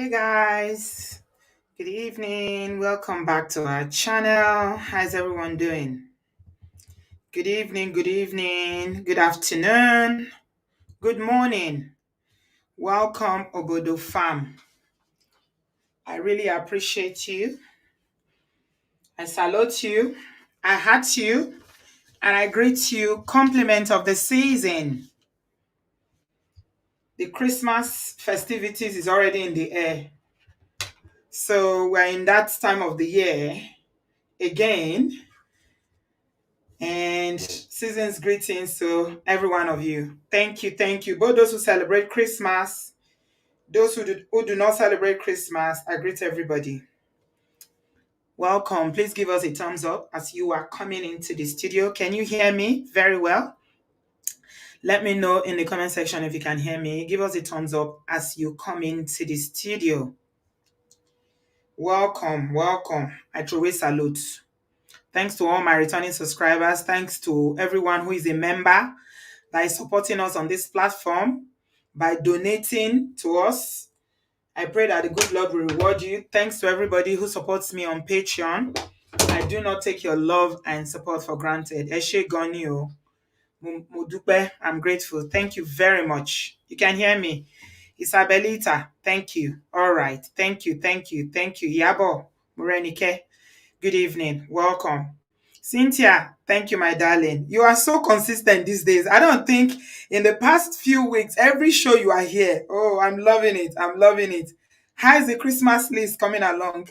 Hi guys, good evening. Welcome back to our channel. How's everyone doing? Good evening, good afternoon, good morning. Welcome Obodo fam. I really appreciate you. I salute you. I heart you and I greet you. Compliment of the season. The Christmas festivities is already in the air. So we're in that time of the year again. And season's greetings to every one of you. Thank you, thank you. Both those who celebrate Christmas, those who do not celebrate Christmas, I greet everybody. Welcome. Please give us a thumbs up as you are coming into the studio. Can you hear me very well? Let me know in the comment section if you can hear me. Give us a thumbs up as you come into the studio. Welcome, welcome. I truly salute. Thanks to all my returning subscribers. Thanks to everyone who is a member that is supporting us on this platform by donating to us. I pray that the good Lord will reward you. Thanks to everybody who supports me on Patreon. I do not take your love and support for granted. Eshe Gonio, Mudupe, I'm grateful. Thank you very much. You can hear me. Isabelita, thank you. All right. Thank you. Yabo, Murenike, good evening. Welcome. Cynthia, thank you, my darling. You are so consistent these days. I don't think in the past few weeks, every show you are here. Oh, I'm loving it. How is the Christmas list coming along?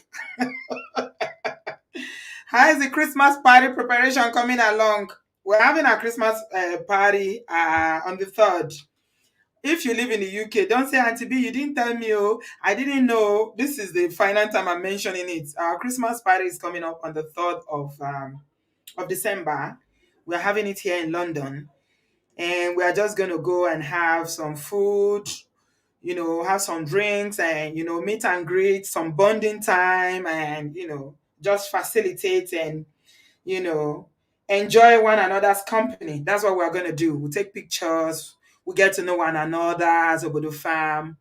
How is the Christmas party preparation coming along? We're having a Christmas party on the 3rd. If you live in the UK, don't say, Auntie B, you didn't tell me. Oh, I didn't know. This is the final time I'm mentioning it. Our Christmas party is coming up on the 3rd of December. We're having it here in London. And we are just going to go and have some food, have some drinks and, meet and greet, some bonding time and, just facilitate and, enjoy one another's company. That's what we're going to do. We'll take pictures. We get to know one another as Obodo fam.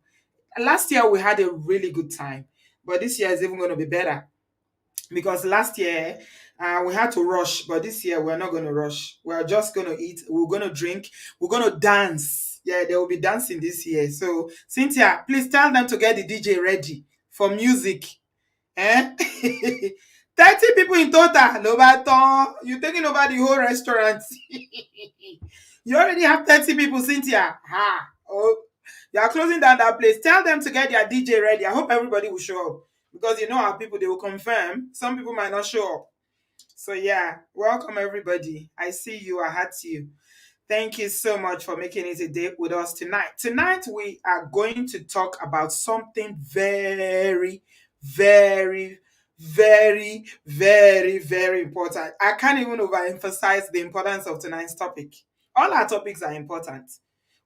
Last year, we had a really good time. But this year is even going to be better. Because last year, we had to rush. But this year, we're not going to rush. We're just going to eat. We're going to drink. We're going to dance. Yeah, there will be dancing this year. So, Cynthia, please tell them to get the DJ ready for music. Eh? 30 people in total. Lobaton, you're taking over the whole restaurant. You already have 30 people, Cynthia. Ha. Oh, you are closing down that place. Tell them to get their DJ ready. I hope everybody will show up. Because you know how people, they will confirm. Some people might not show up. So yeah, welcome everybody. I see you. I had you. Thank you so much for making it a day with us tonight. Tonight, we are going to talk about something very, very, very, very, very important. I can't even overemphasize the importance of tonight's topic. All our topics are important.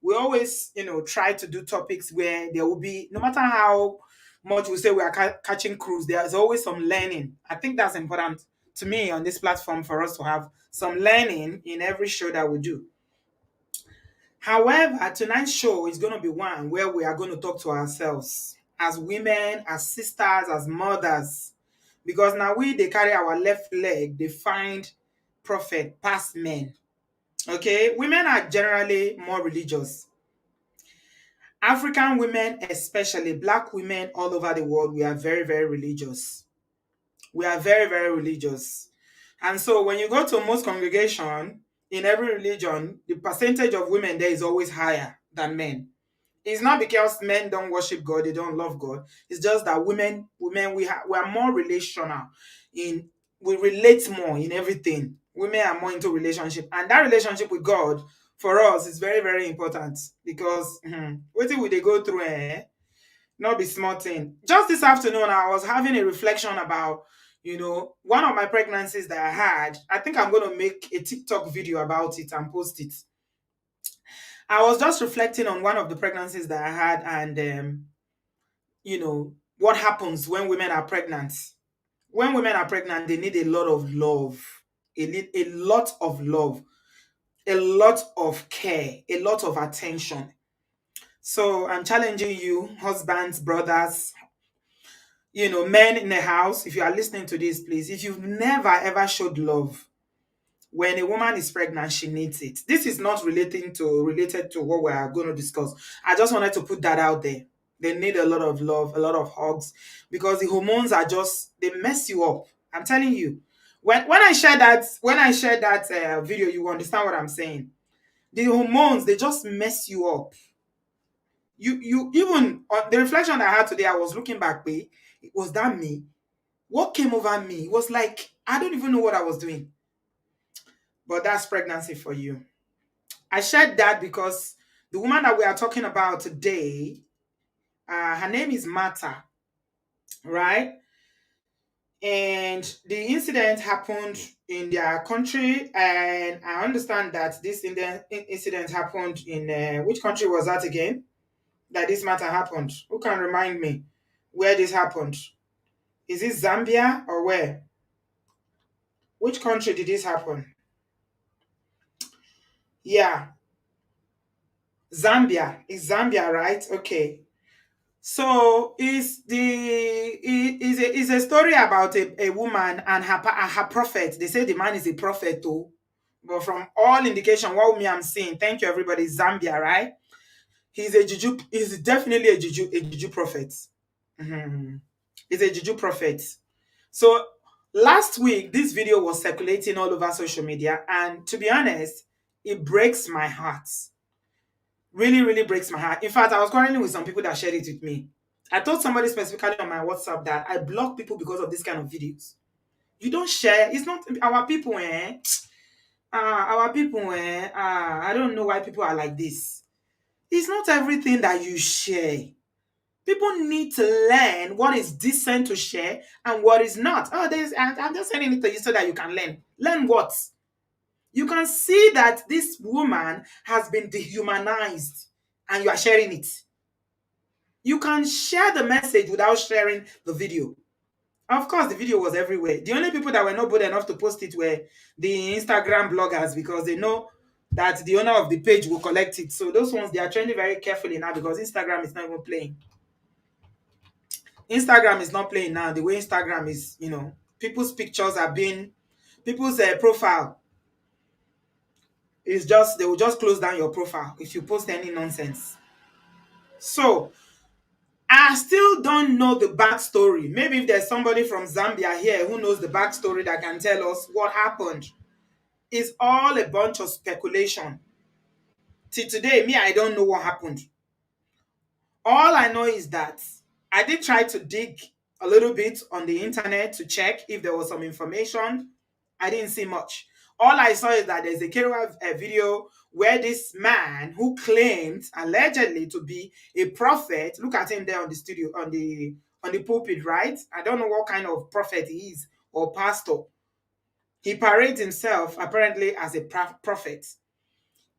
We always, try to do topics where there will be, no matter how much we say we are catching cruise, there's always some learning. I think that's important to me on this platform for us to have some learning in every show that we do. However, tonight's show is going to be one where we are going to talk to ourselves as women, as sisters, as mothers. Because now they carry our left leg, they find prophet past men. Okay, women are generally more religious. African women, especially Black women all over the world, we are very, very religious. We are very, very religious. And so when you go to most congregation, in every religion, the percentage of women there is always higher than men. It's not because men don't worship God, they don't love God. It's just that women, we are more relational. We relate more in everything. Women are more into relationship, and that relationship with God for us is very, very important because what will they go through? Not be small thing. Just this afternoon, I was having a reflection about, one of my pregnancies that I had. I think I'm going to make a TikTok video about it and post it. I was just reflecting on one of the pregnancies that I had and, what happens when women are pregnant. When women are pregnant, they need a lot of love. A lot of love. A lot of care. A lot of attention. So I'm challenging you, husbands, brothers, Men in the house, if you are listening to this, please, if you've never ever showed love, when a woman is pregnant, she needs it. This is not related to what we are going to discuss. I just wanted to put that out there. They need a lot of love, a lot of hugs, because the hormones are just, they mess you up. I'm telling you. When I share that video, you understand what I'm saying. The hormones, they just mess you up. You even on the reflection I had today, I was looking back, wait, was that me? What came over me? It was like I don't even know what I was doing. But that's pregnancy for you. I shared that because the woman that we are talking about today, her name is Martha, right? And the incident happened in their country, and I understand that this incident happened in which country was that again? That this matter happened. Who can remind me where this happened? Is it Zambia or where? Which country did this happen? Yeah, Zambia. Is Zambia right? Okay. So is a story about a woman and her prophet. They say the man is a prophet too, but from all indication, what me I'm seeing, thank you everybody, Zambia, right? He's a juju. He's definitely a juju prophet. Mhm. He's a juju prophet. So last week, this video was circulating all over social media, and to be honest, it breaks my heart. Really, really breaks my heart. In fact, I was quarreling with some people that shared it with me. I told somebody specifically on my WhatsApp that I block people because of this kind of videos. You don't share. It's not our people, eh? Our people, eh? I don't know why people are like this. It's not everything that you share. People need to learn what is decent to share and what is not. Oh, I'm just sending it to you so that you can learn. Learn what? You can see that this woman has been dehumanized and you are sharing it. You can share the message without sharing the video. Of course, the video was everywhere. The only people that were not bold enough to post it were the Instagram bloggers because they know that the owner of the page will collect it. So those ones, they are trending very carefully now because Instagram is not even playing. Instagram is not playing now the way Instagram is, people's pictures are being, people's profile is just, they will just close down your profile if you post any nonsense. So, I still don't know the backstory. Maybe if there's somebody from Zambia here who knows the backstory that can tell us what happened. It's all a bunch of speculation. Till today, me, I don't know what happened. All I know is that I did try to dig a little bit on the internet to check if there was some information. I didn't see much. All I saw is that there's a Kerouac video where this man who claimed allegedly to be a prophet, look at him there on the studio, on the pulpit, right? I don't know what kind of prophet he is or pastor. He parades himself apparently as a prophet.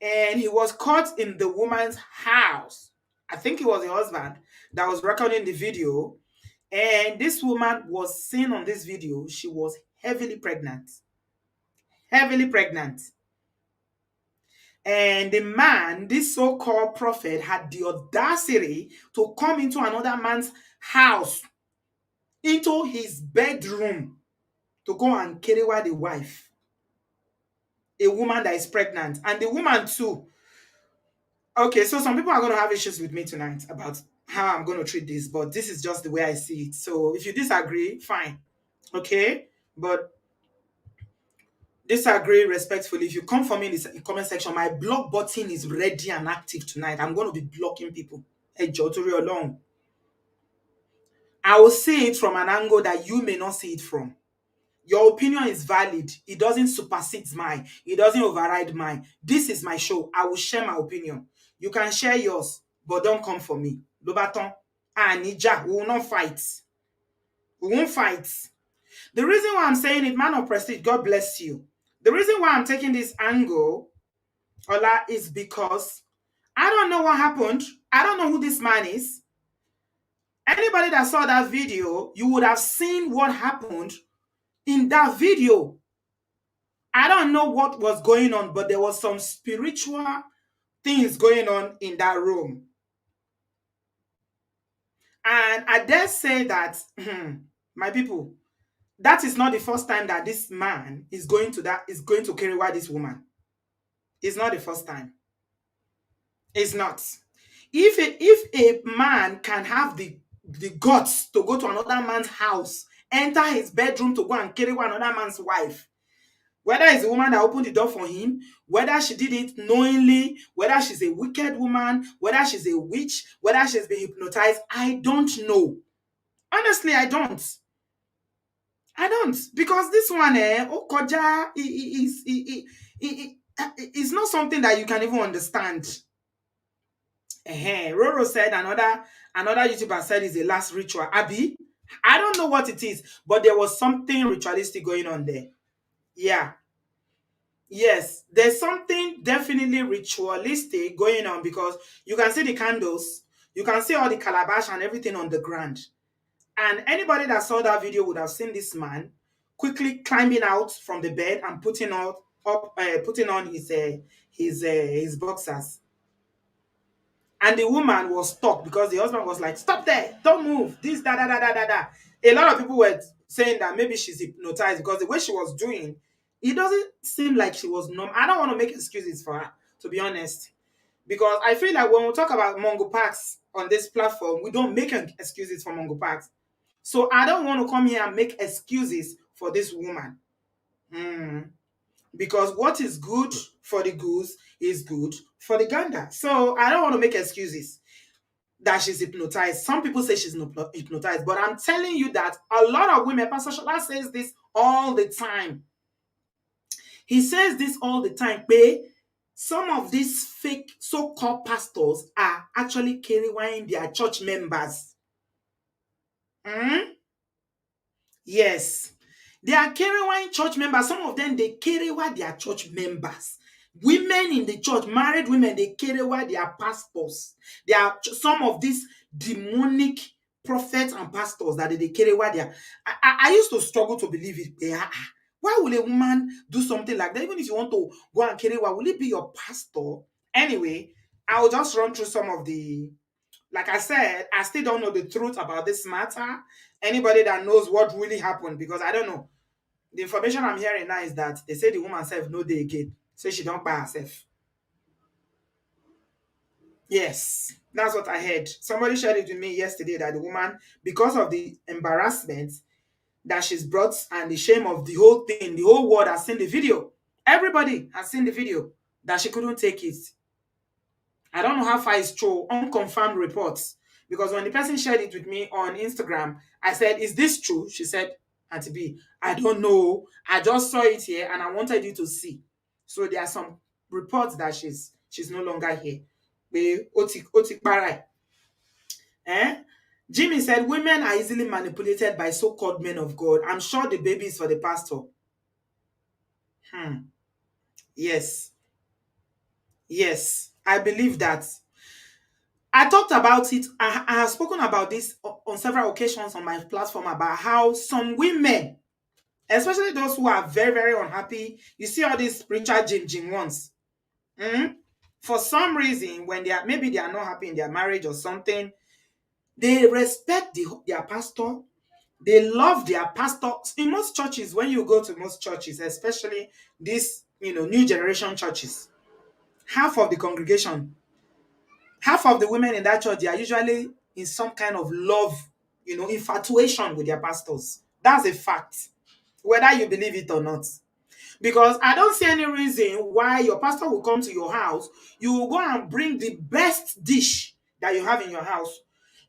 And he was caught in the woman's house. I think it was the husband that was recording the video. And this woman was seen on this video. She was heavily pregnant. Heavily pregnant. And the man, this so-called prophet, had the audacity to come into another man's house, into his bedroom, to go and carry away the wife, a woman that is pregnant. And the woman too. Okay, so some people are going to have issues with me tonight about how I'm going to treat this, but this is just the way I see it. So if you disagree, fine. Okay? But disagree respectfully. If you come for me in the comment section, my block button is ready and active tonight. I'm going to be blocking people. Hey, Jotori along. I will see it from an angle that you may not see it from. Your opinion is valid. It doesn't supersede mine. It doesn't override mine. This is my show. I will share my opinion. You can share yours, but don't come for me. Lobaton, Nija, we will not fight. We won't fight. The reason why I'm saying it, man of prestige, God bless you. The reason why I'm taking this angle, Ola, is because I don't know what happened. I don't know who this man is. Anybody that saw that video, you would have seen what happened in that video. I don't know what was going on, but there was some spiritual things going on in that room. And I dare say that, my people, that is not the first time that this man is going to carry away this woman. It's not the first time. It's not. If a man can have the guts to go to another man's house, enter his bedroom to go and carry away another man's wife, whether it's a woman that opened the door for him, whether she did it knowingly, whether she's a wicked woman, whether she's a witch, whether she's been hypnotized, I don't know. Honestly, I don't. I don't. Because this one, Okoja, it's not something that you can even understand. Roro said another YouTuber said is the last ritual. Abby, I don't know what it is, but there was something ritualistic going on there. Yeah. Yes, there's something definitely ritualistic going on because you can see the candles, you can see all the calabash and everything on the ground. And anybody that saw that video would have seen this man quickly climbing out from the bed and putting on his boxers. And the woman was stuck because the husband was like, "Stop there, don't move, this, da, da, da, da, da, da." A lot of people were saying that maybe she's hypnotized because the way she was doing, it doesn't seem like she was normal. I don't want to make excuses for her, to be honest. Because I feel like when we talk about Mongo Parks on this platform, we don't make excuses for Mongo Parks. So I don't want to come here and make excuses for this woman. Hmm. Because what is good for the goose is good for the gander. So I don't want to make excuses that she's hypnotized. Some people say she's not hypnotized, but I'm telling you that a lot of women, Pastor Shola says this all the time. He says this all the time. Some of these fake so-called pastors are actually carrying their church members. Yes. They are carrying church members. Some of them, they carry their church members. Women in the church, married women, they carry their pastors. There are some of these demonic prophets and pastors that they carry their. I used to struggle to believe it. Why would a woman do something like that? Even if you want to go and carry will it be your pastor? Anyway, I will just run through some of the. Like I said, I still don't know the truth about this matter. Anybody that knows what really happened, because I don't know. The information I'm hearing now is that they say the woman self no day again. Say she don't buy herself. Yes, that's what I heard. Somebody shared it with me yesterday that the woman, because of the embarrassment that she's brought and the shame of the whole thing, the whole world has seen the video. Everybody has seen the video that she couldn't take it. I don't know how far it's true, unconfirmed reports. Because when the person shared it with me on Instagram, I said, "Is this true?" She said, "Auntie B, I don't know. I just saw it here and I wanted you to see." So there are some reports that she's no longer here. Eh? Jimmy said, "Women are easily manipulated by so-called men of God. I'm sure the baby is for the pastor." Yes. Yes. I believe that. I talked about it. I have spoken about this on several occasions on my platform about how some women, especially those who are very, very unhappy, you see all these spiritual jing ones. For some reason, when maybe they are not happy in their marriage or something, they respect their pastor. They love their pastor. In most churches, when you go to most churches, especially these, new generation churches, half of the congregation, half of the women in that church, they are usually in some kind of love, infatuation with their pastors. That's a fact, whether you believe it or not. Because I don't see any reason why your pastor will come to your house, you will go and bring the best dish that you have in your house,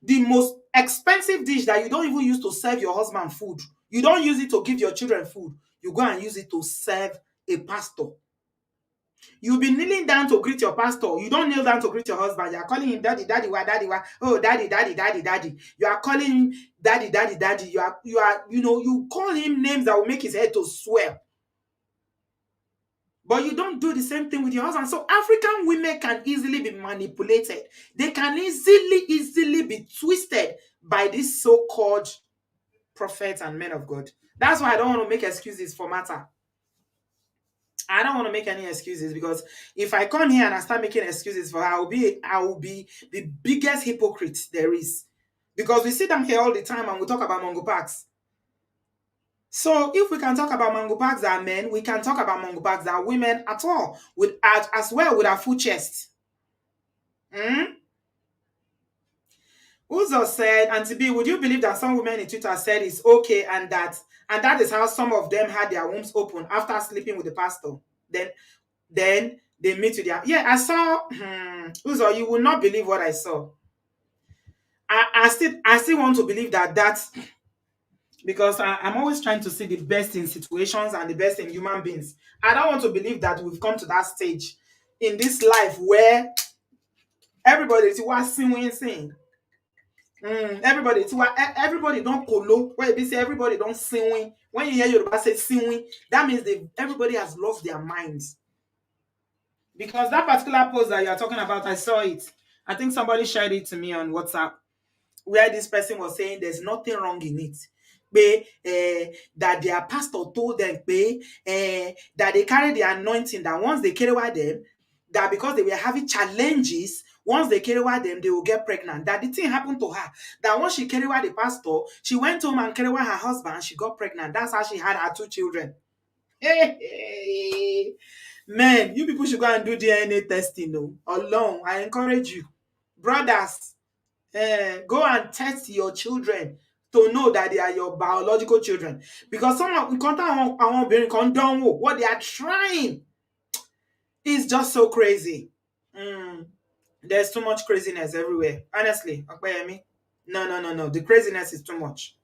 the most expensive dish that you don't even use to serve your husband food. You don't use it to give your children food. You go and use it to serve a pastor. You'll be kneeling down to greet your pastor. You don't kneel down to greet your husband. You are calling him daddy, daddy, why, daddy, why? Oh, daddy, daddy, daddy, daddy. You are calling him daddy, daddy, daddy. You call him names that will make his head to swell. But you don't do the same thing with your husband. So African women can easily be manipulated. They can easily be twisted by these so-called prophets and men of God. That's why I don't want to make excuses for matter. I don't want to make any excuses, because if I come here and I start making excuses for her, I will be the biggest hypocrite there is. Because we see them here all the time and we talk about Mongo Parks. So if we can talk about Mongo Parks that are men, we can talk about Mongo Parks that are women at all, with as well with our full chest. Mm? Uzo said, Auntie B, would you believe that some women in Twitter said it's okay and that is how some of them had their wombs open after sleeping with the pastor? Then they meet with their I saw Uzo, you will not believe what I saw. I still want to believe that because I'm always trying to see the best in situations and the best in human beings. I don't want to believe that we've come to that stage in this life where everybody is sing. Everybody don't kolo. Where they say everybody don't sing. When you hear Yoruba say sing, that means everybody has lost their minds. Because that particular post that you're talking about, I saw it. I think somebody shared it to me on WhatsApp, where this person was saying there's nothing wrong in it. That their pastor told them that they carry the anointing, that once they carry over them, that because they were having challenges, once they carry over them, they will get pregnant. That the thing happened to her. That once she carried over the pastor, she went home and carried over her husband, and she got pregnant. That's how she had her 2 children. Hey. Man, you people should go and do DNA testing, no. Alone, I encourage you. Brothers, go and test your children to know that they are your biological children. Because some of what they are trying is just so crazy. There's too much craziness everywhere. Honestly, no. The craziness is too much.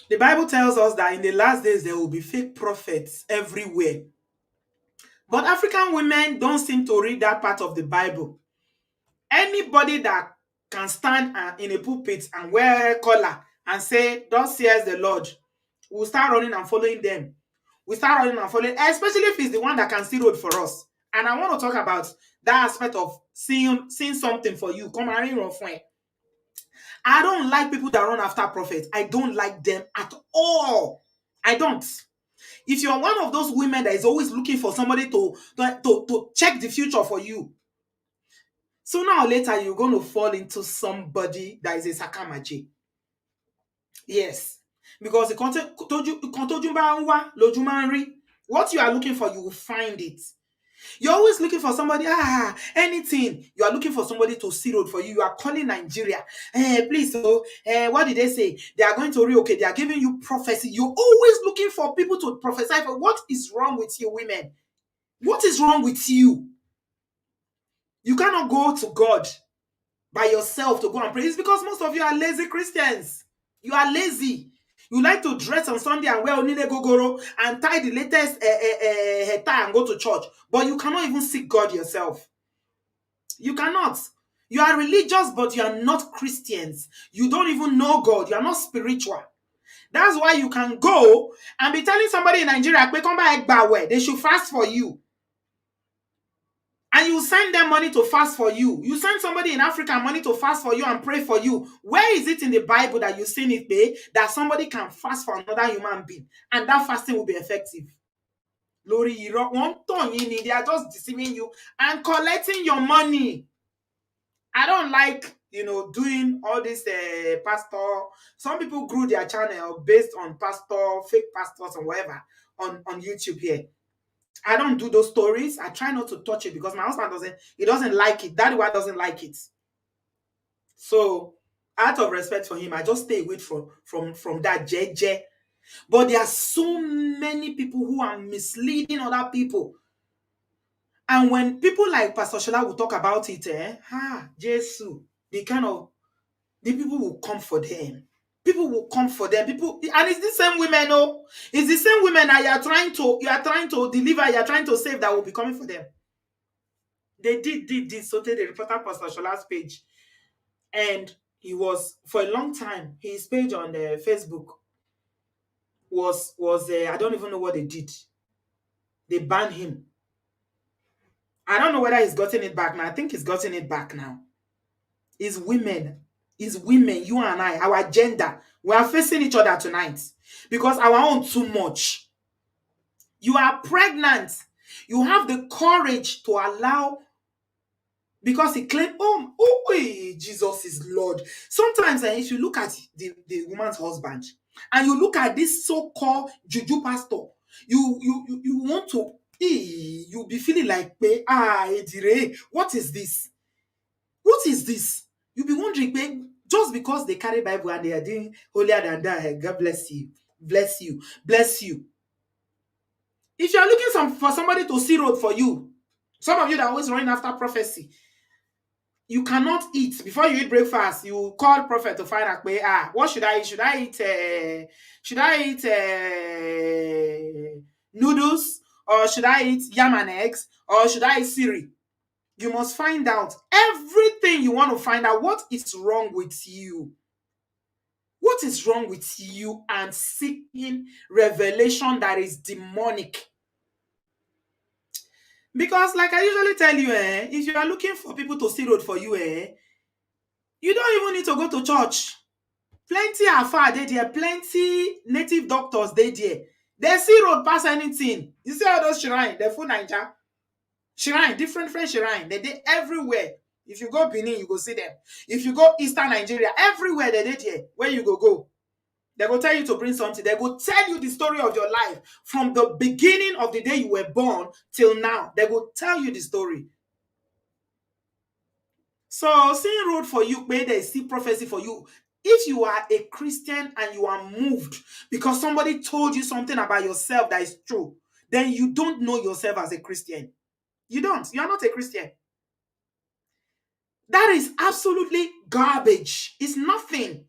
The Bible tells us that in the last days there will be fake prophets everywhere. But African women don't seem to read that part of the Bible. Anybody that can stand in a pulpit and wear collar and say, "Thus says the Lord," will start running and following them. We start running and following, especially if it's the one that can see road for us. And I want to talk about that aspect of seeing something for you. Come on, I don't like people that run after prophets. I don't like them at all. I don't. If you're one of those women that is always looking for somebody to check the future for you, sooner or later you're going to fall into somebody that is a sakamaji. Yes. Because what you are looking for, you will find it. You're always looking for somebody, anything. You are looking for somebody to see road for you. You are calling Nigeria. Please, what did they say? They are going to relocate. They are giving you prophecy. You're always looking for people to prophesy for. What is wrong with you, women? What is wrong with you? You cannot go to God by yourself to go and pray. It's because most of you are lazy Christians. You are lazy. You like to dress on Sunday and wear onile gogoro and tie the latest hair tie and go to church. But you cannot even seek God yourself. You cannot. You are religious, but you are not Christians. You don't even know God. You are not spiritual. That's why you can go and be telling somebody in Nigeria, they should fast for you. And you send them money to fast for you. You send somebody in Africa money to fast for you and pray for you. Where is it in the Bible that you've seen it that somebody can fast for another human being and that fasting will be effective? Lori, they are just deceiving you and collecting your money. I don't like, doing all this pastor. Some people grew their channel based on fake pastors and whatever on YouTube here. I don't do those stories. I try not to touch it because my husband doesn't like it. Daddy doesn't like it. So out of respect for him, I just stay away from that JJ. But there are so many people who are misleading other people. And when people like Pastor Shola will talk about it, Jesus, the people will come for them. People will come for them. And it's the same women, it's the same women that you are trying to deliver, you are trying to save, that will be coming for them. They did this. So they reported Pastor Shola's page. And he was, for a long time, his page on Facebook was I don't even know what they did. They banned him. I don't know whether he's gotten it back now. I think he's gotten it back now. It's women, you and I, our gender. We are facing each other tonight because our own too much. You are pregnant. You have the courage to allow because he claimed, Jesus is Lord. Sometimes if you look at the woman's husband and you look at this so-called Juju pastor, you want to, you'll be feeling like, Ejire, what is this? What is this? You'll be wondering, just because they carry Bible and they are doing holier than that, God bless you, bless you, bless you. If you're looking for somebody to see road for you, some of you that are always running after prophecy, you cannot eat before you eat breakfast. You call prophet to find out, what should I eat? Should I eat noodles, or should I eat yam and eggs, or should I eat cereal? You must find out everything you want to find out. What is wrong with you? What is wrong with you? And seeking revelation that is demonic. Because like I usually tell you, if you are looking for people to see road for you, you don't even need to go to church. Plenty Afa dey there, plenty native doctors dey there. They see road pass anything. You see all those shrine, they full Naija. Shrine, different shrine. They dey everywhere. If you go Benin, you go see them. If you go Eastern Nigeria, everywhere they dey there. Where you go. They go tell you to bring something. They go tell you the story of your life from the beginning of the day you were born till now. They go tell you the story. So seeing road for you, where they see prophecy for you. If you are a Christian and you are moved because somebody told you something about yourself that is true, then you don't know yourself as a Christian. You don't. You are not a Christian. That is absolutely garbage. It's nothing.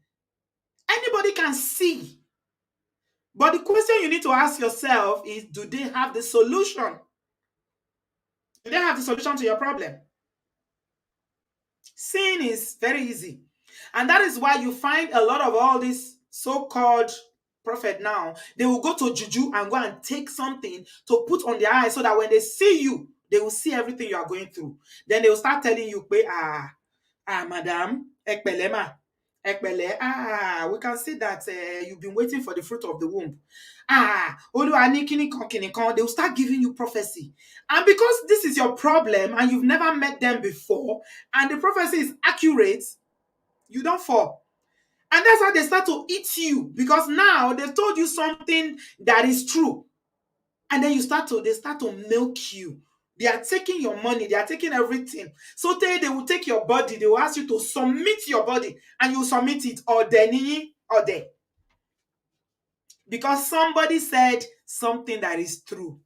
Anybody can see. But the question you need to ask yourself is, do they have the solution? Do they have the solution to your problem? Sin is very easy. And that is why you find a lot of all these so-called prophet now, they will go to Juju and go and take something to put on their eyes so that when they see you, they will see everything you are going through. Then they will start telling you, madam, ekpelema, ekpele, we can see that you've been waiting for the fruit of the womb. They will start giving you prophecy. And because this is your problem and you've never met them before, and the prophecy is accurate, you don't fall. And that's how they start to eat you, because now they've told you something that is true. And then they start to milk you. They are taking your money, they are taking everything. So they will take your body, they will ask you to submit your body, and you submit it, or they. Because somebody said something that is true.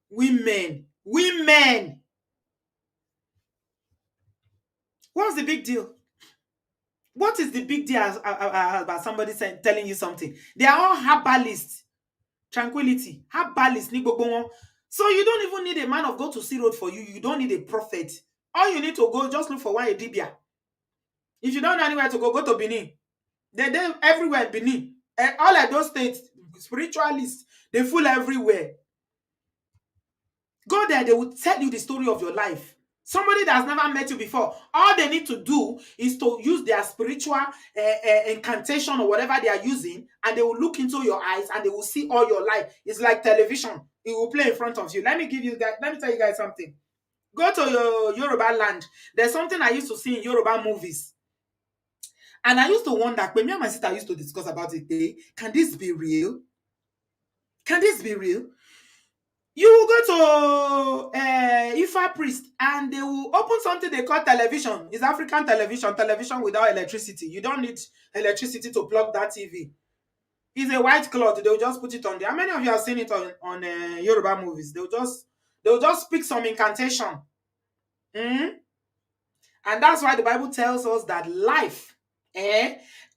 Women. What's the big deal? What is the big deal about somebody telling you something? They are all herbalists. Tranquility. Herbalists. So you don't even need a man of God to see road for you. You don't need a prophet. All you need to go, just look for one Edibia. If you don't know anywhere to go to Benin. They're everywhere in Benin. All of those states, spiritualists, they full everywhere. Go there, they will tell you the story of your life. Somebody that has never met you before, all they need to do is to use their spiritual incantation or whatever they are using, and they will look into your eyes and they will see all your life. It's like television. It will play in front of you. Let me tell you guys something. Go to your Yoruba land. There's something I used to see in Yoruba movies. And I used to wonder, when me and my sister used to discuss about it, can this be real? Can this be real? You will go to Ifa priest and they will open something they call television. It's African television without electricity. You don't need electricity to plug that TV. It's a white cloth. They'll just put it on there. How many of you have seen it on Yoruba movies? They'll just speak some incantation. And that's why the Bible tells us that life,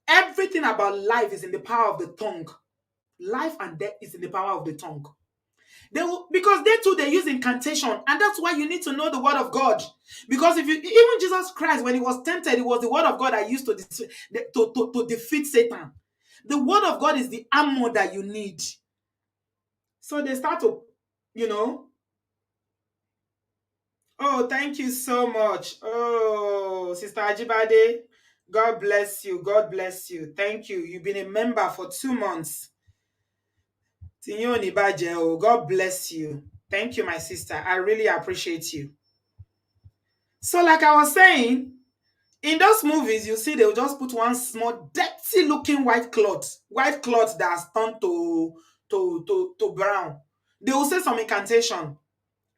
everything about life is in the power of the tongue. Life and death is in the power of the tongue. Because they use incantation, and that's why you need to know the word of God. Because even Jesus Christ, when he was tempted, it was the word of God that used to defeat Satan. The word of God is the armor that you need. So they start to, oh, thank you so much. Oh, Sister Ajibade, God bless you. God bless you. Thank you. You've been a member for 2 months. God bless you. Thank you, my sister. I really appreciate you. So, like I was saying, in those movies, you see, they'll just put one small, dirty looking white cloth that has turned to brown. They will say some incantation,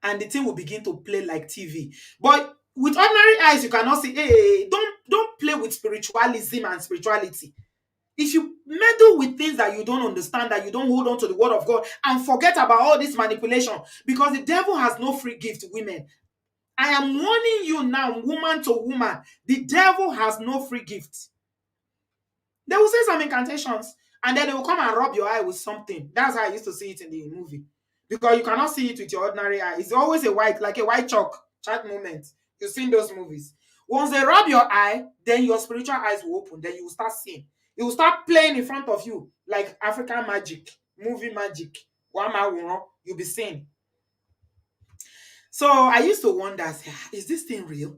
and the thing will begin to play like TV. But with ordinary eyes, you cannot see. Hey, don't play with spiritualism and spirituality. If you meddle with things that you don't understand, that you don't hold on to the word of God and forget about all this manipulation, because the devil has no free gift to women. I am warning you now, woman to woman, the devil has no free gift. They will say some incantations, and then they will come and rub your eye with something. That's how I used to see it in the movie. Because you cannot see it with your ordinary eye. It's always like a white chat moment. You've seen those movies. Once they rub your eye, then your spiritual eyes will open. Then you will start seeing. It will start playing in front of you like African magic, movie magic. You'll be seeing. So I used to wonder, say, is this thing real?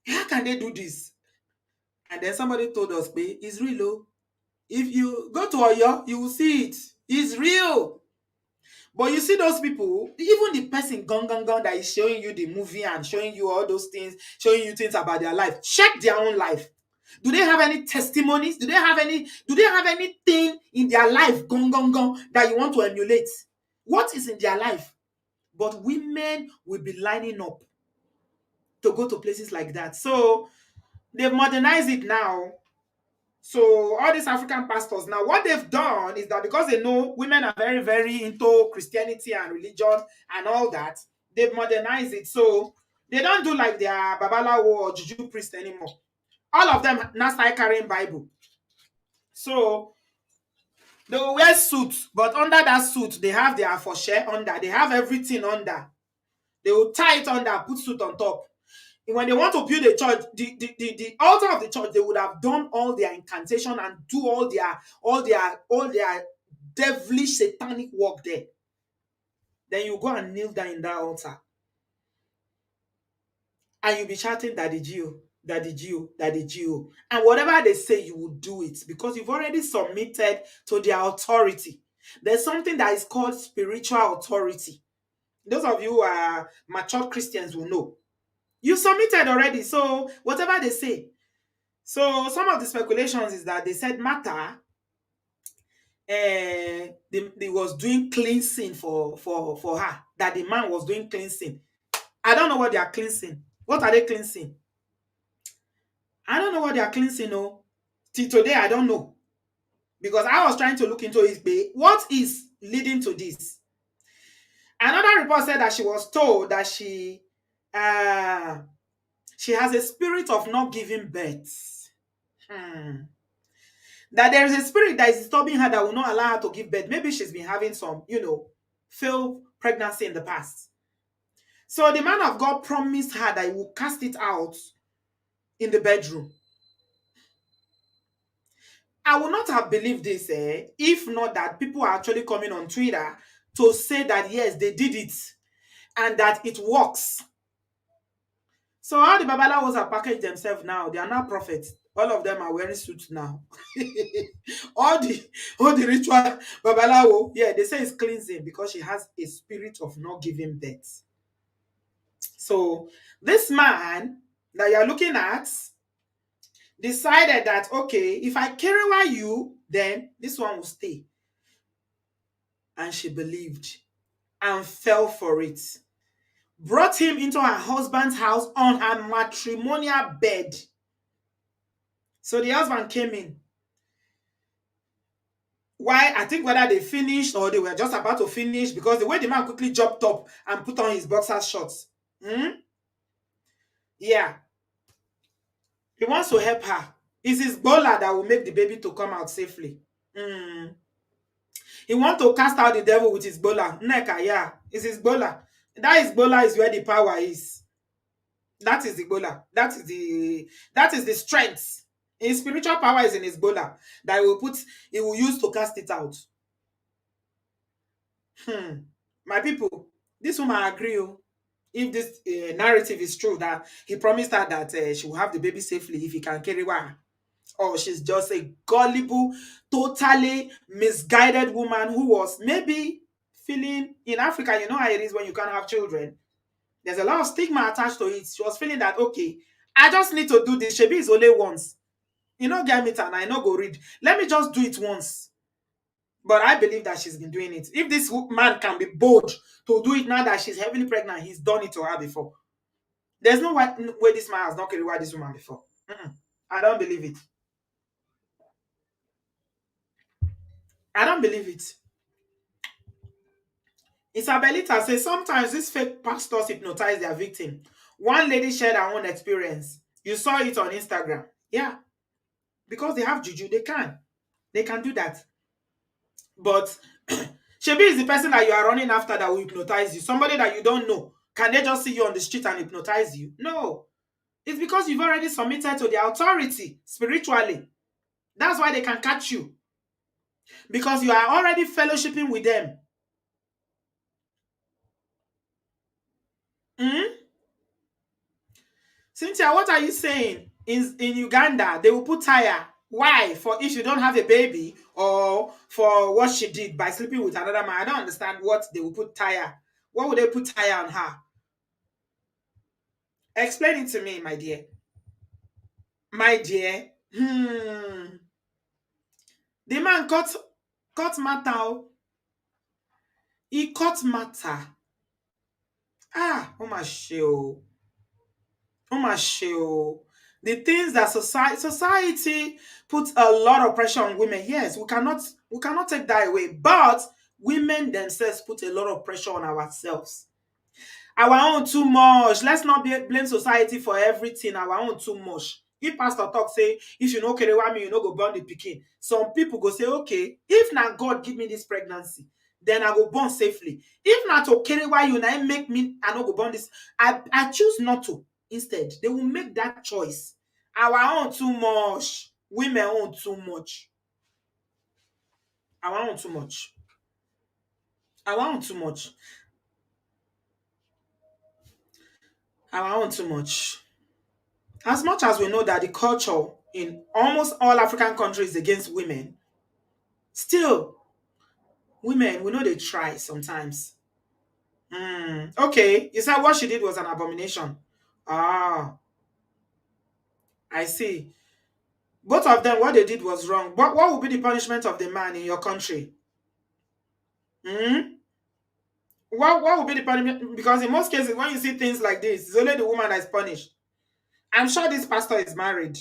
How can they do this? And then somebody told us, babe, it's real. Oh. If you go to Oyo, you will see it. It's real. But you see those people, even the person gone that is showing you the movie and showing you all those things, showing you things about their life, check their own life. Do they have any testimonies? Do they have anything in their life gone that you want to emulate? What is in their life? But women will be lining up to go to places like that. So they've modernized it now. So all these African pastors now, what they've done is that because they know women are very, very into Christianity and religion and all that, they've modernized it. So they don't do like their Babalawo or Juju priest anymore. All of them now start carrying Bible. So they will wear suits, but under that suit, they have their afoshe under. They have everything under. They will tie it under, put suit on top. When they want to build a church, the altar of the church, they would have done all their incantation and do all their devilish satanic work there. Then you go and kneel down in that altar, and you'll be shouting, Daddy Gio, Daddy Gio, Daddy Gio. And whatever they say, you will do it because you've already submitted to their authority. There's something that is called spiritual authority. Those of you who are mature Christians will know. You submitted already, so whatever they say. So some of the speculations is that they said Martha they was doing cleansing for her, that the man was doing cleansing. I don't know what they are cleansing. What are they cleansing? I don't know what they are cleansing. No, till today I don't know, because I was trying to look into it. What is leading to this? Another report said that she was told that she has a spirit of not giving birth. That there is a spirit that is disturbing her that will not allow her to give birth. Maybe she's been having some, failed pregnancy in the past. So the man of God promised her that he will cast it out in the bedroom. I would not have believed this if not that people are actually coming on Twitter to say that yes, they did it and that it works. So all the Babalawos are packaged themselves now. They are now prophets. All of them are wearing suits now. all the ritual Babalawo, yeah, they say it's cleansing because she has a spirit of not giving birth. So this man that you're looking at decided that, okay, if I carry away you, then this one will stay. And she believed and fell for it. Brought him into her husband's house on her matrimonial bed. So the husband came in. Why? I think whether they finished or they were just about to finish, because the way the man quickly jumped up and put on his boxer shorts. Yeah. He wants to help her. It's his bola that will make the baby to come out safely. He wants to cast out the devil with his bola. Neka, yeah. It's his bola. That his bola is where the power is. That is the bola. That is the strength. His spiritual power is in his bola that he will use to cast it out. My people, this woman agree. If this narrative is true, that he promised her that she will have the baby safely if he can carry her, or she's just a gullible, totally misguided woman who was maybe feeling, in Africa, you know how it is when you can't have children. There's a lot of stigma attached to it. She was feeling that, okay, I just need to do this. Shebi is only once. You know, get me and I know go read. Let me just do it once. But I believe that she's been doing it. If this man can be bold to do it now that she's heavily pregnant, he's done it to her before. There's no way this man has not carried this woman before. I don't believe it. I don't believe it. Isabelita says sometimes these fake pastors hypnotize their victim. One lady shared her own experience. You saw it on Instagram. Yeah, because they have juju, they can. They can do that. But Shebi is the person that you are running after that will hypnotize you. Somebody that you don't know. Can they just see you on the street and hypnotize you? No. It's because you've already submitted to the authority spiritually. That's why they can catch you. Because you are already fellowshipping with them. Hmm? Cynthia, what are you saying? In Uganda, they will put tire. Why? For if you don't have a baby or for what she did by sleeping with another man. I don't understand what they will put tire. What would they put tire on her? Explain it to me, my dear. My dear. The man cut matter. Oh. He cut matter. Ah, oh my show. Oh my show. The things that society puts a lot of pressure on women. Yes, we cannot take that away. But women themselves put a lot of pressure on ourselves. Our own too much. Let's not blame society for everything. Our own too much. If pastor talk say, if you no carry me, you no go born the pikin. Some people go say, okay, if na God give me this pregnancy, then I go born safely. If not to carry you, now make me, I no go born this. I choose not to. Instead, they will make that choice. Our own too much. Women own too much. Our own too much. Our own too much. Our own too much. As much as we know that the culture in almost all African countries is against women, still, women, we know they try sometimes. Okay, you said what she did was an abomination. Ah, I see. Both of them, what they did was wrong. But what would be the punishment of the man in your country? Hmm? What would be the punishment? Because in most cases, when you see things like this, it's only the woman that is punished. I'm sure this pastor is married.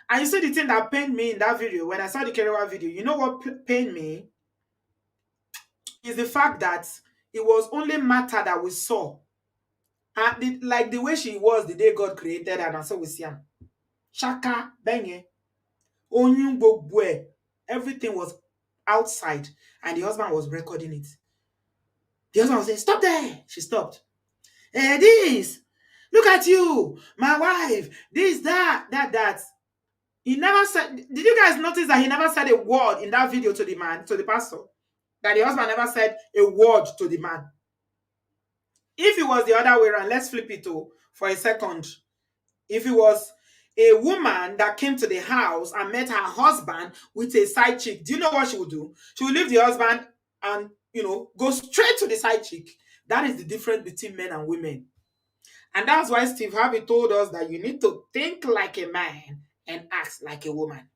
And you see the thing that pained me in that video, when I saw the Kerewa video, you know what pained me? Is the fact that it was only matter that we saw. And like the way she was the day God created her, and so we see her. Shaka, benye, onyun gbogbo. Everything was outside, and the husband was recording it. The husband was saying, stop there. She stopped. Hey, this, look at you, my wife, this, that. He never said, did you guys notice that he never said a word in that video to the man, to the pastor? That the husband never said a word to the man. If it was the other way around, let's flip it for a second. If it was a woman that came to the house and met her husband with a side chick, do you know what she would do? She would leave the husband and, go straight to the side chick. That is the difference between men and women. And that's why Steve Harvey told us that you need to think like a man and act like a woman.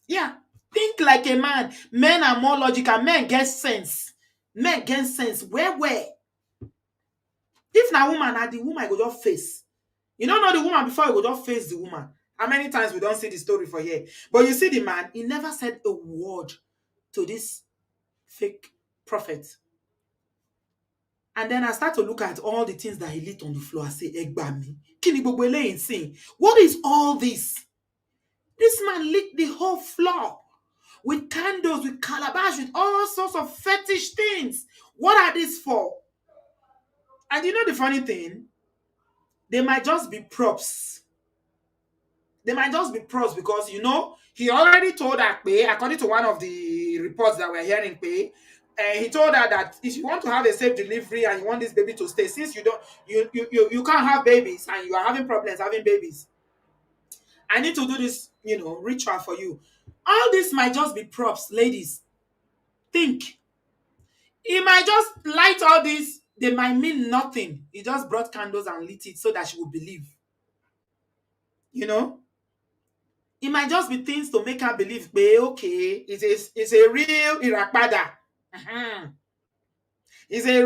Yeah, think like a man. Men are more logical. Men get sense. Men get sense. Where? If na woman, na the woman go just face. You don't know the woman before you go just face the woman. How many times we don't see the story for here? But you see the man, he never said a word to this fake prophet. And then I start to look at all the things that he lit on the floor. I say, Egbami, kini gbogbo eleyi sin? What is all this? This man lit the whole floor with candles, with calabash, with all sorts of fetish things. What are these for? And you know the funny thing? They might just be props. They might just be props because, he already told her, according to one of the reports that we're hearing, he told her that if you want to have a safe delivery and you want this baby to stay, since you can't have babies and you are having problems having babies, I need to do this, ritual for you. All this might just be props, ladies. Think. He might just light all this They might mean nothing. He just brought candles and lit it so that she would believe. You know, it might just be things to make her believe, but okay, it's a real irapada. Mhm. It's a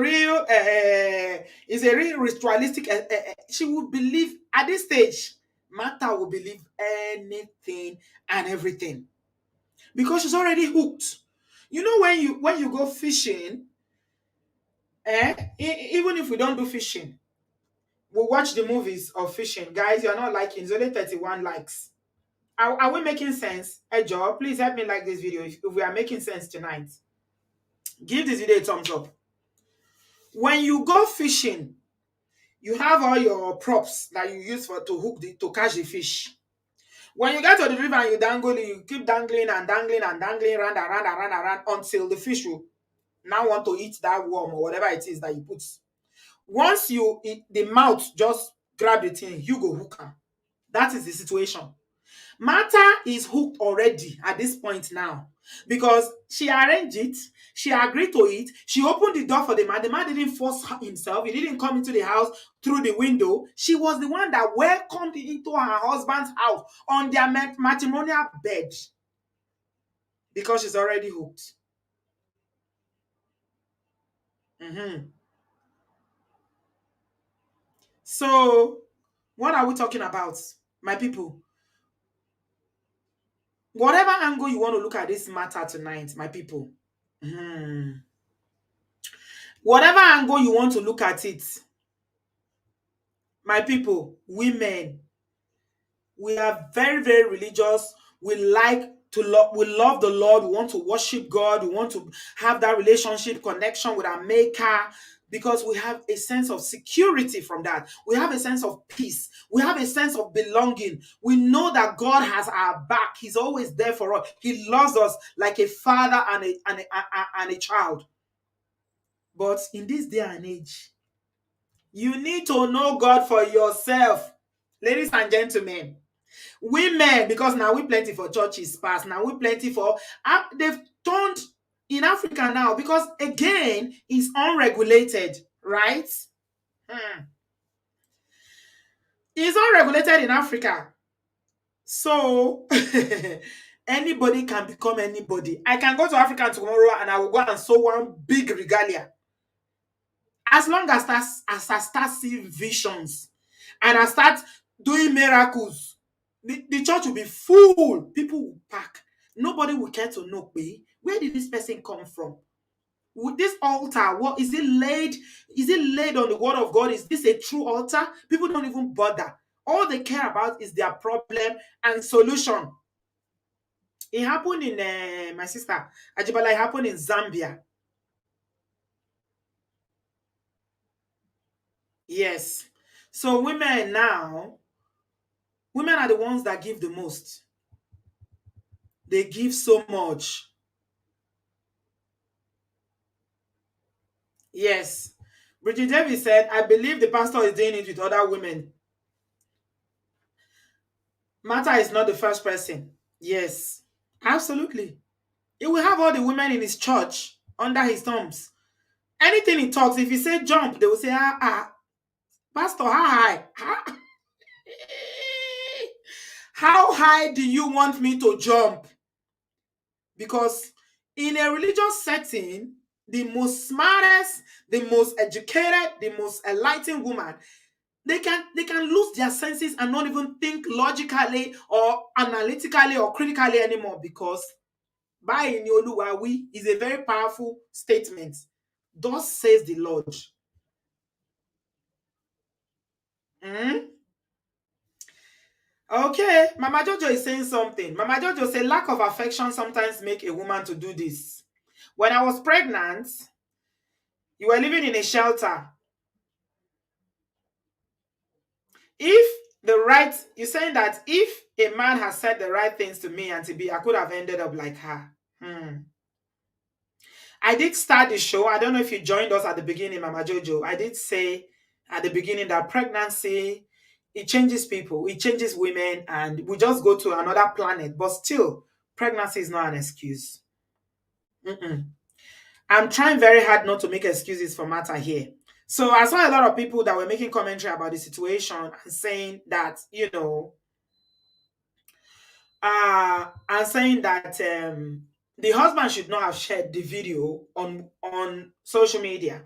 real ritualistic. She will believe at this stage. Martha will believe anything and everything because she's already hooked. You know, when you go fishing, even if we don't do fishing, we watch the movies of fishing. Guys, you're not liking. It's only 31 likes. Are we making sense? Hey, Joe, please help me like this video if we are making sense tonight. Give this video a thumbs up. When you go fishing, you have all your props that you use to catch the fish. When you get to the river and you dangle it, you keep dangling and dangling and dangling round and round and round and round until the fish will now want to eat that worm or whatever it is that you put. Once the mouth just grab the thing, you go hook her. That is the situation. Martha is hooked already at this point now because she arranged it, she agreed to it, she opened the door for the man. The man didn't force himself, he didn't come into the house through the window. She was the one that welcomed into her husband's house on their matrimonial bed because she's already hooked. So, what are we talking about, my people? Whatever angle you want to look at this matter tonight, my people, whatever angle you want to look at it, my people, women, we are very, very religious. We like to we love the Lord. We want to worship God. We want to have that relationship connection with our maker because we have a sense of security from that. We have a sense of peace. We have a sense of belonging. We know that God has our back. He's always there for us. He loves us like a father and a child. But in this day and age, you need to know God for yourself. Ladies and gentlemen, women, because now we plenty for churches past, now we plenty for they've turned in Africa now because again it's unregulated, right? It's unregulated in Africa, so anybody can become anybody. I can go to Africa tomorrow and I will go and sew one big regalia. As long as I start seeing visions and I start doing miracles, the church will be full. People will pack. Nobody will care to know, where did this person come from? With this altar, what is it laid? Is it laid on the word of God? Is this a true altar? People don't even bother. All they care about is their problem and solution. It happened in my sister Ajibala. It happened in Zambia. Yes. So women are the ones that give the most. They give so much. Yes. Bridget Davis said, I believe the pastor is doing it with other women. Martha is not the first person. Yes. Absolutely. He will have all the women in his church under his thumbs. Anything he talks, if he say jump, they will say, pastor, how high? How high do you want me to jump? Because in a religious setting, the most smartest, the most educated, the most enlightened woman, they can lose their senses and not even think logically or analytically or critically anymore because by in Oluwawi is a very powerful statement. Thus says the Lord. Okay, Mama Jojo is saying something. Mama Jojo said lack of affection sometimes make a woman to do this. When I was pregnant, you were living in a shelter. You're saying that if a man has said the right things to me and to be, I could have ended up like her. I did start the show. I don't know if you joined us at the beginning, Mama Jojo. I did say at the beginning that pregnancy, it changes people, it changes women, and we just go to another planet. But still, pregnancy is not an excuse. I'm trying very hard not to make excuses for matter here. So I saw a lot of people that were making commentary about the situation and saying that, and saying that the husband should not have shared the video on social media,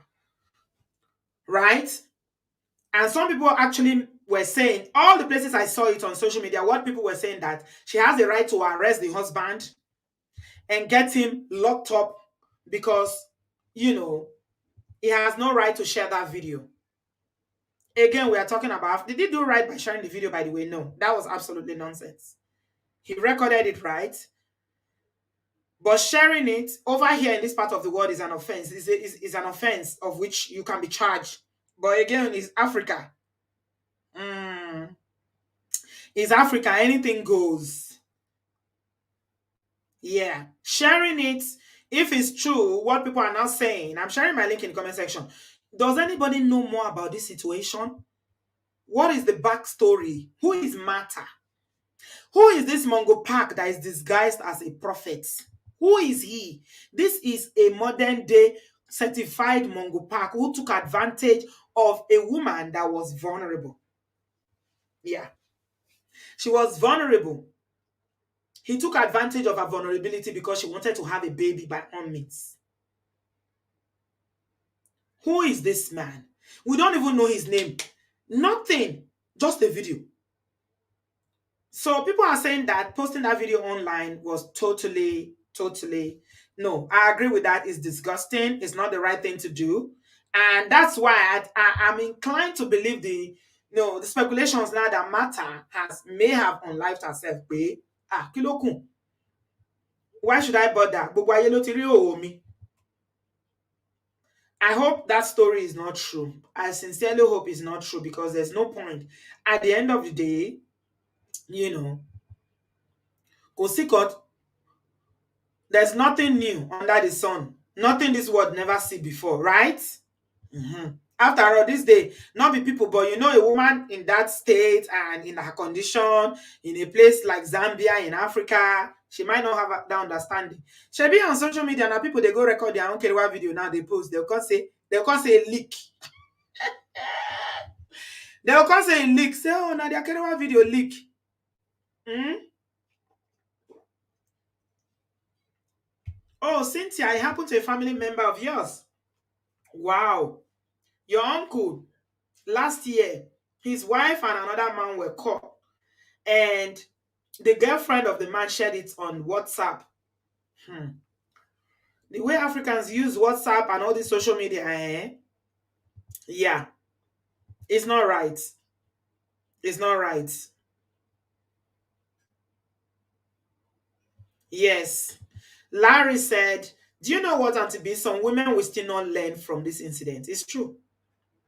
right? And some people actually were saying, all the places I saw it on social media, what people were saying that she has the right to arrest the husband and get him locked up because, you know, he has no right to share that video. Again, we are talking about, did he do right by sharing the video, by the way? No, that was absolutely nonsense. He recorded it right, but sharing it over here in this part of the world is an offense. Is an offense of which you can be charged. But again, it's Africa. It's Africa. Anything goes. Yeah. Sharing it, if it's true, what people are now saying, I'm sharing my link in the comment section. Does anybody know more about this situation? What is the backstory? Who is Martha? Who is this Mongo Park that is disguised as a prophet? Who is he? This is a modern day certified Mongo Park who took advantage of a woman that was vulnerable. Yeah. She was vulnerable. He took advantage of her vulnerability because she wanted to have a baby by all means. Who is this man? We don't even know his name. Nothing. Just a video. So people are saying that posting that video online was totally, no. I agree with that. It's disgusting. It's not the right thing to do. And that's why I'm inclined to believe the speculations now that Martha may have unlived herself. Why should I bother? I hope that story is not true. I sincerely hope it's not true because there's no point. At the end of the day, Kosikot, there's nothing new under the sun. Nothing this world never see before, right? After all, this day, not be people, but a woman in that state and in her condition, in a place like Zambia in Africa, she might not have that understanding. She be on social media now, people they go record their own Kerewa video now, they post, they'll come say leak. They'll come say leak. Say, oh, now their Kerewa video leak. Oh, Cynthia, it happened to a family member of yours. Wow. Your uncle, last year, his wife and another man were caught. And the girlfriend of the man shared it on WhatsApp. The way Africans use WhatsApp and all this social media, yeah, it's not right. It's not right. Yes. Larry said, do you know what, Auntie B? Some women will still not learn from this incident. It's true.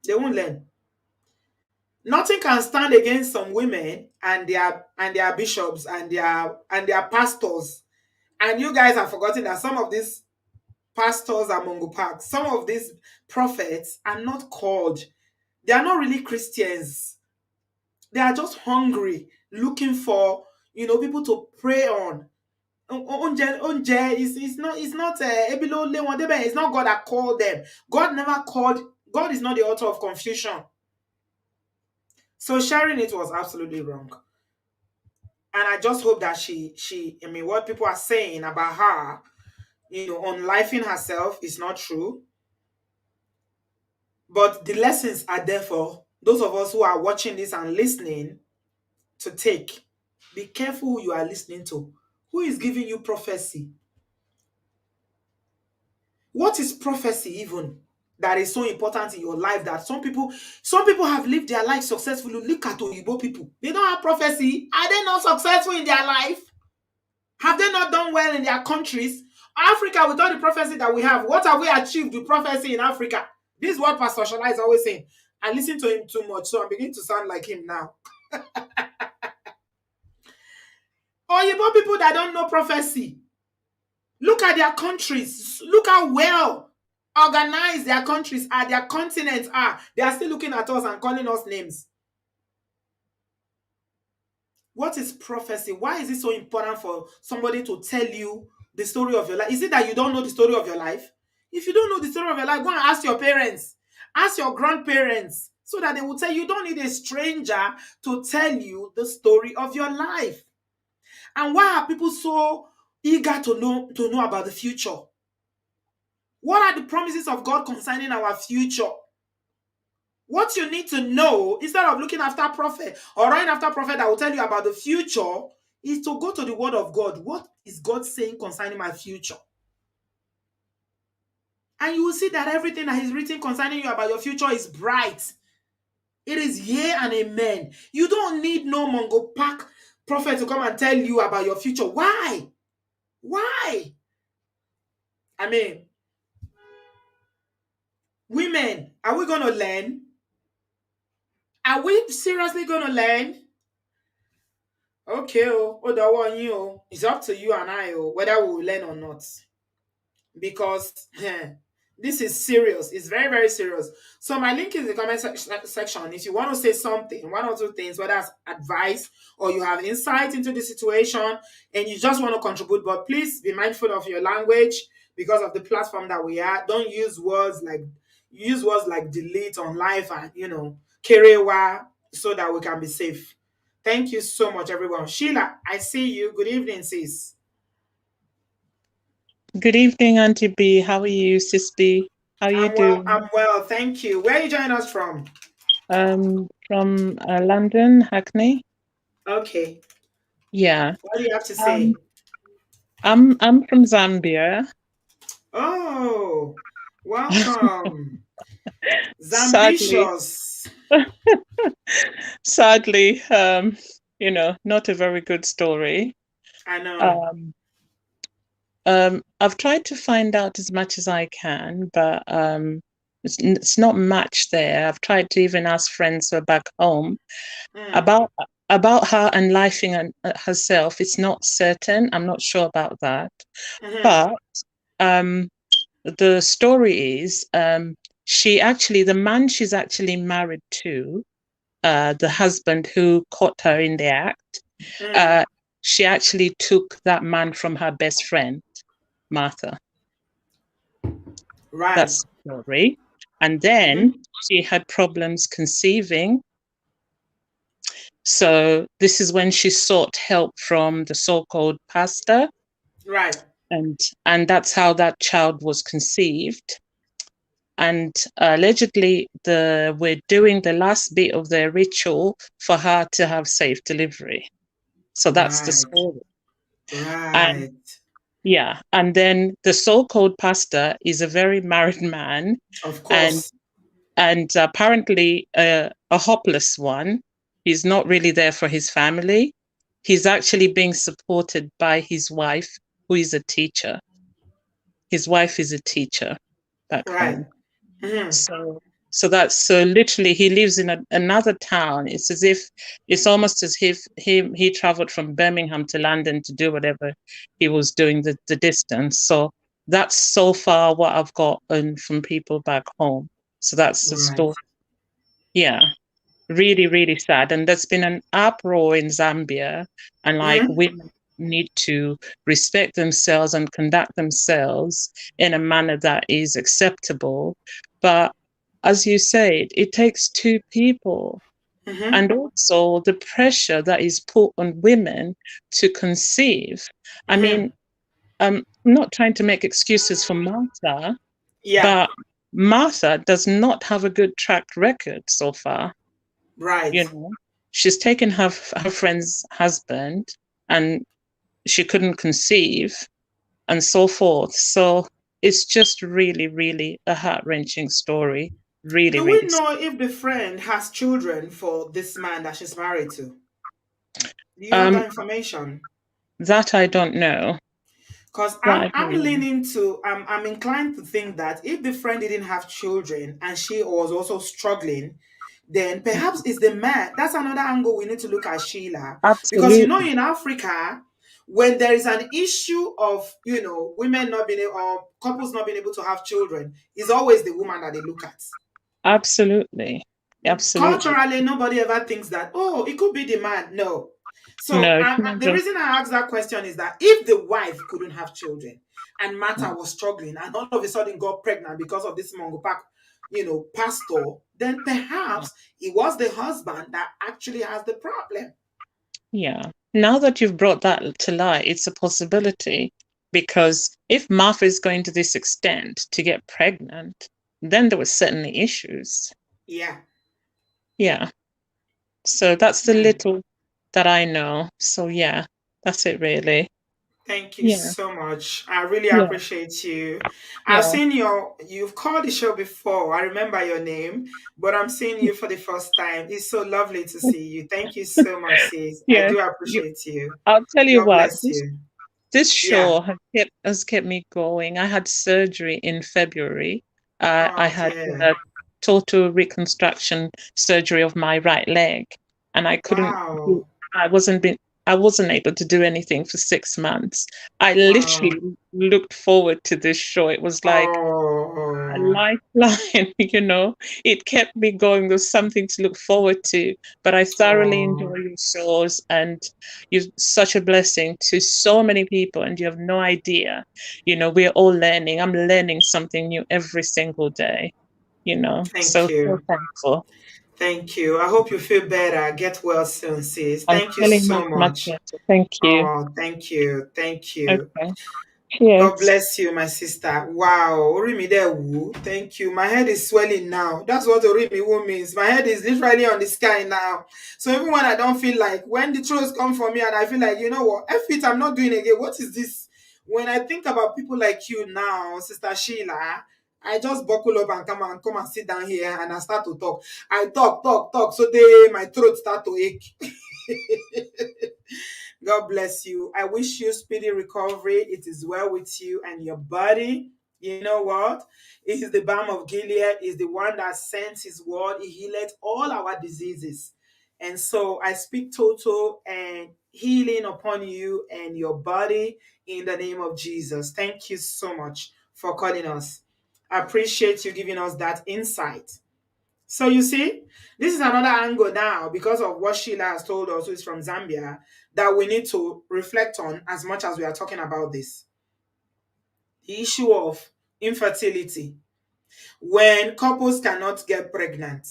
They won't learn. Nothing can stand against some women and their bishops and their pastors. And you guys have forgotten that some of these pastors are Mongo Park. Some of these prophets are not called. They are not really Christians. They are just hungry, looking for people to pray on. It's not God that called them. God never called. God is not the author of confusion. So sharing it was absolutely wrong. And I just hope that what people are saying about her, unlifing herself is not true. But the lessons are there for those of us who are watching this and listening to take. Be careful who you are listening to. Who is giving you prophecy? What is prophecy even that is so important in your life that some people have lived their life successfully? Look at Oyibo people. They don't have prophecy. Are they not successful in their life? Have they not done well in their countries? Africa, with all the prophecy that we have, what have we achieved with prophecy in Africa? This is what Pastor Shola is always saying. I listen to him too much, so I'm beginning to sound like him now. Oyibo people that don't know prophecy. Look at their countries. Look how well organized their countries are, their continents are. They are still looking at us and calling us names. What is prophecy? Why is it so important for somebody to tell you the story of your life? Is it that you don't know the story of your life? If you don't know the story of your life, go and ask your parents. Ask your grandparents so that they will tell you. You don't need a stranger to tell you the story of your life. And why are people so eager to know about the future? What are the promises of God concerning our future? What you need to know, instead of looking after prophet or running after prophet that will tell you about the future, is to go to the word of God. What is God saying concerning my future? And you will see that everything that is written concerning you about your future is bright. It is yea and amen. You don't need no Mongo Park prophet to come and tell you about your future. Why? Why? I mean, women, are we going to learn? Are we seriously going to learn? Okay, it's up to you and I, whether we will learn or not. Because this is serious. It's very, very serious. So my link is in the comment section. If you want to say something, one or two things, whether it's advice or you have insight into the situation and you just want to contribute, but please be mindful of your language because of the platform that we are. Don't use words like delete on live and kerewa, so that we can be safe. Thank you so much, everyone. Sheila, I see you. Good evening, sis. Good evening, Auntie B. How are you, Sis B? How are you doing? I'm well, thank you. Where are you joining us from? From London, Hackney. Okay. Yeah. What do you have to say? I'm from Zambia. Oh, welcome. Sadly, Zambitious. sadly, not a very good story. I know. Um, I've tried to find out as much as I can, but it's not much there. I've tried to even ask friends who are back home Mm. about about her unlifing herself. It's not certain. I'm not sure about that. Mm-hmm. But um, the story is the man she's actually married to, the husband who caught her in the act, Mm. uh, she actually took that man from her best friend, Martha. Right. That's the story. And then Mm-hmm. she had problems conceiving. So this is when she sought help from the so-called pastor, Right. and that's how that child was conceived. And allegedly, we're doing the last bit of the ritual for her to have safe delivery. So that's the Right. story. And Right. yeah, and then the so-called pastor is a very married man, Of and course. apparently a hopeless one. He's not really there for his family. He's actually being supported by his wife, who is a teacher. His wife is a teacher back Right. home. Mm-hmm. So literally he lives in another town. It's almost as if he traveled from Birmingham to London to do whatever he was doing, the distance. So that's so far what I've gotten from people back home. So that's the Right. story. Yeah, really, really sad. And there's been an uproar in Zambia, and like Mm-hmm. women need to respect themselves and conduct themselves in a manner that is acceptable. But as you said, it takes two people. Mm-hmm. And also the pressure that is put on women to conceive. I Mm-hmm. mean, I'm not trying to make excuses for Martha, Yeah. but Martha does not have a good track record so far. Right. You know, she's taken her friend's husband, and she couldn't conceive, and so forth. So it's just really, really a heart-wrenching story. Really, Do we really. know if the friend has children for this man that she's married to? Do you have Um, that information? that I don't know. Because That I'm I I'm don't know. leaning to I'm inclined to think that if the friend didn't have children and she was also struggling, then perhaps it's the man. That's another angle we need to look at, Sheila. Because Absolutely, in Africa, when there is an issue of women not being able, or couples not being able to have children, it's always the woman that they look at. absolutely, absolutely. Culturally, nobody ever thinks that, oh, it could be the man. No. So No, it's the never. reason I ask that question is that if the wife couldn't have children, and Martha was struggling, and all of a sudden got pregnant because of this Mongo Park, pastor, then perhaps it was the husband that actually has the problem. Yeah. Now that you've brought that to light, it's a possibility because if Martha is going to this extent to get pregnant, then there were certainly issues. Yeah. Yeah. So that's the Hmm. little that I know. So yeah, that's it really. Thank you Yeah. so much. I really Yeah. appreciate you. I've Yeah. seen you've called the show before. I remember your name, but I'm seeing you for the first time. It's so lovely to see you. Thank you so much, sis. I Yeah. do You, appreciate you. I'll tell you God what, bless you. this Yeah. show has kept me going. I had surgery in February. I Oh had dear. a total reconstruction surgery of my right leg, and I couldn't do, Wow. I wasn't been, I wasn't able to do anything for 6 months. I Wow. literally looked forward to this show. It was like a Oh. lifeline, It kept me going. There's something to look forward to. But I thoroughly Oh. enjoy your shows, and you're such a blessing to so many people, and you have no idea. We're all learning. I'm learning something new every single day, Thank so you. thankful. Thank you. I hope you feel better. Get well soon, sis. I'm Thank you feeling much, so much much. better. Thank you. Oh, thank you. Thank you. Okay. God Cheers. bless you, my sister. Wow, Orimidewu. Thank you. My head is swelling now. That's what Orimiwu means. My head is literally on the sky now. So even when I don't feel like, when the throws come for me and I feel like, you know what, F it, I'm not doing it again. What is this? When I think about people like you now, Sister Sheila, I just buckle up and come and sit down here and I start to talk. I talk. So my throat start to ache. God bless you. I wish you speedy recovery. It is well with you and your body. You know what? It is the balm of Gilead, is the one that sends his word. He healed all our diseases. And so I speak total and healing upon you and your body in the name of Jesus. Thank you so much for calling us. I appreciate you giving us that insight. So you see, this is another angle now because of what Sheila has told us, who is from Zambia, that we need to reflect on as much as we are talking about this. The issue of infertility. When couples cannot get pregnant,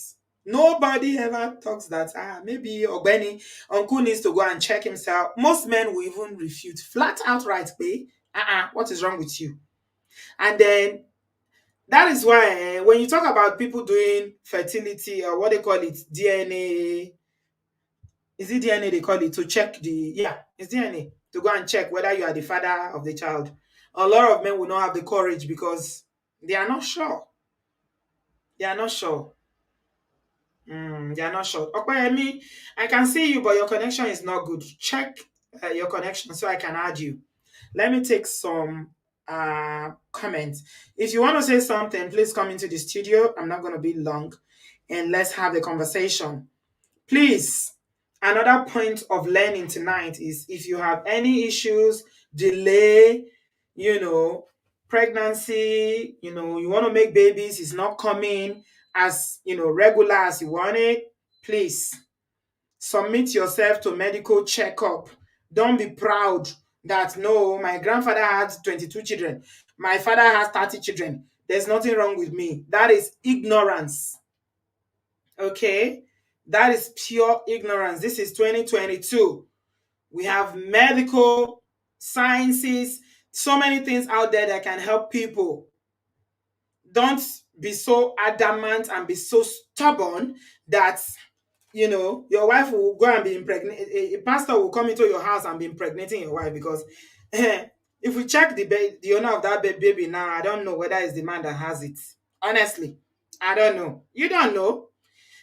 nobody ever talks that, maybe Ogbeni, uncle needs to go and check himself. Most men will even refute flat outright, pay, what is wrong with you? And then that is why when you talk about people doing fertility or what they call it, DNA, is it DNA they call it to check yeah, it's DNA to go and check whether you are the father of the child. A lot of men will not have the courage because they are not sure. They are not sure. They are not sure. Okpeyemi, I can see you, but your connection is not good. Check your connection so I can add you. Let me take some comments. If you want to say something, please come into the studio. I'm not going to be long. And let's have the conversation. Please, another point of learning tonight is if you have any issues, delay, you know, pregnancy, you want to make babies, it's not coming as, regular as you want it, please submit yourself to medical checkup. Don't be proud that no, my grandfather had 22 children, my father has 30 children. There's nothing wrong with me. That is ignorance. Okay? That is pure ignorance. This is 2022. We have medical sciences, so many things out there that can help people. Don't be so adamant and be so stubborn that your wife will go and be impregnated. A pastor will come into your house and be impregnating your wife because if we check the owner of that baby now, I don't know whether it's the man that has it. Honestly, I don't know. You don't know.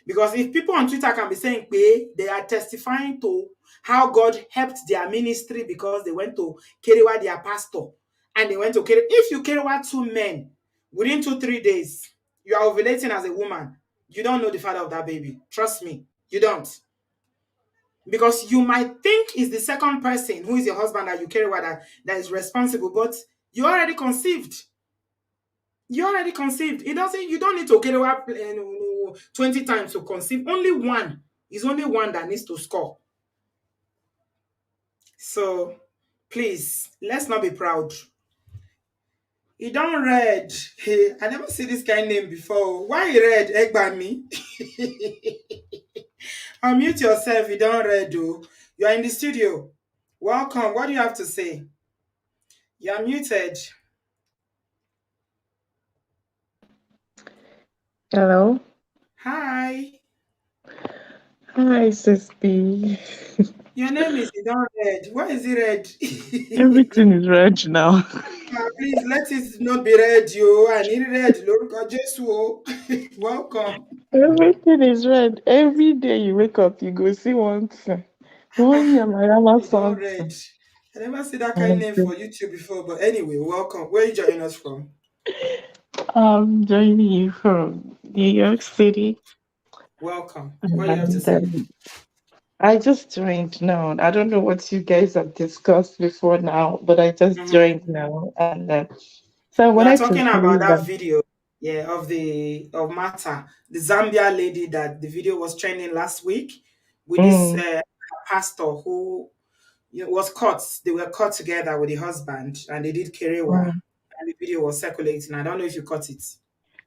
Because if people on Twitter can be saying they are testifying to how God helped their ministry because they went to Kerewa, their pastor, and they went to Kerewa. If you Kerewa two men within 2-3 days, you are ovulating as a woman, you don't know the father of that baby. Trust me, you don't. Because you might think it's the second person who is your husband that you Kerewa that is responsible, but you already conceived. You already conceived. It doesn't. You don't need to get away 20 times to conceive. Only one is only one that needs to score. So please, let's not be proud. He don't read. Hey, I never see this kind name before. Why he read Egbami? Unmute yourself. You don't read, though. You are in the studio. Welcome. What do you have to say? You are muted. Hello. Hi. Hi, Sis B. Your name is You don't read. Why is it red? Everything is red now. Please let it not be red, yo. I need red. Lórúkọ Jésù o. Welcome. Everything is red. Every day you wake up, you go see one thing. One yamayama You don't read. something. I never see that kind of name Okay. for YouTube before. But anyway, welcome. Where are you joining us from? I'm joining you from New York City. Welcome. What do you have to And say? I just joined now. I don't know what you guys have discussed before now, but I just Mhm. joined now. And so I We are wanted to talking say about that that. video, yeah, of Mata, the Zambia lady that the video was trending last week with this Mm, pastor who was caught. They were caught together with the husband and they did kerewa, mm. and the video was circulating. I don't know if you caught it.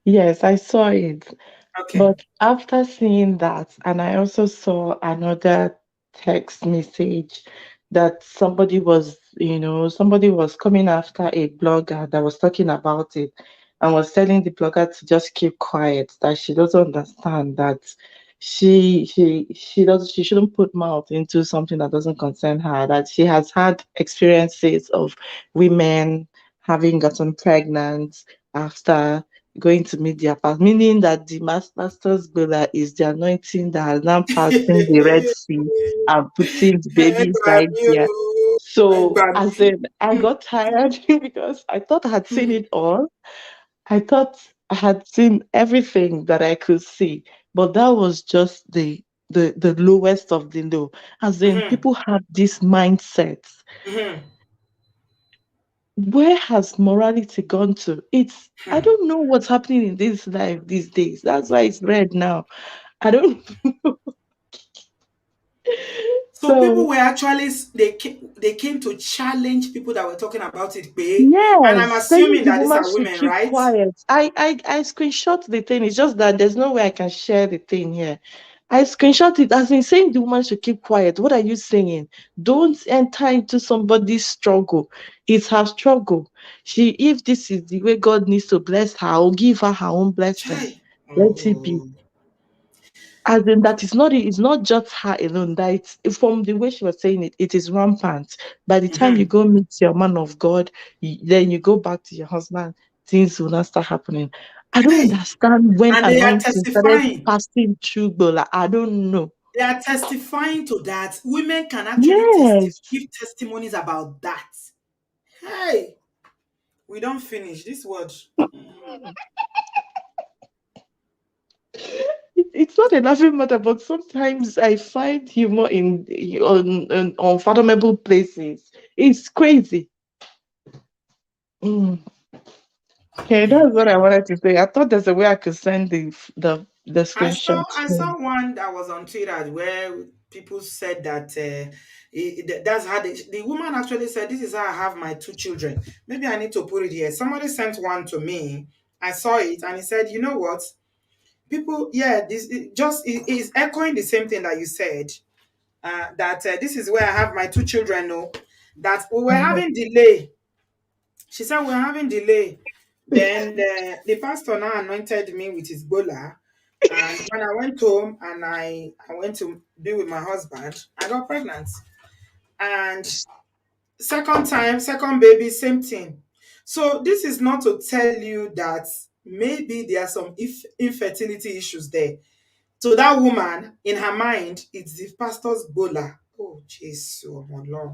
Yes, I saw it. Okay. But after seeing that, and I also saw another text message that somebody was coming after a blogger that was talking about it and was telling the blogger to just keep quiet, that she doesn't understand that she shouldn't put mouth into something that doesn't concern her, that she has had experiences of women having gotten pregnant after going to meet their path, meaning that the master's Gola is the anointing that has now passing the Red Sea and putting the Ẹ baby gbà inside mí o, there. ẹ gbà So as mí. in I got tired because I thought I had seen it all. I thought I had seen everything that I could see, but that was just the lowest of the low. As in Mhm, people have this mindset. mhm, Where has morality gone to? I mhm. don't know what's happening in this life these days. That's why it's red now. I don't. So people So were actually they came to challenge people that were talking about it, babe. And I'm yes, saying assuming the that these woman are should women, keep right? quiet. I screenshot the thing. It's just that there's no way I can share the thing here. I screenshot it as in saying the woman should keep quiet. What are you saying? Don't enter into somebody's struggle. It's her struggle. If this is the way God needs to bless her, I'll give her her own blessing. Chai. Let it be. Oh. As in that it's not just her alone, that from the way she was saying it, it is rampant. By the time you Mhm. go meet your man of God, then you go back to your husband, things will not start happening. I don't Hey, understand when and they are anointing started testifying. passing through Bola. I don't know. They are testifying to that. Women can actually Yes. give testimonies about that. Hey, we don't finish this word. It's not a laughing matter, but sometimes I find humor in on unfathomable places. It's crazy. Mm. Okay, that's what I wanted to say. I thought there's a way I could send the I saw screenshot. I saw one that was on Twitter where people said that that's how the woman actually said, "This is how I have my two children." Maybe I need to put it here. Somebody sent one to me. I saw it and he said, "You know what? People, yeah, this it is echoing the same thing that you said. That this is where I have my two children. No, that we were Mhm. having delay. She said we're having delay. Then the pastor now anointed me with his bola. And when I went home and I went to be with my husband, I got pregnant. And second time, second baby, same thing. So this is not to tell you that maybe there are some infertility issues there. So that woman, in her mind, it's the pastor's bola. Oh, Jesus, oh my Lord.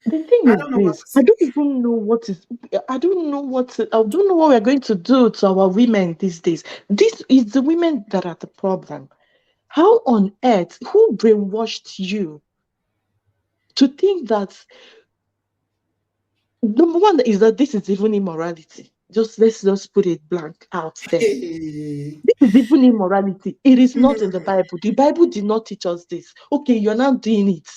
The thing I is don't know what this, to I say. don't even know what is, I don't know what we're going to do to our women these days. This is the women that are the problem. How on earth, who brainwashed you to think that, number one, is that this is even immorality? Let's just put it blank out there. Hey. This is even immorality. It is not in the Bible. The Bible did not teach us this. Okay, you're now doing it.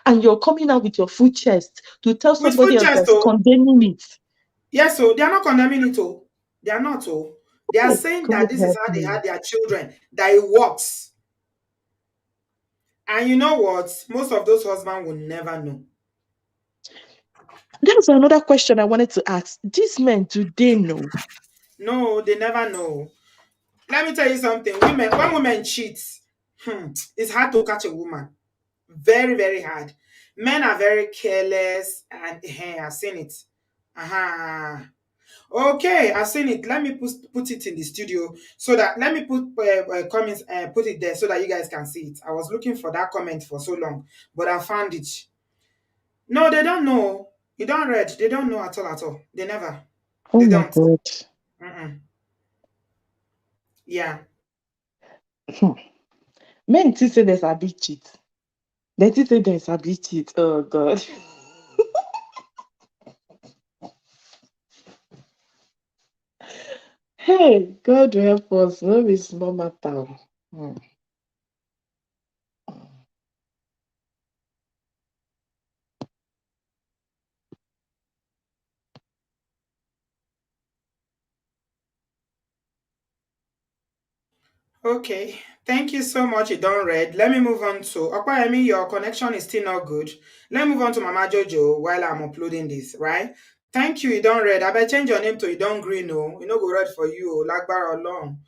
And you're coming out with your full chest to tell With somebody full else chest, that's oh. condemning it. Yes, so they are not condemning it all. They are not all. They are Oh, saying that God this is help how they me. had their children, that it works. And you know what? Most of those husbands will never know. That's another question I wanted to ask. These men, do they know? No, they never know. Let me tell you something. When women cheat, it's hard to catch a woman. Very, very hard. Men are very careless, and I've seen it. Uh-huh. Okay, I've seen it. Let me put it in the studio so that let me put comments put it there so that you guys can see it. I was looking for that comment for so long, but I found it. No, they don't know. You don't read. They don't know at all, at all. They never. Oh They my don't. God. Mm-mm. Yeah. Hmm. Men still say there's a big cheat. They still say there's a big cheat. Oh God. Hey, God will help us. No be small matter. Hmm. Okay. Thank you so much. You don't read. Let me move on to Okpayemi. Your connection is still not good. Let me move on to Mama Jojo while I'm uploading this, right? Thank you. You don't read. I better change your name to you don't green. No, you know go red for you. Lagbar along.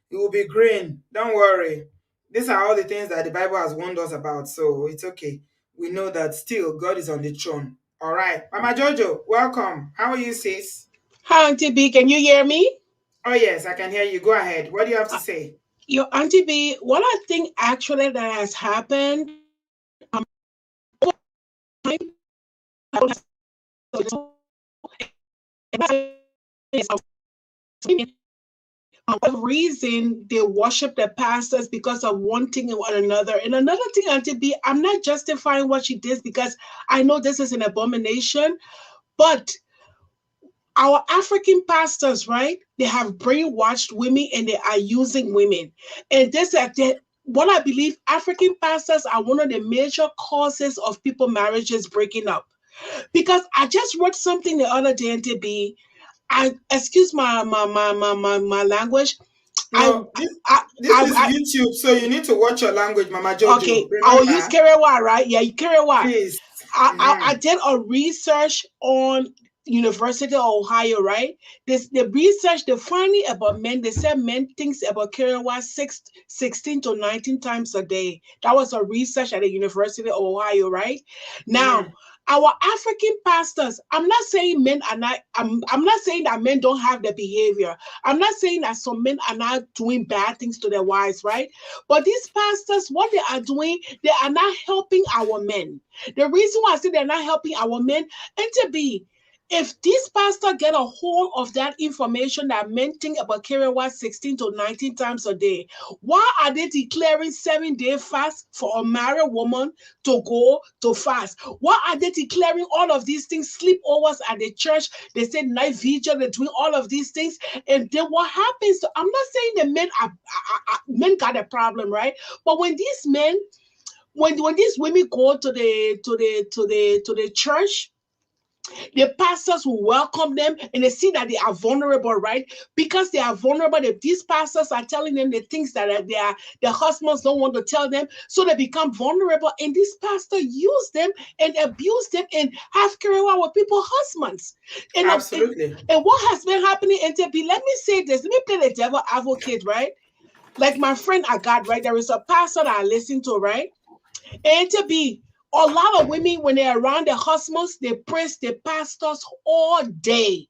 It will be green. Don't worry. These are all the things that the Bible has warned us about. So it's okay. We know that still God is on the throne. All right. Mama Jojo, welcome. How are you, sis? Hi, Auntie B. Can you hear me? Oh, yes, I can hear you. Go ahead. What do you have to Uh, say? Your Auntie B, what I think actually that has happened, one reason they worship their pastors because of one thing and one another. And another thing, Auntie B, I'm not justifying what she did because I know this is an abomination, but our African pastors, right? They have brainwashed women and they are using women. And this is what I believe African pastors are one of the major causes of people marriages breaking up. Because I just wrote something the other day and to be I excuse my language. I No, I this is I YouTube, so you need to watch your language, Mama okay, Jojo. I will use Remember, Kerewa, right? Yeah, Kerewa. please. I did a research on University of Ohio, right? The research they finding about men, they said men thinks about Kerewa 16 to 19 times a day. That was a research at the University of Ohio, right? Now, Mm-hmm. our African pastors, I'm not saying men are not, I'm not saying that men don't have the behavior. I'm not saying that some men are not doing bad things to their wives, right? But these pastors, what they are doing, they are not helping our men. The reason why I say they're not helping our men, and to be, if this pastor get a hold of that information that men think about carrying what 16 to 19 times a day, why are they declaring 7-day fast for a married woman to go to fast? Why are they declaring all of these things, sleepovers at the church? They say night vigil, they're doing all of these things. And then what happens? I'm not saying the men got a problem, right? But when these men when these women go to the church, the pastors will welcome them and they see that they are vulnerable, right? Because they are vulnerable, these pastors are telling them the things that their husbands don't want to tell them, so they become vulnerable. And this pastor use them and abuse them and have carry on with people's husbands. Absolutely. And what has been happening in TP? Let me say this. Let me play the devil advocate, right? Like my friend I got, right? There is a pastor that I listen to, right? And to be a lot of women when they're around their husbands, they praise the pastors all day.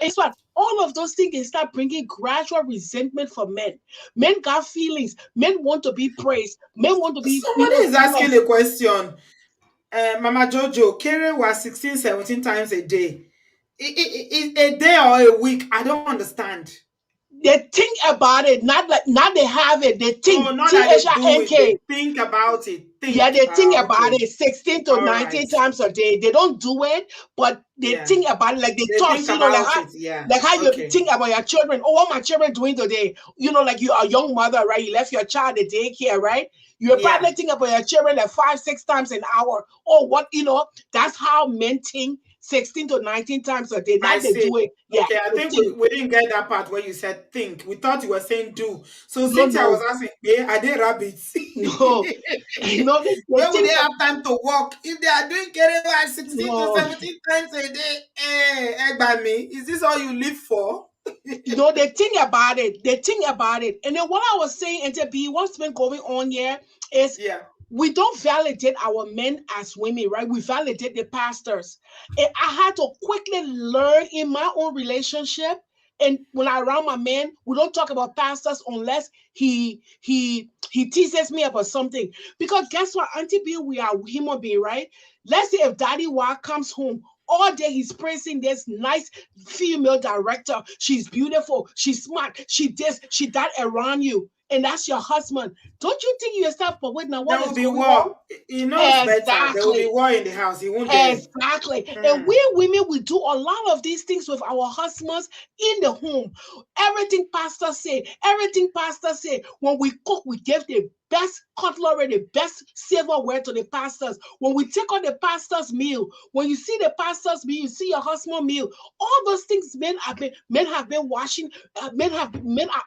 It's what all of those things can start bringing gradual resentment for men. Men got feelings. Men want to be praised. Men want to be, Somebody is asking love. a question. Mama Jojo, Kere was 16, 17 times a day. A day or a week? I don't understand. They think about it, not like not they have it. They think Oh, not that they do it. THINK. They think about it. Yeah, Think. they think about Okay. it 16 to All right. 19 times a day. They don't do it, but they Yeah. think about it like they They talk. think You know, about it. Yeah. like how you Okay. think about your children. Oh, what my children doing today? You know, like you are a young mother, right? You left your child at daycare, right? You're Yeah. probably thinking about your children like 5, 6 times an hour. Oh, what you know? That's how men think 16 to 19 times a day. I Not they see. do it. Yeah, Okay, I they think think. we didn't get that part where you said think. We thought you were saying do. So No, Cynthia was no, asking, yeah, are they rabbits? no. No, they Where would think they have time to walk? If they are doing Kerewa 16 to no. 17 times a day, by me, is this all you live for? No, they think about it. They think about it. And then what I was saying, and to be what's been going on here is Yeah. we don't validate our men as women, right? We validate the pastors. And I had to quickly learn in my own relationship. And when I around my man, we don't talk about pastors unless he teases me about something. Because guess what, Auntie B, we are human being, right? Let's say if Daddy Wa comes home, all day he's praising this nice female director. She's beautiful, she's smart, she this, she that around you, and that's your husband. Don't you think you yourself, but wait, now There what will is be going on? war. He knows better. There will be Exactly. war in the house. He won't dare. Exactly. And Hmm. we women, we do a lot of these things with our husbands in the home. Everything pastor say. When we cook, we give the best cutlery, the best silverware to the pastors. When we take on the pastor's meal, when you see the pastor's meal, you see your husband's meal. All those things men have been watching, men are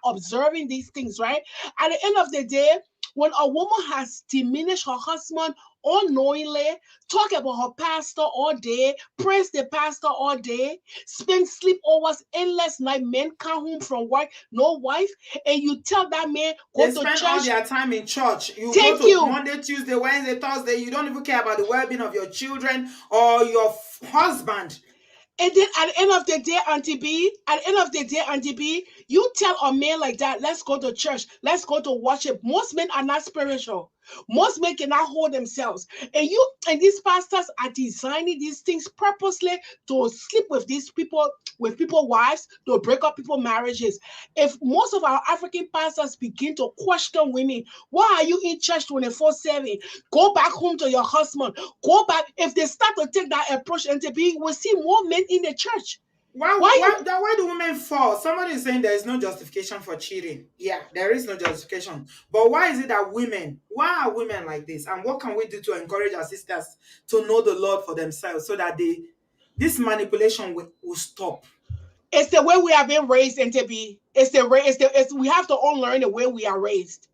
observing these things, right? At the end of the day, when a woman has diminished her husband unknowingly, talk about her pastor all day, praise the pastor all day, spend sleepovers endless night, men come home from work, no wife, and you tell that man, They go to spend all church, their time in church. You go thank to you. Monday, Tuesday, Wednesday, Thursday. You don't even care about the well-being of your children or your husband. And then at the end of the day, Auntie B, you tell a man like that, let's go to church, let's go to worship. Most men are not spiritual. Most men cannot hold themselves. And these pastors are designing these things purposely to sleep with people wives, to break up people marriages. If most of our African pastors begin to question women, why are you in church 24/7? Go back home to your husband. Go back. If they start to take that approach and to be, we'll see more men in the church. Why, Why why, you why do women fall? Somebody is saying there is no justification for cheating. Yeah, there is no justification. But why is it that why are women like this? And what can we do to encourage our sisters to know the Lord for themselves so that this manipulation will stop? it's the way we have been raised and to be. We have to unlearn the way we are raised.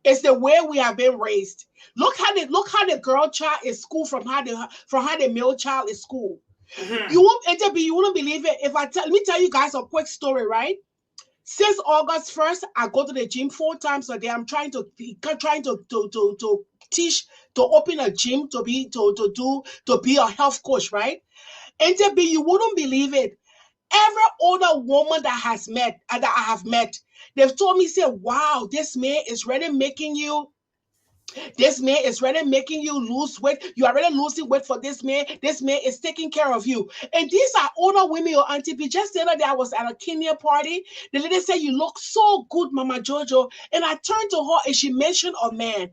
It's the way we have been raised. Look how the girl child is school from how the male child is school. Mhm. You wouldn't believe it if let me tell you guys a quick story, right? Since August 1st, I go to the gym 4 times a day. I'm trying to teach, to open a gym, to be a health coach, right? And you wouldn't believe it. Every older woman that I have met, they've told me, say, wow, this man is really making you lose weight. You are really losing weight for this man. This man is taking care of you. And these are older women, your Auntie B. Just the other day, I was at a Kenya party. The lady said, you look so good, Mama Jojo. And I turned to her and she mentioned a man.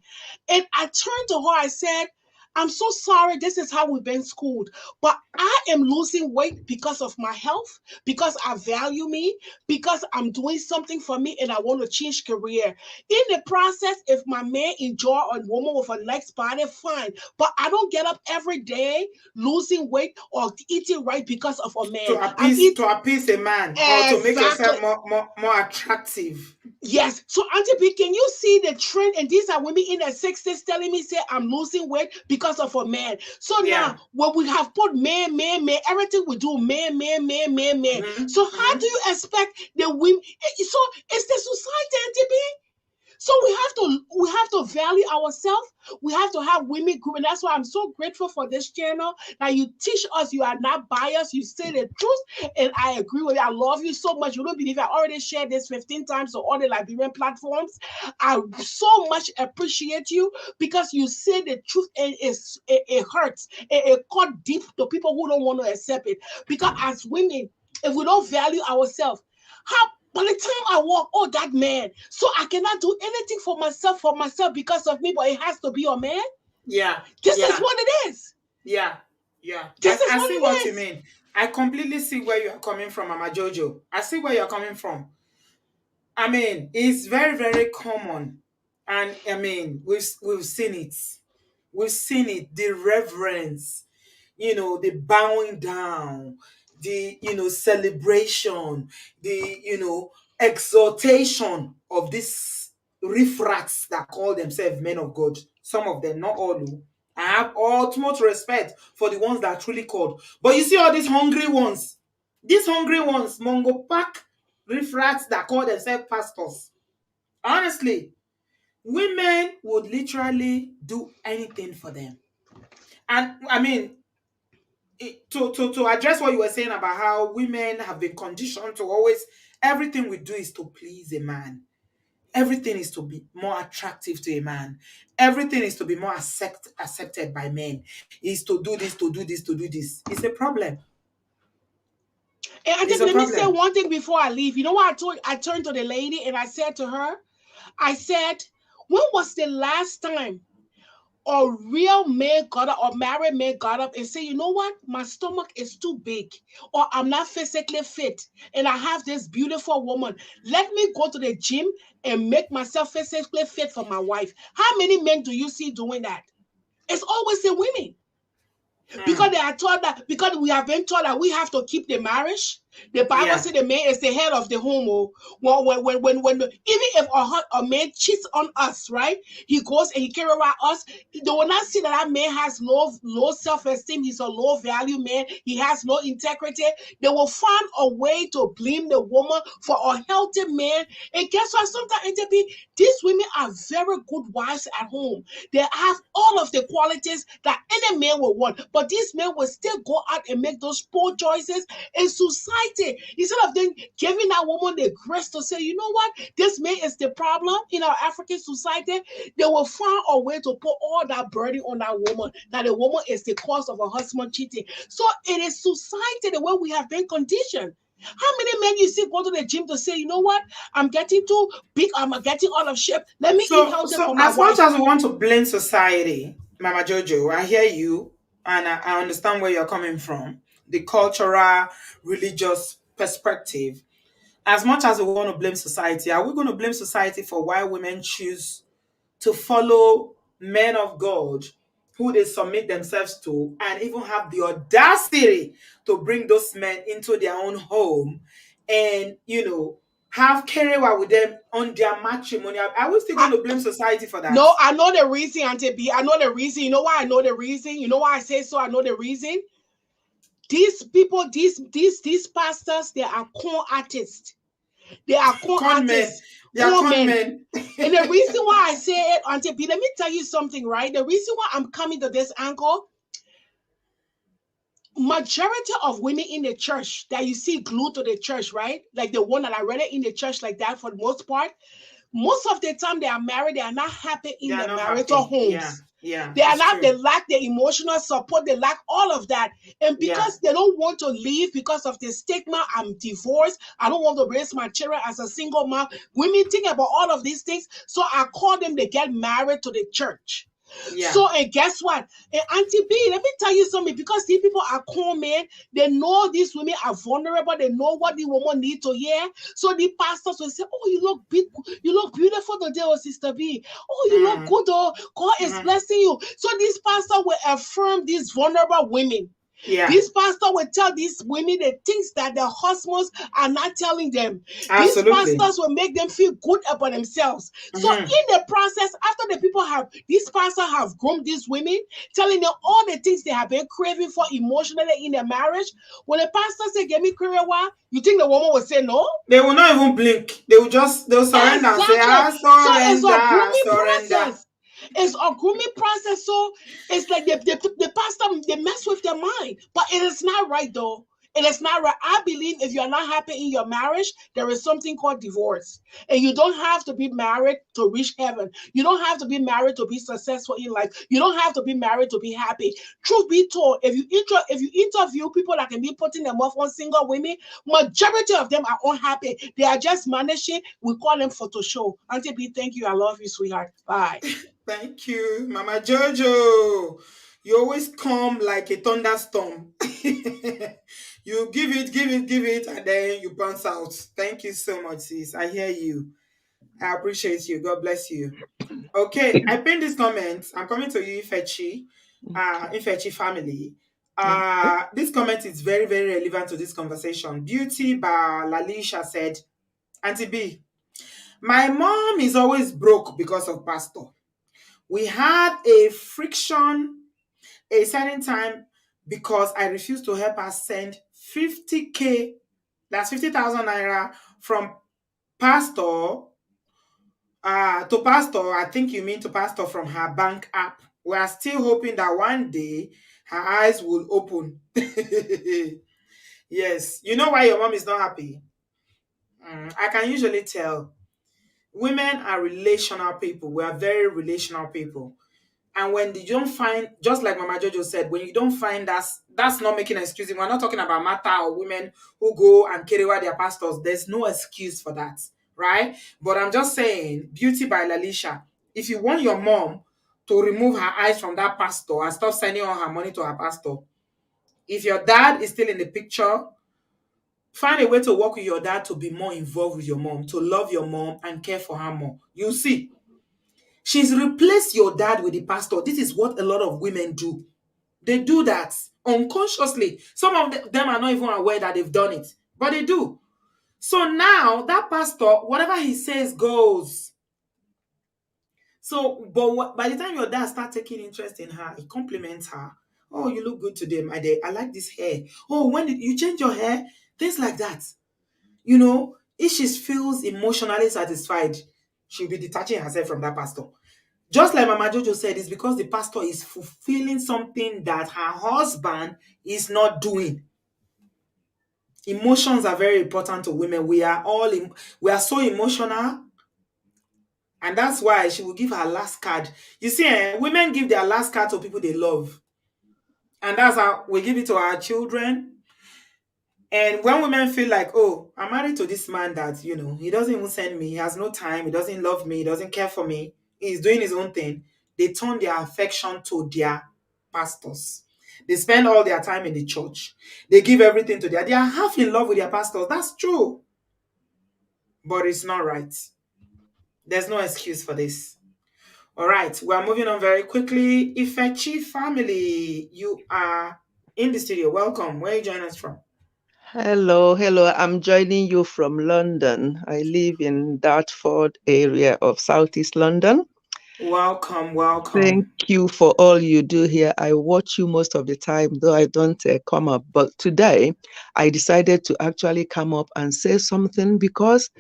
And I turned to her, I said, I'm so sorry. This is how we've been schooled. But I am losing weight because of my health, because I value me, because I'm doing something for me and I want to change career. In the process, if my man enjoy a woman with a nice body, fine. But I don't get up every day losing weight or eating right because of a man. I'm eating To appease a man or to make yourself exactly. more attractive. Yes. So, Auntie B, can you see the trend? And these are women in their 60s telling me, say, I'm losing weight because of a man. So now, Yeah. when we have put man, everything we do, man. Mhm, So how mhm. do you expect the women? So it's the society, Auntie B. So we have to value ourselves. We have to have women group, and that's why I'm so grateful for this channel. That you teach us, you are not biased, you say the truth, and I agree with you. I love you so much. You don't believe I already shared this 15 times on all the Liberian platforms. I so much appreciate you because you say the truth, and it hurts. It cut deep to people who don't want to accept it. Because as women, if we don't value ourselves, how By the time I walk, oh, that man. So I cannot do anything for myself because of me, but it has to be a man. Yeah. This yeah. is what it is. Yeah. Yeah. This is I what see it what you is. mean. I completely see where you are coming from, Mama Jojo. I see where you're coming from. I mean, it's very, very common. And I mean, we've seen it. We've seen it, the reverence, the bowing down, the celebration, the exaltation of these riffraffs that call themselves men of God. Some of them, not all. Oh. I have ultimate respect for the ones that are truly called. But you see all these hungry ones, Mongo Pack riffraffs that call themselves pastors. Honestly, women would literally do anything for them. And I mean, to address what you were saying about how women have been conditioned to always, everything we do is to please a man. Everything is to be more attractive to a man. Everything is to be more accepted by men. Is to do this, to do this, to do this. It's a problem. And I It's think a let me say problem. one thing before I leave. You know what I turned to the lady and I said to her, I said, when was the last time a real man got up or married man got up and say, you know what, my stomach is too big, or I'm not physically fit, and I have this beautiful woman. Let me go to the gym and make myself physically fit for my wife. How many men do you see doing that? It's always the women. Because they are taught that, because we have been taught that we have to keep the marriage. The Bible says the man is the head of the home. When even if a man cheats on us, right? He goes and he carry around us. They will not see that man has low self-esteem. He's a low value man. He has no integrity. They will find a way to blame the woman for a healthy man. And guess what? Sometimes these women are very good wives at home. They have all of the qualities that any man will want, but these men will still go out and make those poor choices in society. Instead of them giving that woman the grace to say, you know what, this man is the problem in our African society, they will find a way to put all that burden on that woman, that the woman is the cause of her husband cheating. So it is society the way we have been conditioned. How many men you see go to the gym to say, you know what, I'm getting too big, I'm getting out of shape, let me eat healthy So for my as much wife. as we want to blame society, Mama Jojo, I hear you and I understand where you're coming from. The cultural, religious perspective. As much as we want to blame society, are we going to blame society for why women choose to follow men of God who they submit themselves to and even have the audacity to bring those men into their own home and, have kerewa with them on their matrimony? Are we still going to blame society for that? No, I know the reason, Auntie B. I know the reason. You know why I know the reason? You know why I say so? I know the reason. These people, these pastors, they are con artists. They are con Con men. artists, They are con con men. men. And the reason why I say it, Auntie B, let me tell you something, right? The reason why I'm coming to this angle, majority of women in the church that you see glued to the church, right? Like the one that are really in the church like that for the most part, most of the time they are married, they are not happy They in are their not marital happy. Yeah. homes. Yeah. They are It's not, true. they lack the emotional support, they lack all of that. And Yeah. because they don't want to leave because of the stigma, I'm divorced, I don't want to raise my children as a single mom. Women think about all of these things. So I call them, they get married to the church. Yeah. So, and guess what? And Auntie B, let me tell you something, because these people are cool, man. They know these women are vulnerable. They know what the woman need to hear. So the pastors will say, oh, you look big, you look beautiful today, oh, Sister B. Oh, you look good, oh, God is blessing you. So this pastor will affirm these vulnerable women. Yeah. This pastor will tell these women the things that their husbands are not telling them. These Absolutely. pastors will make them feel good about themselves. So in the process, after the people have, these pastors have groomed these women, telling them all the things they have been craving for emotionally in their marriage. When the pastor say, "Give me career," you think the woman will say no? They will not even blink. They'll surrender and say, So it's a grooming surrender. process. It's a grooming process. So it's like the pastor, they mess with their mind, but it is not right though. It is not right. I believe if you're not happy in your marriage, there is something called divorce. And you don't have to be married to reach heaven. You don't have to be married to be successful in life. You don't have to be married to be happy. Truth be told, if you interview people that can be putting them off on single women, majority of them are unhappy. They are just managing. We call them photo show. Auntie B, thank you. I love you, sweetheart. Bye. Thank you, Mama Jojo. You always come like a thunderstorm. You give it, and then you bounce out. Thank you so much, sis. I hear you. I appreciate you. God bless you. Okay, I pinned this comment. I'm coming to you, Ifechi family. Okay. This comment is very, very relevant to this conversation. Beauty by Lalisha said, Auntie B, my mom is always broke because of pastor. We had a friction a certain time because I refused to help her send 50K, that's 50,000 naira from pastor to pastor. I think you mean to pastor from her bank app. We are still hoping that one day her eyes will open. Yes. You know why your mom is not happy? I can usually tell. Women are relational people. We are very relational people. And when you don't find, just like Mama Jojo said, when you don't find that's not making an excuse. We're not talking about Martha or women who go and carry away their pastors. There's no excuse for that, right? But I'm just saying, Beauty by Lalisha, if you want your mom to remove her eyes from that pastor and stop sending all her money to her pastor, if your dad is still in the picture, find a way to work with your dad to be more involved with your mom, to love your mom and care for her more. You'll see. She's replaced your dad with the pastor. This is what a lot of women do. They do that unconsciously. Some of them are not even aware that they've done it, but they do. So now that pastor, whatever he says goes. So, but by the time your dad starts taking interest in her, he compliments her. Oh, you look good today, my dear. I like this hair. Oh, when did you change your hair? Things like that. You know, if she feels emotionally satisfied, she'll be detaching herself from that pastor. Just like Mama Jojo said, it's because the pastor is fulfilling something that her husband is not doing. Emotions are very important to women. We are so emotional, and that's why she will give her last card. You see, women give their last card to people they love, and that's how we give it to our children. And when women feel like, oh, I'm married to this man that, he doesn't even send me, he has no time, he doesn't love me, he doesn't care for me, he's doing his own thing, they turn their affection to their pastors. They spend all their time in the church. They give everything to they are half in love with their pastors. That's true. But it's not right. There's no excuse for this. All right, we're moving on very quickly. Ifechi family, you are in the studio. Welcome. Where are you joining us from? Hello, hello. I'm joining you from London. I live in Dartford area of Southeast London. Welcome. Thank you for all you do here. I watch you most of the time, though I don't come up. But today, I decided to actually come up and say something because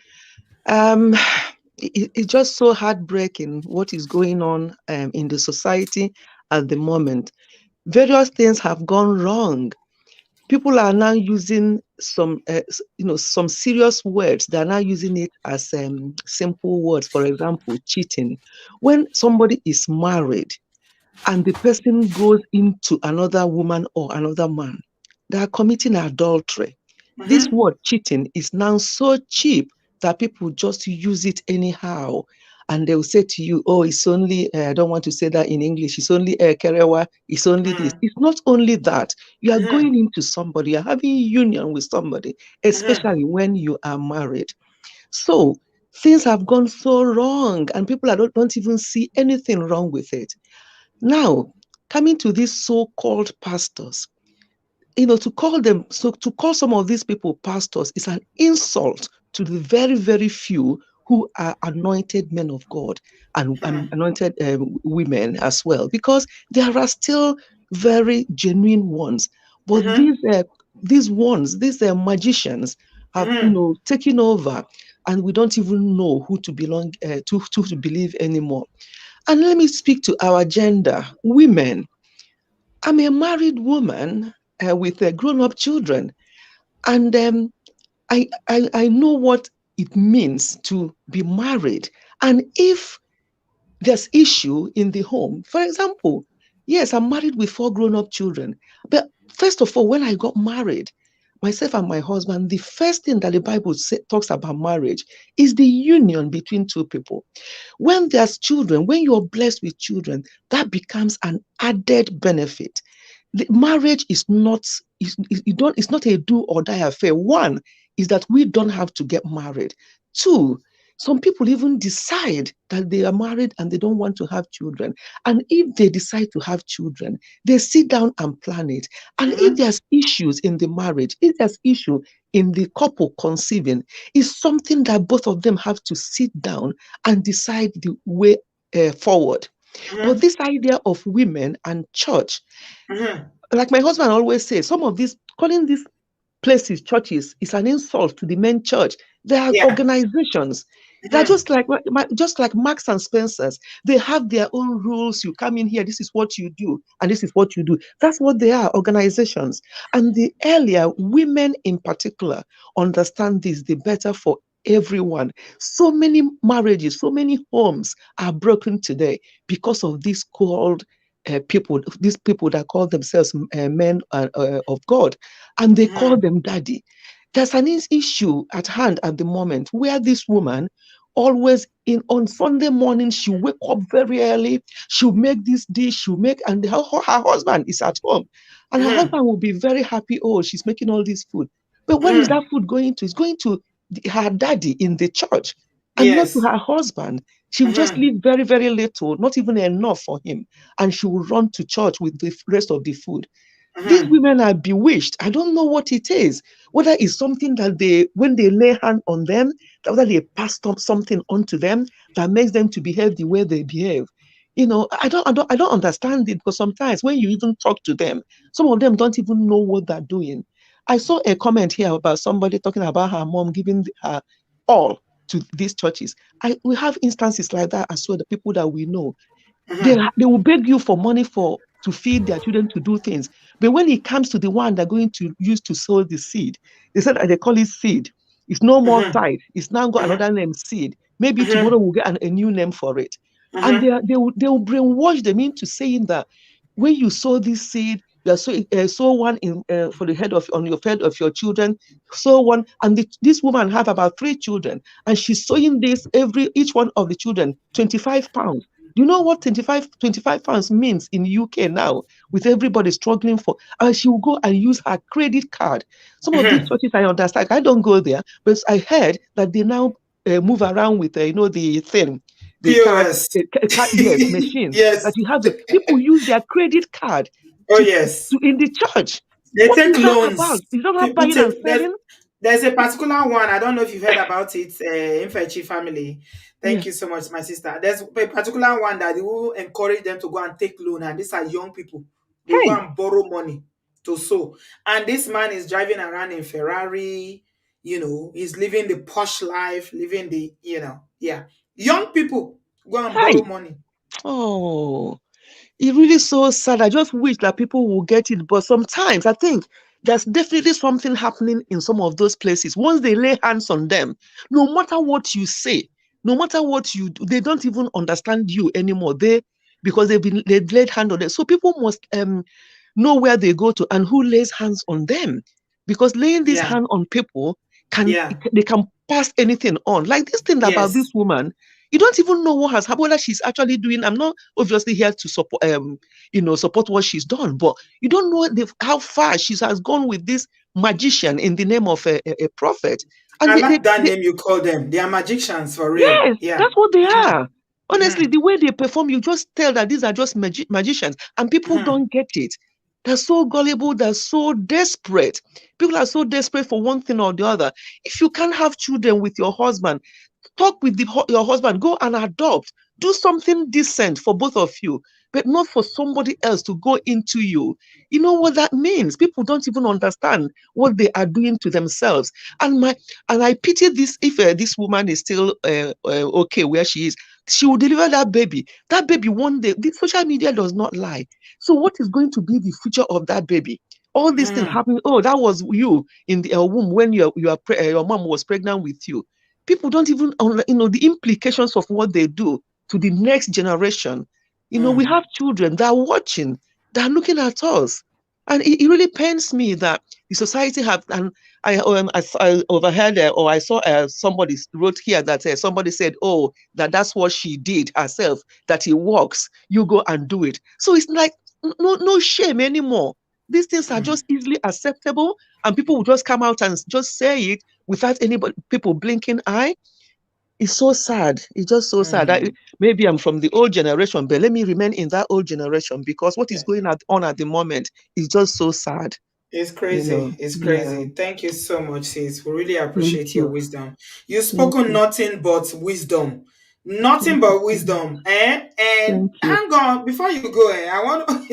it's just so heartbreaking what is going on in the society at the moment. Various things have gone wrong. People are now using some serious words. They're now using it as simple words. For example, cheating. When somebody is married and the person goes into another woman or another man, they are committing adultery. This word cheating is now so cheap that people just use it anyhow. And they will say to you, oh, it's only, I don't want to say that in English, it's only kerewa, it's only this. It's not only that. You are going into somebody, you're having a union with somebody, especially when you are married. So things have gone so wrong and people don't even see anything wrong with it. Now, coming to these so-called pastors, to call some of these people pastors is an insult to the very, very few who are anointed men of God and anointed women as well, because there are still very genuine ones. But these magicians have, taken over, and we don't even know who to belong to believe anymore. And let me speak to our gender, women. I'm a married woman with grown-up children. And I know what it means to be married. And if there's issue in the home, for example, yes, I'm married with 4 grown-up children. But first of all, when I got married, myself and my husband, the first thing that the Bible talks about marriage is the union between two people. When there's children, when you're blessed with children, that becomes an added benefit. The marriage is not, it's not a do or die affair. One is that we don't have to get married. Two, some people even decide that they are married and they don't want to have children. And if they decide to have children, they sit down and plan it. And if Mm-hmm. there's issues in the marriage, if there's issue in the couple conceiving, it's something that both of them have to sit down and decide the way forward. But Mm-hmm. this idea of women and church, Mm-hmm. like my husband always says, some of these, calling these places churches is an insult to the main church. They are Yeah. organizations. They're Mm-hmm. just like Marks and Spencers. They have their own rules. You come in here, this is what you do, and this is what you do. That's what they are, organizations. And the earlier women in particular understand this, the better for everyone. So many marriages, so many homes are broken today because of this called people, these people that call themselves men of God, and they call Mm-hmm. them daddy. There's an issue at hand at the moment where this woman always in on Sunday morning, she'll wake up very early, she'll make this dish, she'll make, and her husband is at home. And her Mm-hmm. husband will be very happy, oh, she's making all this food. But where is Mm-hmm. that food going to? It's going to her daddy in the church and not to Yes. her husband. She will just Mm-hmm. leave very, very little, not even enough for him. And she will run to church with the rest of the food. These Mm-hmm. women are bewitched. I don't know what it is. Whether it's something that they, when they lay hand on them, whether they pass something onto them that makes them to behave the way they behave. You know, I don't understand it, because sometimes when you even talk to them, some of them don't even know what they're doing. I saw a comment here about somebody talking about her mom giving her all to these churches. We have instances like that as well. The people that we know, Mm-hmm. they will beg you for money for to feed their children, to do things. But when it comes to the one they're going to use to sow the seed, they said that they call it seed. It's no more Mm-hmm. tithe. It's now got Mm-hmm. another name, seed. Maybe tomorrow Mm-hmm. we'll get a new name for it. And Mm-hmm. they will brainwash them into saying that when you sow this seed, you are sow one in for the head of on your head of your children, sow one. And this woman have about 3 children, and she's sowing this every each one of the children 25 pounds. Do you know what 25 pounds means in UK now, with everybody struggling for? And she will go and use her credit card. Some of these Mm-hmm. churches, I understand, I don't go there, but I heard that they now move around with, the thing, the card, POS. yes, machine, that Yes. you have to, people use their credit card Oh to, yes. to in the church. They What take is that about? loans. Is that not People buying and take selling? there's a particular one. I don't know if you've heard about it. Infertility family. Yeah. Thank you so much, my sister. There's a particular one that they will encourage them to go and take loan, and these are young people. They will go Hey, and borrow money to sow. And this man is driving around in Ferrari. He's living the posh life, living the yeah. Young people go and borrow hey. money. Oh. It really so sad. I just wish that people will get it. But sometimes I think there's definitely something happening in some of those places. Once they lay hands on them, no matter what you say, no matter what you do, they don't even understand you anymore. Because they've laid hand on them. So people must know where they go to and who lays hands on them. Because laying this Yeah, hand on people yeah, they can pass anything on. Like this thing about this yes. woman, you don't even know what has happened, whether she's actually doing. I'm not obviously here to support support what she's done, but you don't know how far she has gone with this magician in the name of a prophet. And I like that name you call them. They are magicians for real. yes, Yeah. that's what they Mm-hmm. are. Honestly, Mm-hmm. the way they perform, you just tell that these are just magicians, and people Mm-hmm. don't get it. They're so gullible, they're so desperate. People are so desperate for one thing or the other. If you can't have children with your husband, talk with your husband, go and adopt. Do something decent for both of you, but not for somebody else to go into you. You know what that means? People don't even understand what they are doing to themselves. And I pity this. If this woman is still okay where she is, she will deliver that baby. That baby one day. The social media does not lie. So what is going to be the future of that baby? All these things Hmm. happening. Oh, that was you in the womb when your mom was pregnant with you. People don't even, the implications of what they do to the next generation. We Hmm. have children that are watching, that are looking at us. And it really pains me that the society have, and I overheard or I saw somebody wrote here that somebody said, oh, that's what she did herself, that he works, you go and do it. So it's like no shame anymore. These things are just easily acceptable, and people will just come out and just say it without anybody, people blinking eye. It's so sad. It's just so sad. Hmm. Maybe I'm from the old generation, but let me remain in that old generation, because what is Yeah. going on at the moment is just so sad. It's crazy. It's Yeah. crazy. Thank you so much, sis. We really Thank appreciate your you. wisdom. You've Thank spoken you. nothing but wisdom. Nothing Thank you but so much. wisdom. Eh? And Thank you. hang on, before you go, I want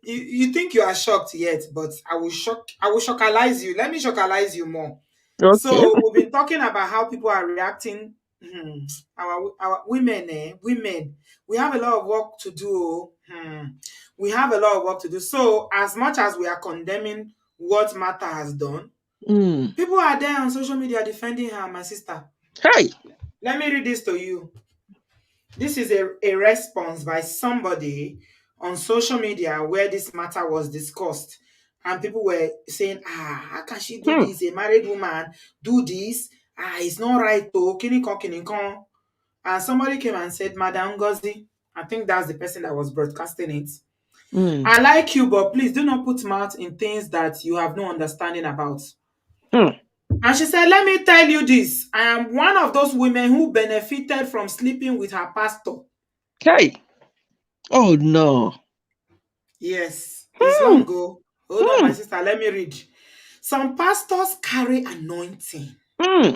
you think you are shocked yet, but I will shockalize you. Let me shockalize you more. Okay. So we've been talking about how people are reacting. Our women, women, we have a lot of work to do. Oh. We have a lot of work to do. So as much as we are condemning what Martha has done, Mm. people are there on social media defending her, my sister. Hey. Let me read this to you. This is a response by somebody on social media where this matter was discussed. And people were saying, how can she do Hmm. this? A married woman do this? It's not right though. Kinikon, kinikon. And somebody came and said, Madam Ngozi, I think that's the person that was broadcasting it. Mm. I like you, but please do not put mouth in things that you have no understanding about. Mm. And she said, let me tell you this. I am one of those women who benefited from sleeping with her pastor. Hey. Oh no. Yes, it's long Hmm. ago. Hold on, my Hmm. sister. Let me read. Some pastors carry anointing. Hmm.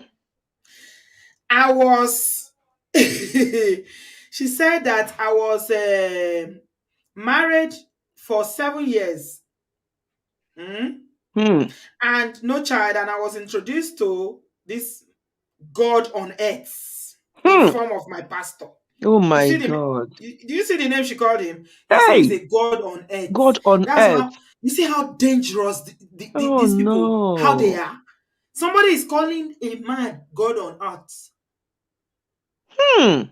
I was, she said that I was married for 7 years. Hmm. And no child, and I was introduced to this God on earth in Hmm. form of my pastor. Oh You my see the God. do you see the name she called him? He said he's Hey. a God on earth. God on That's earth. how you see how dangerous Oh these people how they no. are. Somebody is calling a man God on earth Hmm.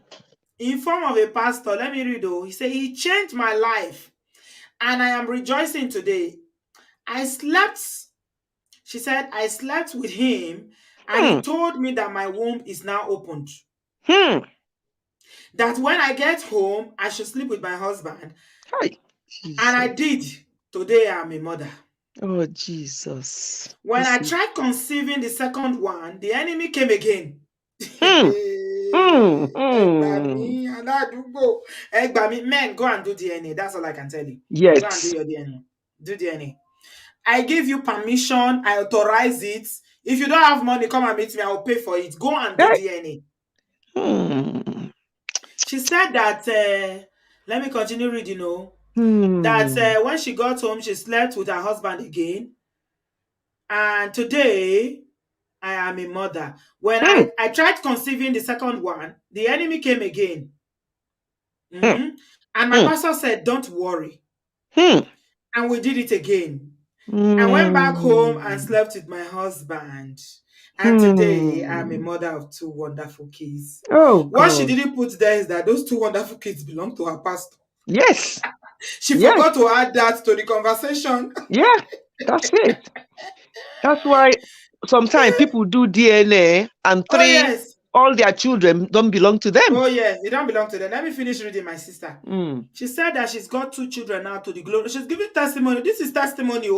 in form of a pastor. Let me read. He said he changed my life, and I am rejoicing today. I slept. She said I slept with him, and he Hmm. told me that my womb is now opened. Hmm. That when I get home, I should sleep with my husband. Hey. And I Jesus. did. Today I'm a mother. Oh Jesus. When I This is. tried conceiving the second one, the enemy came again. Hmm. Hmm. Hmm. Men, go and do DNA. That's all I can tell you. Go and do Yes. your DNA. Do DNA. I give you permission. I authorize it. If you don't have money, come and meet me. I will pay for it. Go and do Hey. DNA. Hmm. She said that, let me continue reading, that Hmm. when she got home, she slept with her husband again. And today, I am a mother. When Hmm. I tried conceiving the second one, the enemy came again. Hmm. And my Hmm. pastor said, don't worry. Hmm. And we did it again. I went back home and Hmm. slept with my husband. And today, I'm a Hmm. mother of 2 wonderful kids. Oh What she God. didn't put there is that those 2 wonderful kids belong to her pastor. Yes. She Yes. forgot to add that to the conversation. Yeah. That's it. That's why sometimes people do DNA and Oh, yes. all their children don't belong to them. Oh, yeah. It don't belong to them. Let me finish reading my sister. Mm. She said that she's got 2 children now to the glory. She's giving testimony. This is testimony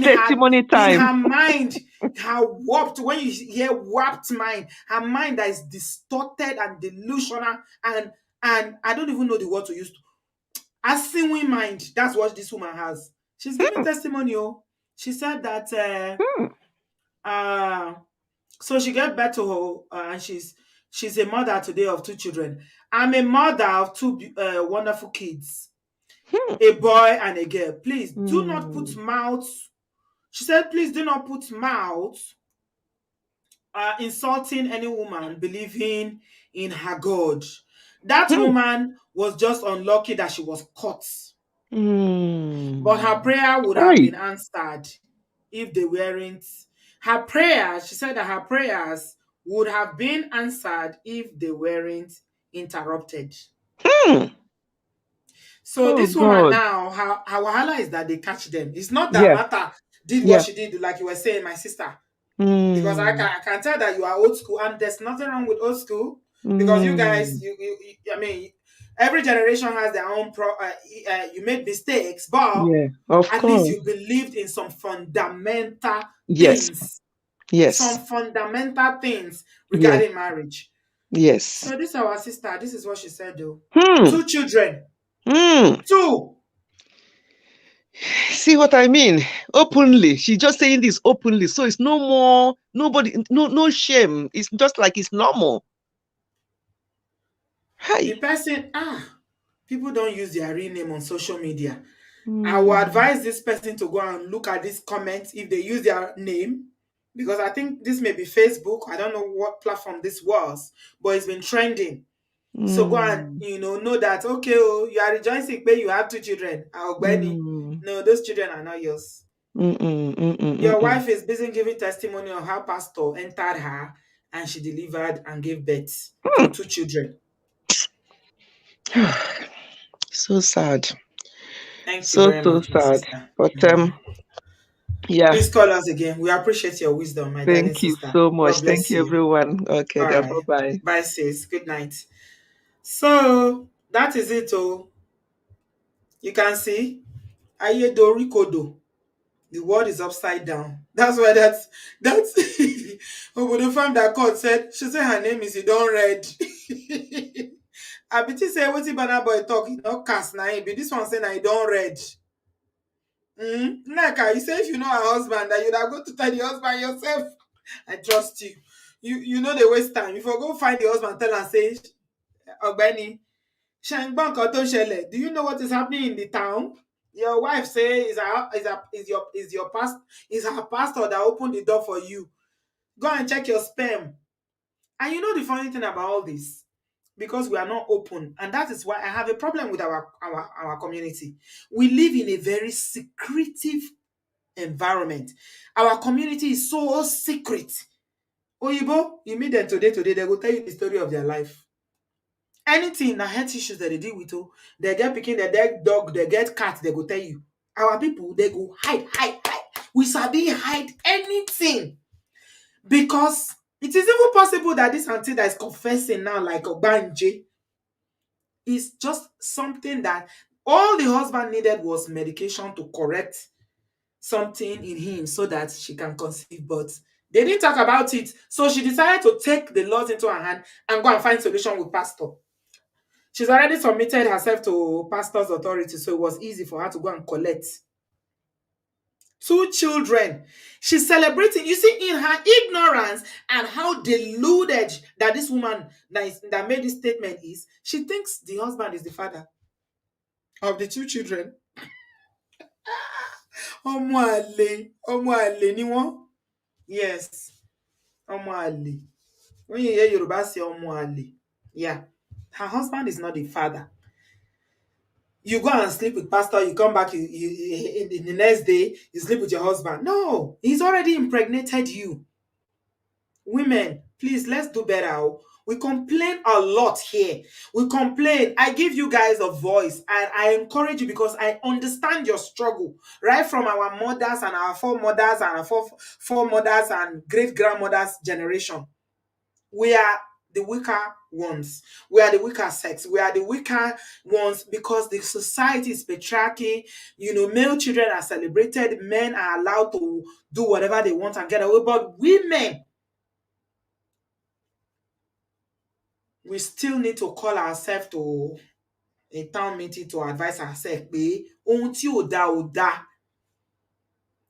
Testimony in time. her mind. Her warped, when you hear warped mind, her mind that is distorted and delusional, and I don't even know the word to use. Assuming mind. That's what this woman has. She's giving Hmm. testimony. She said that Hmm. so she gave birth to her, and she's a mother today of 2 children. I'm a mother of 2 wonderful kids, Hmm. a boy and a girl. Please do not put Hmm. mouth. She said, please do not put mouth insulting any woman believing in her God. That Hmm. woman was just unlucky that she was caught. But her prayer would have Aye. been answered if they weren't. Her prayers, she said that her prayers would have been answered if they weren't interrupted. Hmm. So Oh this woman God. now, her wahala is that they catch them. It's not that Yeah. Martha did what Yeah. she did, like you were saying, my sister. Because I Hmm. can tell that you are old school, and there's nothing wrong with old school. Because you guys, Hmm. I mean, every generation has their own you made mistakes, but Yeah. Of at least course. you believed in some fundamental Yes. things, Yes. some fundamental things Yes. regarding marriage. Yes. So this our sister, this is what she said though. Hmm. 2 children. Hmm. 2. See what I mean? Openly. She's just saying this openly. So it's no more, nobody, no shame. It's just like it's normal. The Hi. person, people don't use their real name on social media. I will Hmm. advise this person to go and look at these comments if they use their name, because I think this may be Facebook. I don't know what platform this was, but it's been trending. So go and Hmm. know that, okay, oh, you are rejoicing, but you have 2 children. Benny, Hmm. no, those children are not yours. Mm-mm, mm-mm, Your mm-mm. wife is busy giving testimony on how pastor entered her and she delivered and gave birth to 2 children. So sad. Thank you So, very so much, my sad. sister. But yeah, Please call us again. We appreciate your wisdom, my darling thank you sister. so much. God Thank bless you, you. everyone. Okay, All then right. bye-bye. Bye, sis. Good night. So that is it. Oh, you can see Ayedori Kodo. The world is upside down. That's why that's Obodo farm that court said. She said her name is Idon Red. I bet you say what Bana boy talk, cast na him. But this one say na Idon Red. Neka, you say if you know her husband, that you'd have go to tell the husband yourself. I trust you. You know they waste time. If you go find the husband, tell and say, Ogbeni, Shangbon Koto Shele, do you know what is happening in the town? Your wife say is her pastor that opened the door for you. Go and check your sperm. And you know the funny thing about all this? Because we are not open, and that is why I have a problem with our community. We live in a very secretive environment. Our community is so secret. Oyibo, you meet them today, they will tell you the story of their life. Anything na health issues that they deal with, they get picking, they get dog, they get cat, they go tell you. Our people, they go hide. We sabi hide anything, because it is even possible that this auntie that is confessing now, like Obanje, is just something that all the husband needed was medication to correct something in him so that she can conceive, but they didn't talk about it. So she decided to take the laws into her hand and go and find solution with pastor. She's already submitted herself to pastor's authority, so it was easy for her to go and collect 2 children. She's celebrating. You see, in her ignorance and how deluded that this woman that made this statement is, she thinks the husband is the father of the 2 children. Ọmọ àlè ni wọ́n. Yes, ọmọ àlè. When you hear Yoruba say ọmọ àlè, yeah, her husband is not the father. You go and sleep with pastor, you come back in the next day, you sleep with your husband. No, he's already impregnated you. Women, please, let's do better. We complain a lot here. We complain. I give you guys a voice, and I encourage you because I understand your struggle, right from our mothers and our foremothers and our foremothers and great grandmothers generation. We are the weaker ones. We are the weaker sex. We are the weaker ones because the society is patriarchy. Male children are celebrated. Men are allowed to do whatever they want and get away. But women, we still need to call ourselves to a town meeting to advise ourselves. Ohun tí ò dá ò dá.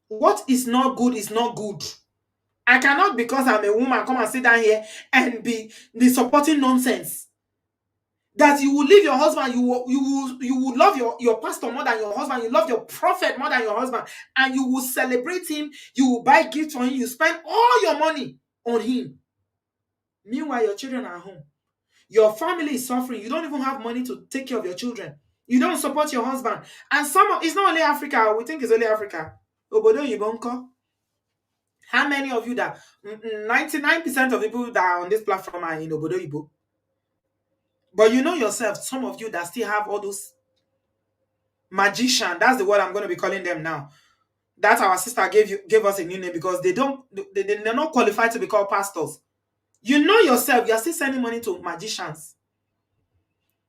What is not good is not good. I cannot, because I'm a woman, come and sit down here and be supporting nonsense. That you will leave your husband, you will love your pastor more than your husband, you love your prophet more than your husband, and you will celebrate him, you will buy gifts for him, you spend all your money on him. Meanwhile, your children are home. Your family is suffering. You don't even have money to take care of your children. You don't support your husband. And it's not only Africa. We think it's only Africa. Obodooyinboconnect. How many of you that 99% of people that are on this platform are in Obodoyibo? But you know yourself, some of you that still have all those magician, that's the word I'm going to be calling them now. That our sister gave us a new name because they're not qualified to be called pastors. You know yourself, you're still sending money to magicians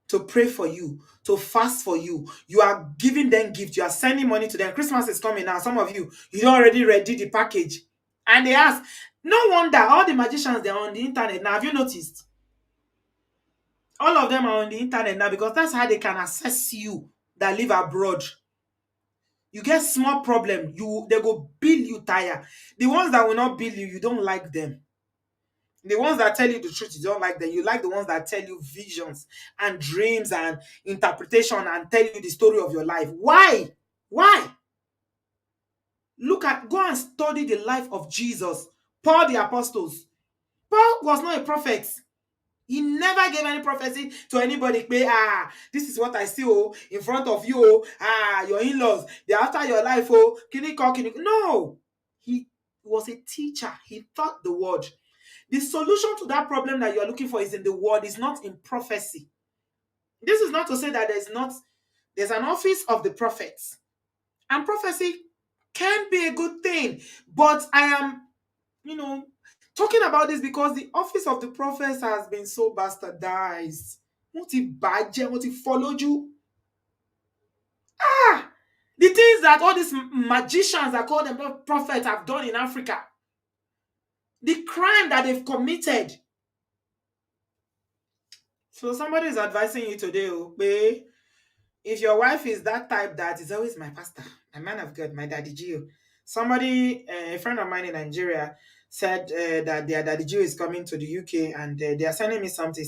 to pray for you, to fast for you. You are giving them gifts. You are sending money to them. Christmas is coming now. Some of you already ready the package. And they ask, no wonder all the magicians, they're on the internet. Now, have you noticed? All of them are on the internet now because that's how they can access you that live abroad. You get small problem, they go bill you tire. The ones that will not bill you, you don't like them. The ones that tell you the truth, you don't like them. You like the ones that tell you visions and dreams and interpretation and tell you the story of your life. Why? Why? Go and study the life of Jesus. Paul the apostles. Paul was not a prophet. He never gave any prophecy to anybody. This is what I see in front of you. Your in-laws, they're after your life. No. He was a teacher. He taught the word. The solution to that problem that you're looking for is in the word, is not in prophecy. This is not to say that there's an office of the prophets. And prophecy can be a good thing. But I am, talking about this because the office of the prophets has been so bastardized. What he followed you? The things that all these magicians that call them prophets have done in Africa. The crime that they've committed. So somebody is advising you today, babe, if your wife is that type that is always my pastor, my man of God, my daddy Gio. Somebody, a friend of mine in Nigeria, said that their daddy Gio is coming to the UK and they are sending me something.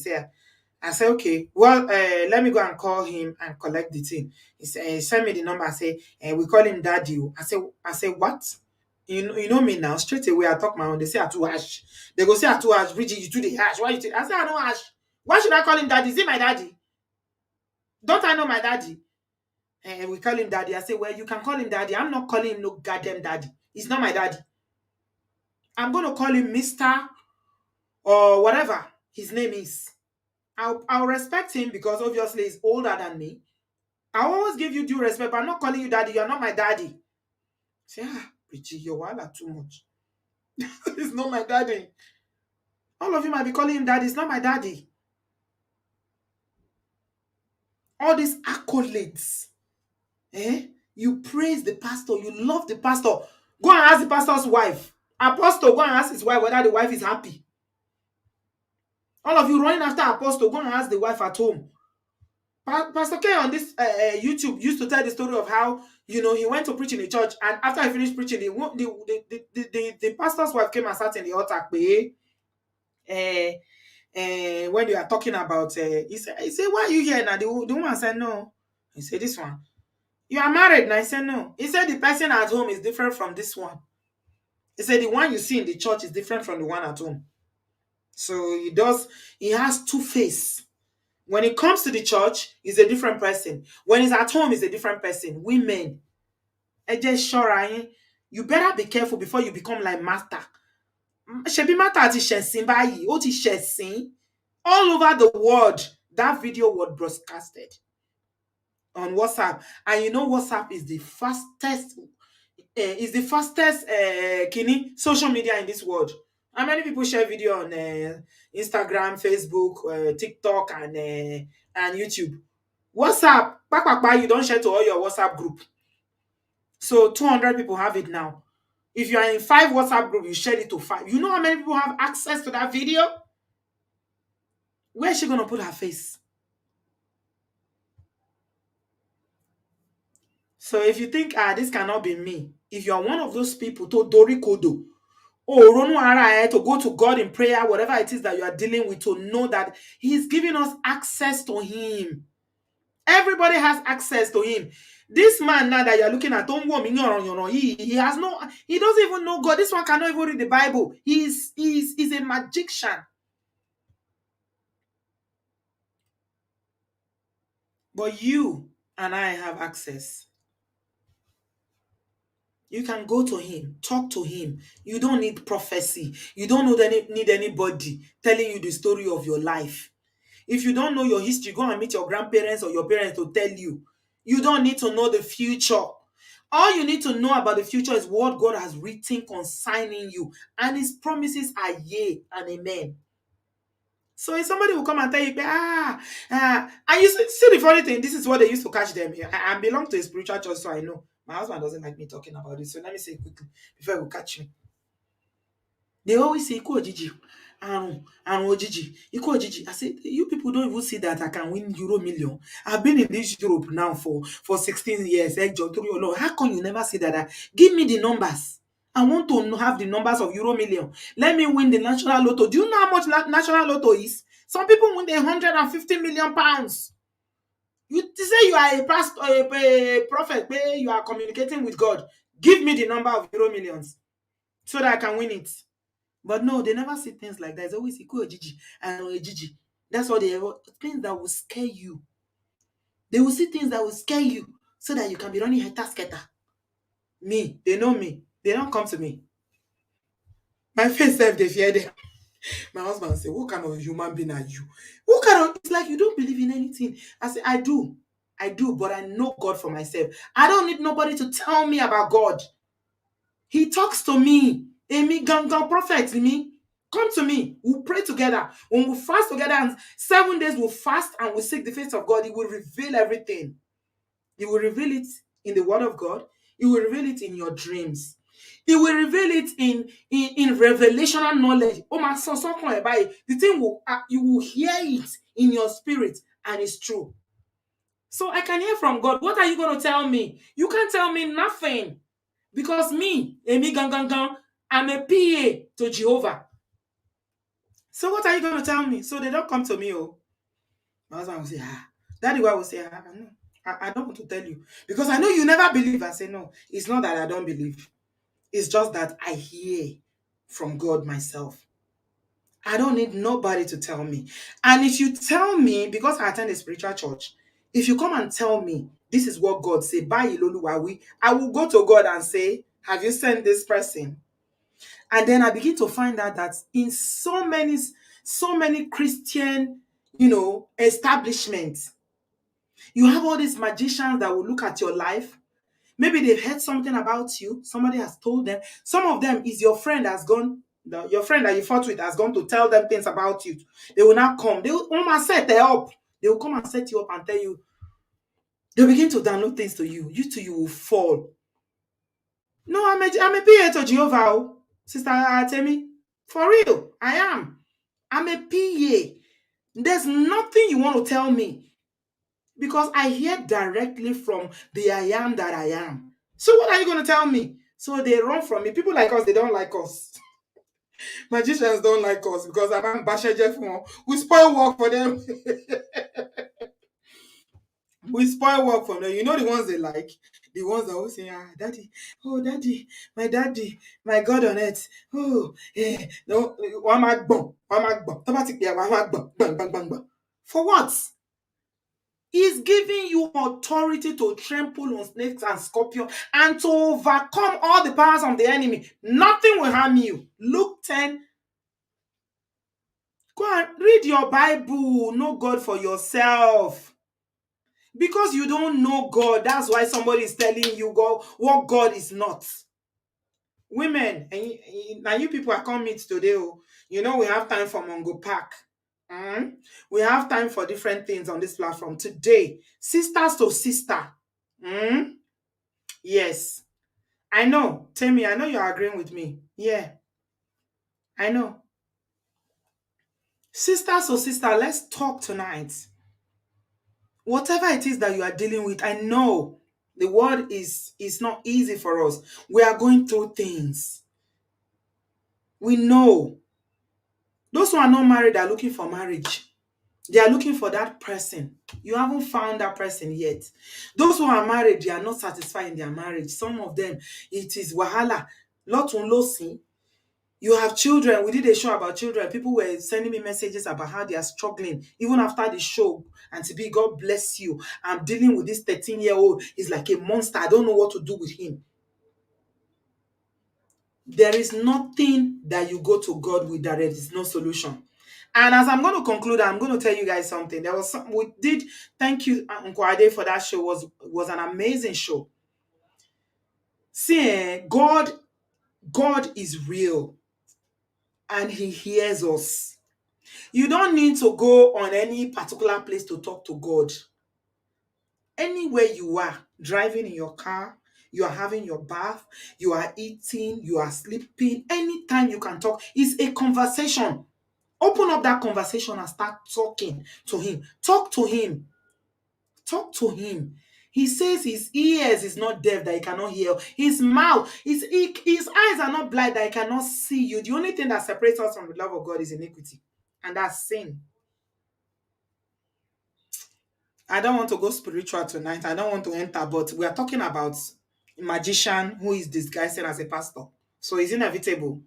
I said, okay, well, let me go and call him and collect the thing. He sent me the number. I say, we call him daddy. I say, what? You know me now. Straight away, I talk my own. They say, I too hash. They go say, I too hash. Bridget, you too the hash. Why you take? I say, I don't hash. Why should I call him daddy? Is he my daddy? Don't I know my daddy? And we call him daddy. I say, well, you can call him daddy. I'm not calling him no goddamn daddy. He's not my daddy. I'm going to call him Mr. or whatever his name is. I'll respect him because obviously he's older than me. I'll always give you due respect, but I'm not calling you daddy. You're not my daddy. Say, Bridget, you're wild too much. He's not my daddy. All of you might be calling him daddy. It's not my daddy. All these accolades. You praise the pastor. You love the pastor. Go and ask the pastor's wife. Apostle, go and ask his wife whether the wife is happy. All of you running after Apostle, go and ask the wife at home. Pastor K on this YouTube used to tell the story of how, he went to preach in the church, and after he finished preaching, the pastor's wife came and sat in the altar. When they are talking about, he said, why are you here now? The woman said, no. He said, this one. You are married? And I said, no. He said, the person at home is different from this one. He said, the one you see in the church is different from the one at home. So he has two faces. When it comes to the church, he's a different person. When he's at home, he's a different person. Women, you better be careful before you become like Martha. Shebi Martha ti shesin bayi, ó ti shesin. All over the world, that video was broadcasted on WhatsApp. And you know WhatsApp is the fastest social media in this world. How many people share video on Instagram, Facebook, TikTok, and YouTube? WhatsApp, you don't share to all your WhatsApp group. So 200 people have it now. If you are in 5 WhatsApp group, you share it to 5. You know how many people have access to that video? Where is she going to put her face? So if you think, this cannot be me, if you are one of those people, to Dori Kodo, to go to God in prayer, whatever it is that you are dealing with, to know that He's giving us access to Him. Everybody has access to Him. This man now that you're looking at, he doesn't even know God. This one cannot even read the Bible. He's a magician. But you and I have access. You can go to him, talk to him. You don't need prophecy. You don't need anybody telling you the story of your life. If you don't know your history, go and meet your grandparents or your parents to tell you. You don't need to know the future. All you need to know about the future is what God has written concerning you. And his promises are yea and amen. So if somebody will come and tell you, and you see the funny thing, this is what they used to catch them. I belong to a spiritual church, so I know. My husband doesn't like me talking about it. So let me say it quickly before we catch me. They always say, Iku Ojiji, Arun Ojiji, Iku Ojiji. I said, you people don't even see that I can win Euro million. I've been in this Europe now for 16 years. How come you never see that? Give me the numbers. I want to have the numbers of Euro million. Let me win the national lotto. Do you know how much national lotto is? Some people win 150 million pounds. You say you are a pastor, a prophet, you are communicating with God. Give me the number of Euro millions so that I can win it. But no, they never see things like that. It's always Iku Ojiji and Ojiji. That's what they things that will scare you. They will see things that will scare you so that you can be running heta-sketa. Me, they know me. They don't come to me. My face self, they fear them. My husband say, what kind of human being are you? What kind of, it's like you don't believe in anything. I say, I do, but I know God for myself. I don't need nobody to tell me about God. He talks to me. Amy Gangan prophet me. Come to me. We'll pray together. When we fast together, and 7 days we'll fast and we'll seek the face of God, he will reveal everything. He will reveal it in the word of God. He will reveal it in your dreams. He will reveal it in revelational knowledge. Oh my son, the thing will you will hear it in your spirit, and it's true. So I can hear from God. What are you going to tell me? You can't tell me nothing. Because me, Amy Gangan, I'm a PA to Jehovah. So what are you going to tell me? So they don't come to me. Oh, my husband will say, Daddy, why will say, no, I don't want to tell you. Because I know you never believe. I say, no, it's not that I don't believe. It's just that I hear from God myself. I don't need nobody to tell me. And if you tell me, because I attend a spiritual church, if you come and tell me, this is what God say, I will go to God and say, have you sent this person? And then I begin to find out that in so many Christian, establishments, you have all these magicians that will look at your life. Maybe they've heard something about you. Somebody has told them. Some of them is your friend has gone, your friend that you fought with has gone to tell them things about you. They will now come. They will come and set you up. They will come and set you up and tell you. They'll begin to download things to you. You will fall. No, I'm a PA to Jehovah, Sister Temi. For real, I am. I'm a PA. There's nothing you want to tell me because I hear directly from the I am that I am. So what are you going to tell me? So they run from me. People like us, they don't like us. Magicians don't like us because I'm Basha Jeff. We spoil work for them. We spoil work for them. You know the ones they like? The ones that always say, daddy, oh, daddy, my God on earth. Oh, no, for what? He's giving you authority to trample on snakes and scorpions and to overcome all the powers of the enemy. Nothing will harm you. Luke 10. Go and read your Bible. Know God for yourself. Because you don't know God, that's why somebody is telling you God what God is not. Women, and now you people are coming today. We have time for Mongo Park. We have time for different things on this platform today. Sisters to sister. Yes. I know. Temi, I know you're agreeing with me. Yeah. I know. Sisters to sister, let's talk tonight. Whatever it is that you are dealing with, I know the world is not easy for us. We are going through things. We know. Those who are not married are looking for marriage. They are looking for that person. You haven't found that person yet. Those who are married, they are not satisfied in their marriage. Some of them, it is wahala. Lot un losin. You have children. We did a show about children. People were sending me messages about how they are struggling. Even after the show, and to be, God bless you. I'm dealing with this 13-year-old. He's like a monster. I don't know what to do with him. There is nothing that you go to God with that there is no solution. And as I'm going to conclude, I'm going to tell you guys something. There was some we did. Thank you, Uncle Ade, for that show. Was an amazing show. See, God is real, and He hears us. You don't need to go on any particular place to talk to God. Anywhere you are, driving in your car, you are having your bath, you are eating, you are sleeping, anytime you can talk. It's a conversation. Open up that conversation and start talking to Him. Talk to Him. Talk to Him. He says his ears is not deaf that he cannot hear. His mouth, his eyes are not blind that he cannot see you. The only thing that separates us from the love of God is iniquity. And that's sin. I don't want to go spiritual tonight. I don't want to enter, but we are talking about a magician who is disguising as a pastor. So it's inevitable.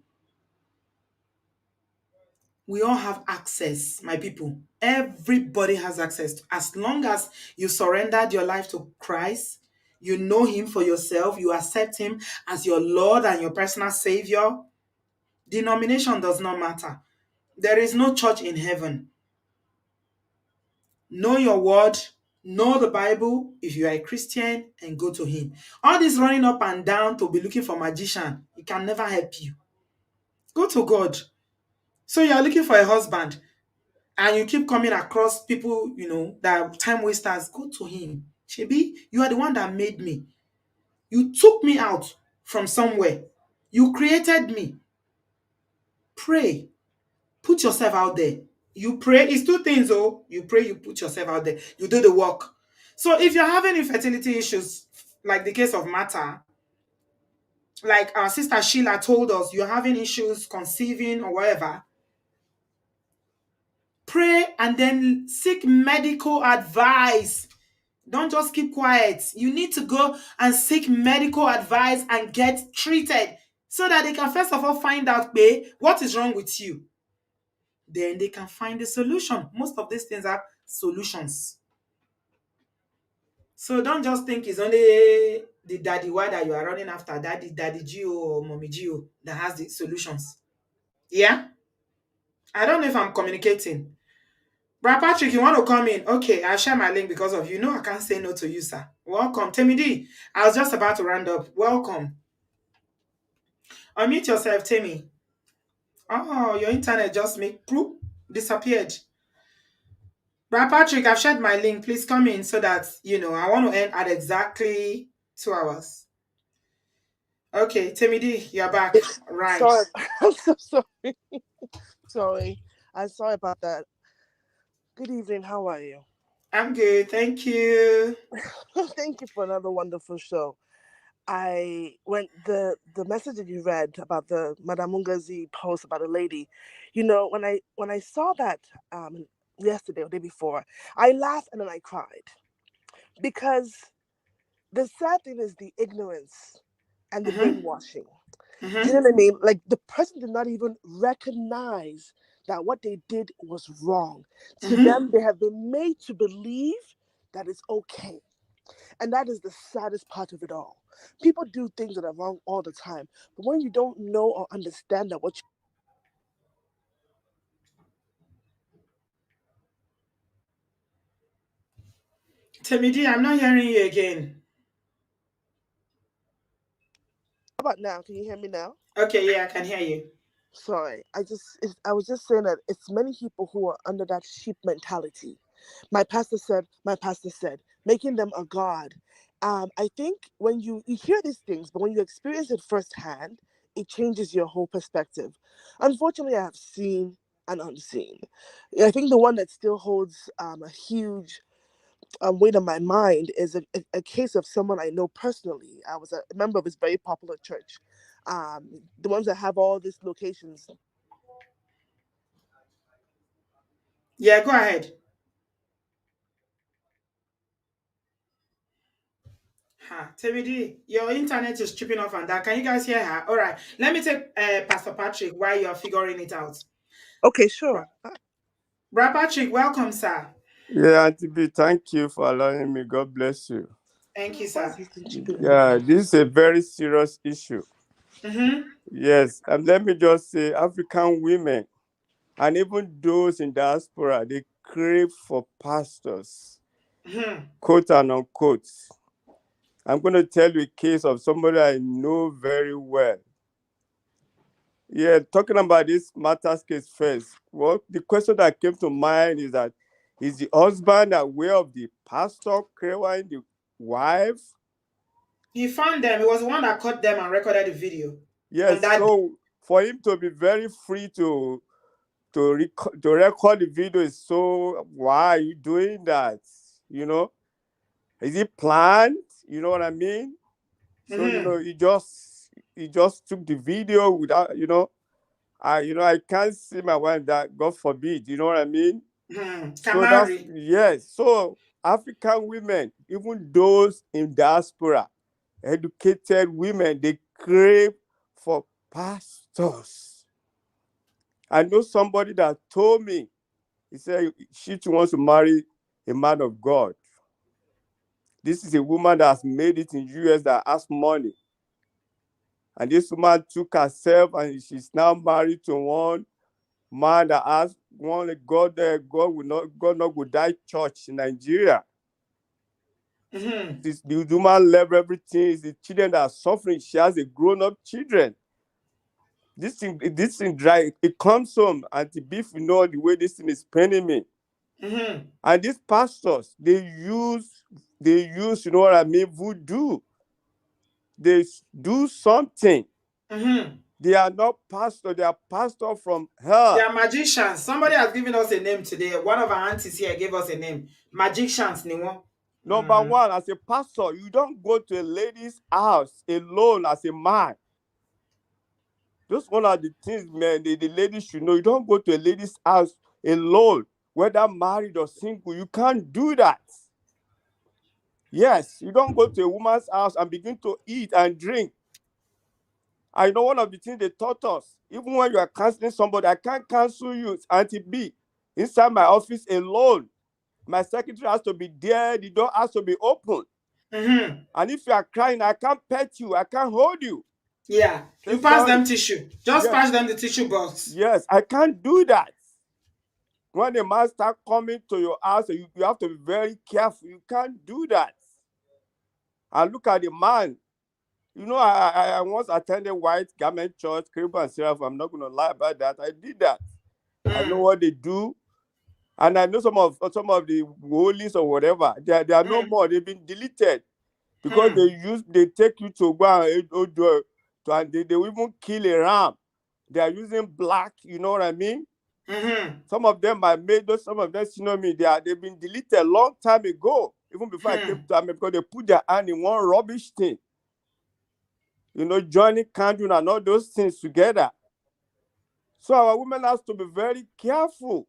We all have access, my people. Everybody has access. As long as you surrendered your life to Christ, you know Him for yourself, you accept Him as your Lord and your personal Savior, denomination does not matter. There is no church in heaven. Know your word, know the Bible if you are a Christian, and go to Him. All this running up and down to be looking for magician, it can never help you. Go to God. So you are looking for a husband, and you keep coming across people, that are time wasters. Go to Him. Shebi, you are the one that made me. You took me out from somewhere. You created me. Pray. Put yourself out there. You pray. It's two things, oh. You pray, you put yourself out there. You do the work. So if you're having infertility issues, like the case of Martha, like our sister Sheila told us, you're having issues conceiving or whatever, pray and then seek medical advice. Don't just keep quiet. You need to go and seek medical advice and get treated so that they can first of all find out, babe, what is wrong with you. Then they can find a solution. Most of these things are solutions. So don't just think it's only the daddy Y that you are running after, daddy Gio or mommy Gio that has the solutions. Yeah? I don't know if I'm communicating. Brad Patrick, you want to come in? Okay, I'll share my link because of you. No, I can't say no to you, sir. Welcome. Temi D, I was just about to round up. Welcome. Unmute yourself, Temi. Oh, your internet just disappeared. Brad Patrick, I've shared my link. Please come in so that, I want to end at exactly 2 hours. Okay, Temi D, you're back. Right. Sorry, I'm so sorry. Sorry, I'm sorry about that. Good evening. How are you? I'm good, thank you. Thank you for another wonderful show. When the message that you read about the Madame Mungazi post about a lady, when I saw that yesterday or the day before, I laughed and then I cried because the sad thing is the ignorance and the brainwashing. Do you know what I mean? Like the person did not even recognize that what they did was wrong. To them, they have been made to believe that it's okay. And that is the saddest part of it all. People do things that are wrong all the time. But when you don't know or understand that what you Temi D, I'm not hearing you again. How about now? Can you hear me now? Okay, yeah, I can hear you. Sorry. I was just saying that it's many people who are under that sheep mentality. My pastor said, making them a god. I think when you hear these things, but when you experience it firsthand, it changes your whole perspective. Unfortunately, I have seen and unseen. I think the one that still holds a huge weight on my mind is a case of someone I know personally. I was a member of this very popular church. The ones that have all these locations. Yeah, go ahead. Temidi, your internet is tripping off and that. Can you guys hear her? All right. Let me take Pastor Patrick while you're figuring it out. Okay, sure. Brother Patrick, welcome, sir. Yeah, Auntie B, thank you for allowing me. God bless you. Thank you, Why is sir. this thing chipping on Yeah, my phone? this is a very serious issue. Mm-hmm. Yes, and let me just say, African women and even those in diaspora, they crave for pastors, Mm-hmm. quote and unquote. I'm going to tell you a case of somebody I know very well. Yeah, talking about this matters case first. Well, the question that came to mind is the husband aware of the pastor craving the wife? He found them. He was the one that caught them and recorded the video on Yes, that day. so for him to be very free to record the video is so, why are you doing that? You know, is it planned? You know what I mean? So Mm-hmm. he just took the video without, I can't see my wife that, God forbid, you know what I mean? Mm-hmm. So that's, Kamari. yes. So African women, even those in diaspora, educated women, they crave for pastors. I know somebody that told me, he said she too wants to marry a man of God. This is a woman that has made it in US that has money. And this woman took herself and she's now married to one man that has one God there, God not go die church in Nigeria. Mm-hmm. The woman left everything. It's the children that are suffering. She has a grown-up children. This thing dry. It comes home and the beef, the way this thing is paining me. Mm-hmm. And these pastors, they use, you know what I mean, voodoo. They do something. Mm-hmm. They are not pastor. They are pastor from They hell. are magicians. Somebody has given us a name today. One of our aunties here gave us a name. Magicians, Niwo. Number one, as a pastor, you don't go to a lady's house alone as a man. Those one are the things, man, the ladies should know. You don't go to a lady's house alone, whether married or single. You can't do that. Yes, you don't go to a woman's house and begin to eat and drink. I know one of the things they taught us, even when you are counseling somebody, I can't counsel you, Auntie B, inside my office alone. My secretary has to be there. The door has to be open. Mm-hmm. And if you are crying, I can't pet you. I can't hold you. Yeah. Say You pass sorry. them tissue. Just Yes, pass them the tissue box. yes, I can't do that. When a man start coming to your house, you have to be very careful. You can't do that. And look at the man. I once attended White Garment Church, Caribou and Seraph. I'm not going to lie about that. I did that. I know what they do. And I know some of the holies or whatever. They are no more. They've been deleted because they take you to go and they will even kill a ram. They are using black, you know what I mean? Mm-hmm. Some of them I made those, some of them, they've been deleted a long time ago, even before I came to America, because they put their hand in one rubbish thing. Joining candle and all those things together. So our women have to be very careful.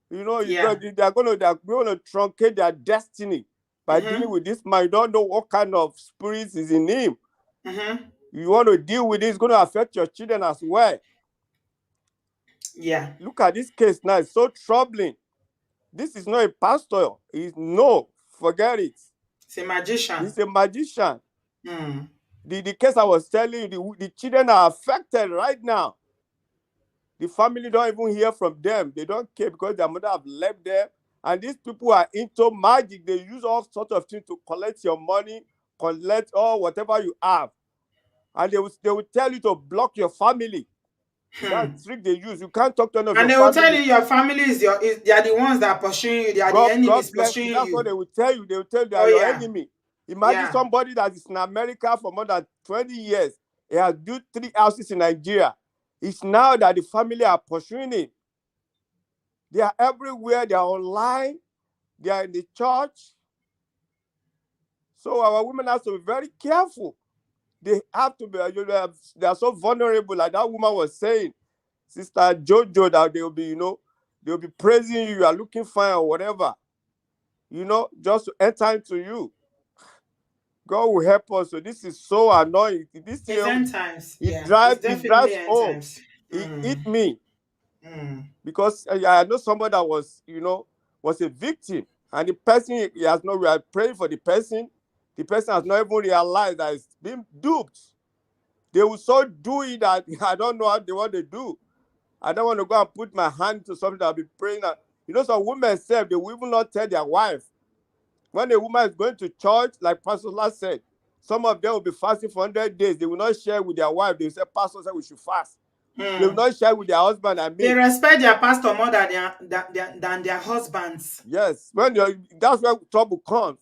Yeah. They're going to truncate their destiny by dealing with this man. You don't know what kind of spirits is in him. Mm-hmm. You want to deal with it, it's going to affect your children as well. Yeah. Look at this case now. It's so troubling. This is not a pastor. Forget it. It's a magician. He's a magician. Mm. The case I was telling you, the children are affected right now. The family don't even hear from them. They don't care because their mother have left them. And these people are into magic. They use all sorts of things to collect your money, collect all whatever you have. And they will tell you to block your family. That's the trick they use. You can't talk to any of And your they will tell you family. your family they are the ones that are pursuing you. They are the God enemies bless you. pursuing That's what they you. will tell you. They will tell you they Oh are your yeah. enemy. Imagine Yeah. somebody that is in America for more than 20 years. He has built 3 houses in Nigeria. It's now that the family are pursuing him. They are everywhere. They are online. They are in the church. So our women have to be very careful. They have to be, they are so vulnerable. Like that woman was saying, Sister Jojo, that they'll be praising you. You are looking fine or whatever, just to enter into you. God will help us. So this is so annoying. This It's year, end times. he Yeah, it's definitely drives end home. times. He hit me Mm. because I know somebody that was, was a victim, and the person he has not. We are praying for the person. The person has not even realized that it's been duped. They will so do it that I don't know how they want to do. I don't want to go and put my hand to something that I'll be praying. Some women say they will even not tell their wife. When a woman is going to church, like Pastor last said, some of them will be fasting for 100 days. They will not share with their wife. They will say, Pastor said we should fast. They will Mm. not share with their husband and They me. respect their pastor more than their husbands. Yes, that's where trouble comes.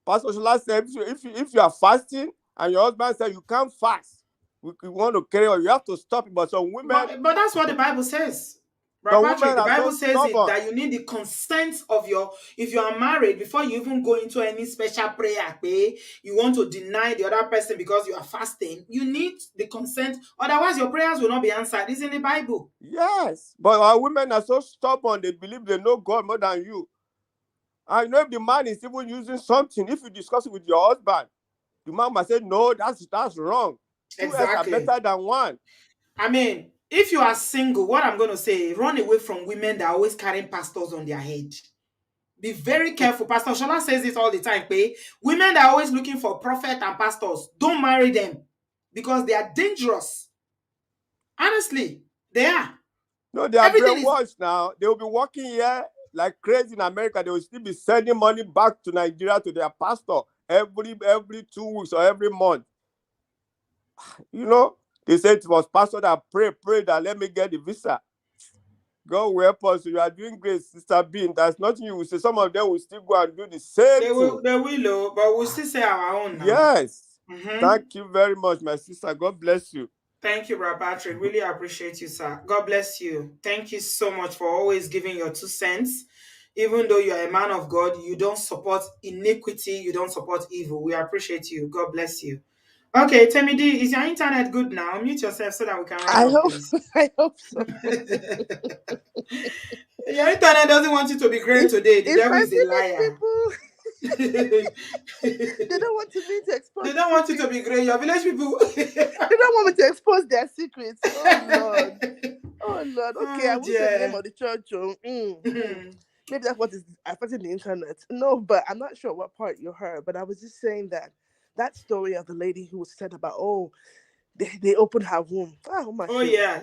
Pastor Shola said, if you are fasting and your husband said you can't fast, we want to carry on, you have to stop it. But But that's what the Bible says. Brother some Patrick, women the are so Bible says it stubborn. that you need the consent of if you are married, before you even go into any special prayer, you want to deny the other person because you are fasting, you need the consent. Otherwise, your prayers will not be answered. It's in the Bible. Yes, but our women are so stubborn. They believe they know God more than you. I know if the man is even using something, if you discuss it with your husband, the man might say, no, that's wrong. Two heads are Exactly. better than one. I mean, if you are single, what I'm going to say, run away from women that are always carrying pastors on their head. Be very careful. Pastor Shola says it all the time. Women that are always looking for prophet and pastors, don't marry them because they are dangerous. Honestly, they are. No, they are Everything is. brainwashed now. They will be working here like crazy in America. They will still be sending money back to Nigeria to their pastor every 2 weeks or every month. They said it was pastor that pray that let me get the visa. God will help us. You are doing great, Sister Bean. There's nothing you will say. Some of them will still go and do the same They thing. will, but we'll still say our own now. Yes. Mm-hmm. Thank you very much, my sister. God bless you. Thank you, Brother Patrick. Really appreciate you, sir. God bless you. Thank you so much for always giving your 2 cents. Even though you are a man of God, you don't support iniquity, you don't support evil. We appreciate you. God bless you. Okay, Temidi, is your internet good now? Mute yourself so that we can round I up, hope please. I hope so. Your internet doesn't want you to be great today. The If devil my is a village liar. people they don't want me to expose They don't want you to be secrets. great. Your village people. They don't want me to expose their secrets. Oh Lord. Oh Lord. Okay, I Oh won't say the name dear. of the church. Maybe that's what is affecting the internet. No, but I'm not sure what part you heard. But I was just saying that story of the lady who said about, they opened her womb. Oh my Oh show. yeah.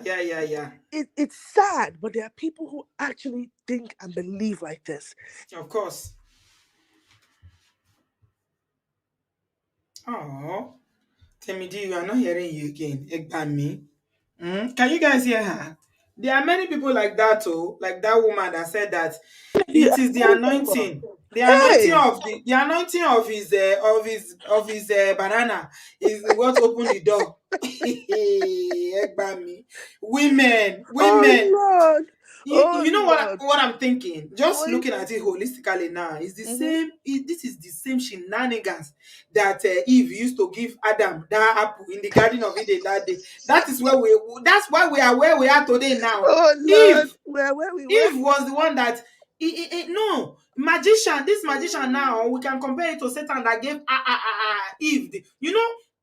It's sad, but there are people who actually think and believe like this. Of course. Oh, Temidi, you are not hearing you again. Egbami. Can you guys hear her? There are many people like that, too, like that woman that said that Yeah. it is the anointing, Hey. the anointing of his banana is what opened the door. Egbami. Oh Women. Lord. Oh You know Lord. what I'm thinking? Just Boy. looking at it holistically now, it's the Mm-hmm. same. This is the same shenanigans that Eve used to give Adam that apple in the Garden of Eden that day. That is where we. That's why we are where we are today. Now, Oh Lord. Eve Where we were. Eve was the one that. No magician. This magician now we can compare it to Satan that gave Eve.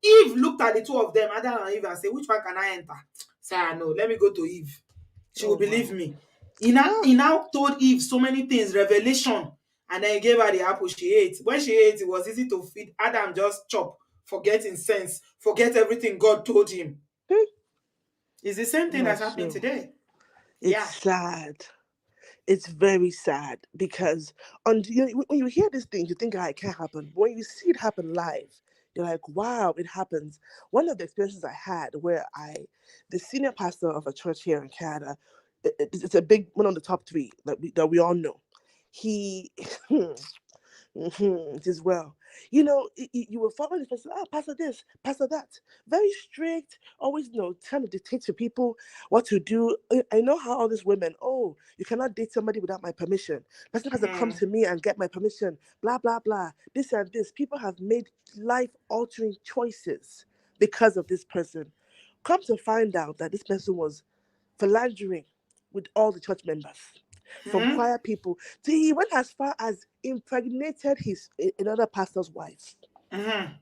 Eve looked at the two of them, Adam and Eve, and said, "Which one can I enter?" Say, "No, let me go to Eve. She will Oh believe wow. me." He now told Eve so many things, revelation, and then he gave her the apple she ate. When she ate, it was easy to feed. Adam just chop, forgetting sense, forget everything God told him. It's the same thing My that's happening show. today. It's Yeah. sad. It's very sad because when you hear these things, you think, it can't happen. But when you see it happen live, you're like, wow, it happens. One of the experiences I had where the senior pastor of a church here in Canada, it's a big one on the top three that we all know. He it is well. You will follow this person, pastor this, pastor that. Very strict, always trying to dictate to people what to do. I know how all these women, you cannot date somebody without my permission. Person has to come Mm. to me and get my permission, blah, blah, blah. This and this. People have made life altering choices because of this person. Come to find out that this person was philandering with all the church members, from Mm. choir people. He went as far as impregnated another pastor's wife. Mm-hmm.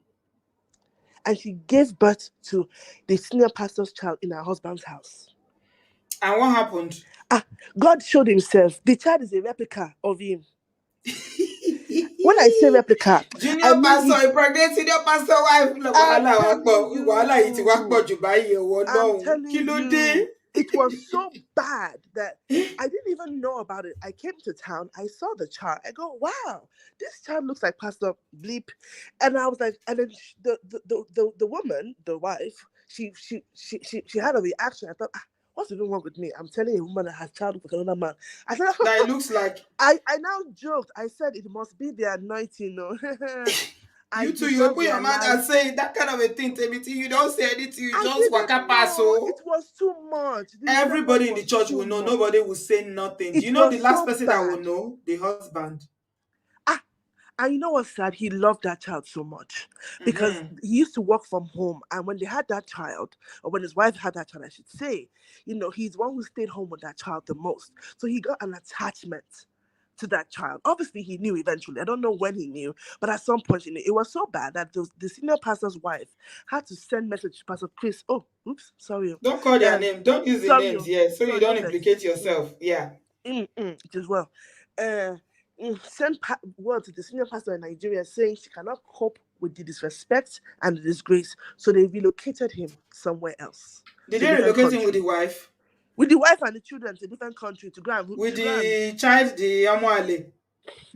And she gave birth to the senior pastor's child in her husband's house. And what happened? God showed himself. The child is a replica of him. When I say replica, Junior I mean pastor impregnate senior pastor wife. I'm Wàhálà wá pọ̀. telling Wàhálà yìí ti wá pọ̀ you. jù báyìí ẹ̀wọ̀ I'm Ọlọ́run. Kí telling ló dé? you, it was so bad that I didn't even know about it. I came to town, I saw the child. I go, wow, this child looks like Pastor Bleep. And I was like, and then the woman, the wife, she had a reaction. I thought, what's even wrong with me? I'm telling a woman that has child with another man. I said, That it looks like I now joked. I said it must be the anointing. No? I you too. did You not open your mouth realize. and say that kind of a thing, Timothy. You don't say anything. You I just waka didn't pass. know. So It was too much. The resemblance everybody in the was church too will know. much. Nobody will say nothing. Do It you know the was last so person that will bad. know? The husband. And you know what's sad? He loved that child so much because he used to work from home. And when they had that child, or when his wife had that child, I should say, he's one who stayed home with that child the most. So he got an attachment to that child. Obviously, he knew eventually. I don't know when he knew, but at some point, it was so bad that the senior pastor's wife had to send message to Pastor Chris. Oh, oops, sorry. Don't call their name. Don't use the Sorry. names here, so you Sorry, don't no vex. implicate yourself. Yeah. It is well. Send word to the senior pastor in Nigeria saying she cannot cope with the disrespect and the disgrace. So they relocated him somewhere else. Did to a they different relocate him with country. the wife? With the wife and the children to a different country to go and With to go and the child, the Amoale?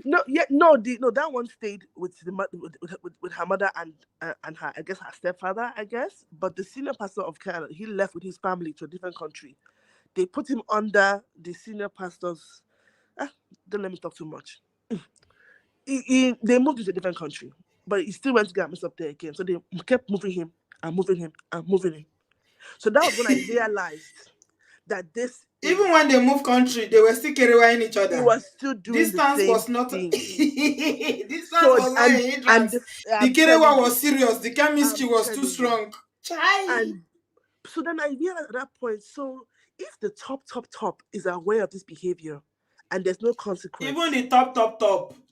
no, that one stayed with with her mother and her, I guess, her stepfather, I guess. But the senior pastor of Canada, he left with his family to a different country. They put him under the senior pastor's. Don't let me talk too much. They moved to a different country, but he still went to get messed up there again. So they kept moving him and moving him and moving him. So that was when I realized that this Even when they moved country, they were still carrying each other. He was still doing Distance the same was not thing. distance So was not a hindrance. The I'm Kerewa telling was you, serious. The chemistry I'm was too telling you. strong. Chai. And so then I realized at that point, so if the top is aware of this behavior and there's no consequence. Even the top.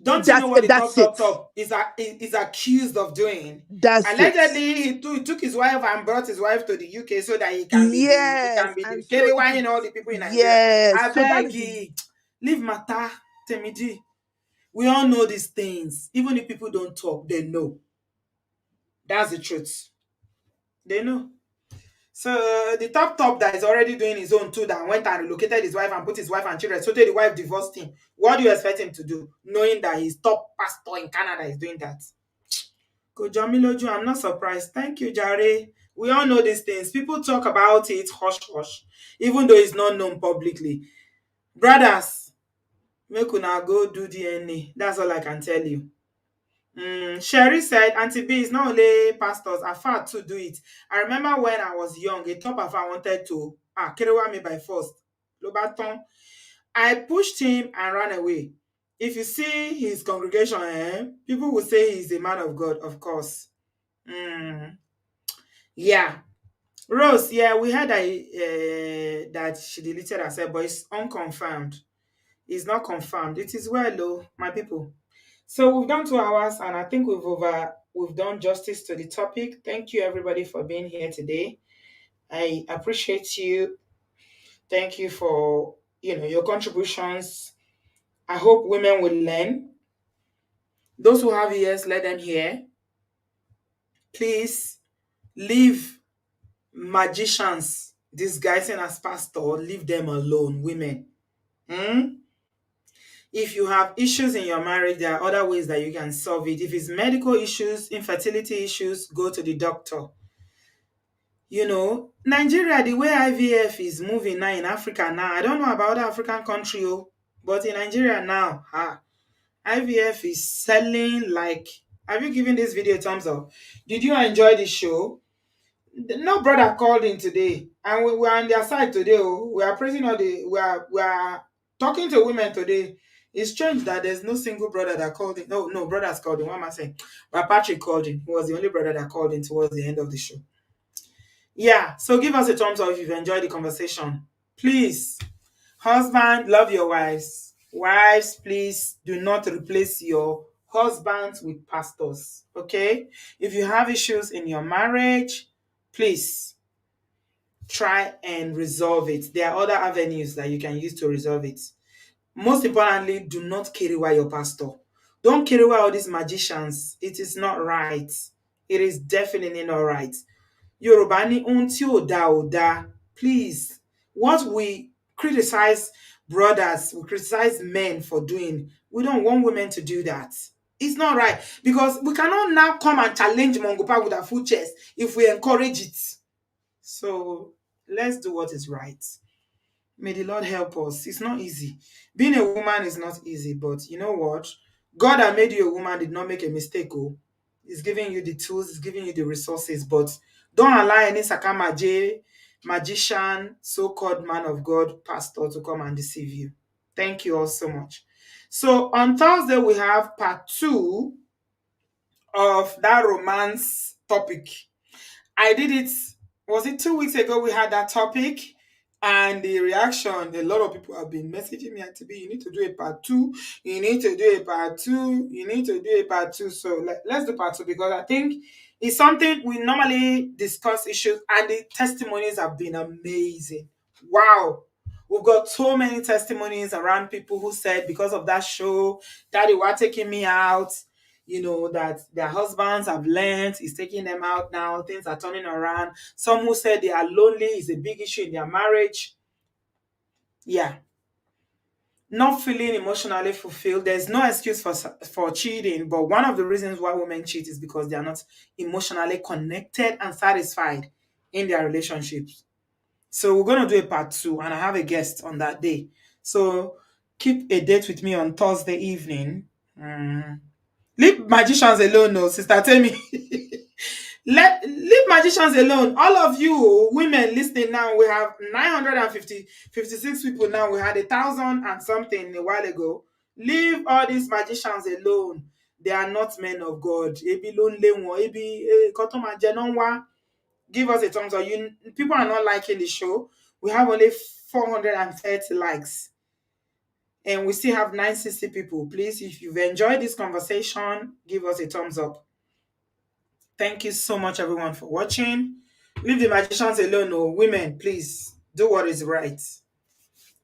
Don't you know what the top is accused of doing? That's Allegedly, he took his wife and brought his wife to the UK so that he can be the Kerewa and all the people in Nigeria. Yes. I So that beg you, leave matter, Temidi. We all know these things. Even if people don't talk, they know. That's the truth. They know. So the top that is already doing his own too, that went and relocated his wife and put his wife and children, so the wife divorced him. What do you expect him to do, knowing that his top pastor in Canada is doing that? Kojamiloju, I'm not surprised. Thank you, Jare. We all know these things. People talk about it hush, even though it's not known publicly. Brothers, make una go do DNA. That's all I can tell you. Sherry said, Auntie B, is not only pastors, Afa to do it. I remember when I was young, a top Afa wanted to Kerewa me by force. Lobaton. I pushed him and ran away. If you see his congregation, people will say he's a man of God, of course. Yeah. Rose, yeah, we heard that she deleted herself, but it's unconfirmed. It's not confirmed. It is well, though, my people. So we've done 2 hours, and I think we've done justice to the topic. Thank you, everybody, for being here today. I appreciate you. Thank you for your contributions. I hope women will learn. Those who have ears, let them hear. Please leave magicians disguising as pastor. Leave them alone, women. If you have issues in your marriage, there are other ways that you can solve it. If it's medical issues, infertility issues, go to the doctor. Nigeria, the way IVF is moving now in Africa now, I don't know about other African country, but in Nigeria now, IVF is selling like. Have you given this video a thumbs up? Did you enjoy the show? No brother called in today, and we are on their side today. We are praising we are talking to women today. It's strange that there's no single brother that called in. No brothers called in. What am I saying? But Patrick called in. He was the only brother that called in towards the end of the show. Yeah, so give us a thumbs up if you've enjoyed the conversation. Please, husband, love your wives. Wives, please do not replace your husbands with pastors. Okay? If you have issues in your marriage, please try and resolve it. There are other avenues that you can use to resolve it. Most importantly, do not carry away your pastor. Don't carry away all these magicians. It is not right. It is definitely not right. Yorùbá ní ohun tí ò dá ò dá. Please, what we criticize brothers, we criticize men for doing, we don't want women to do that. It's not right, because we cannot now come and challenge Mongopa with our full chest if we encourage it. So let's do what is right. May the Lord help us. It's not easy. Being a woman is not easy, but you know what? God that made you a woman did not make a mistake. Oh, He's giving you the tools, He's giving you the resources, but don't allow any sakamaje, magician, so-called man of God, pastor to come and deceive you. Thank you all so much. So on Thursday, we have part 2 of that romance topic. I did it, was it 2 weeks ago we had that topic? And the reaction, a lot of people have been messaging me, Auntie, you need to do a part 2, you need to do a part 2, you need to do a part 2. So let's do part 2, because I think it's something we normally discuss issues, and the testimonies have been amazing. Wow. We've got so many testimonies around people who said, because of that show, Daddy, were taking me out, that their husbands have learned, is taking them out now, things are turning around. Some who said they are lonely, is a big issue in their marriage. Yeah. Not feeling emotionally fulfilled. There's no excuse for cheating, but one of the reasons why women cheat is because they are not emotionally connected and satisfied in their relationships. So we're going to do a part 2, and I have a guest on that day. So keep a date with me on Thursday evening. Leave magicians alone, no, Sister Temi. Leave magicians alone. All of you women listening now, we have 956 people now. We had 1,000 and something a while ago. Leave all these magicians alone. They are not men of God. Give us a thumbs up. People are not liking the show. We have only 430 likes. And we still have 960 people. Please, if you've enjoyed this conversation, give us a thumbs up. Thank you so much, everyone, for watching. Leave the magicians alone. Oh, women, please do what is right.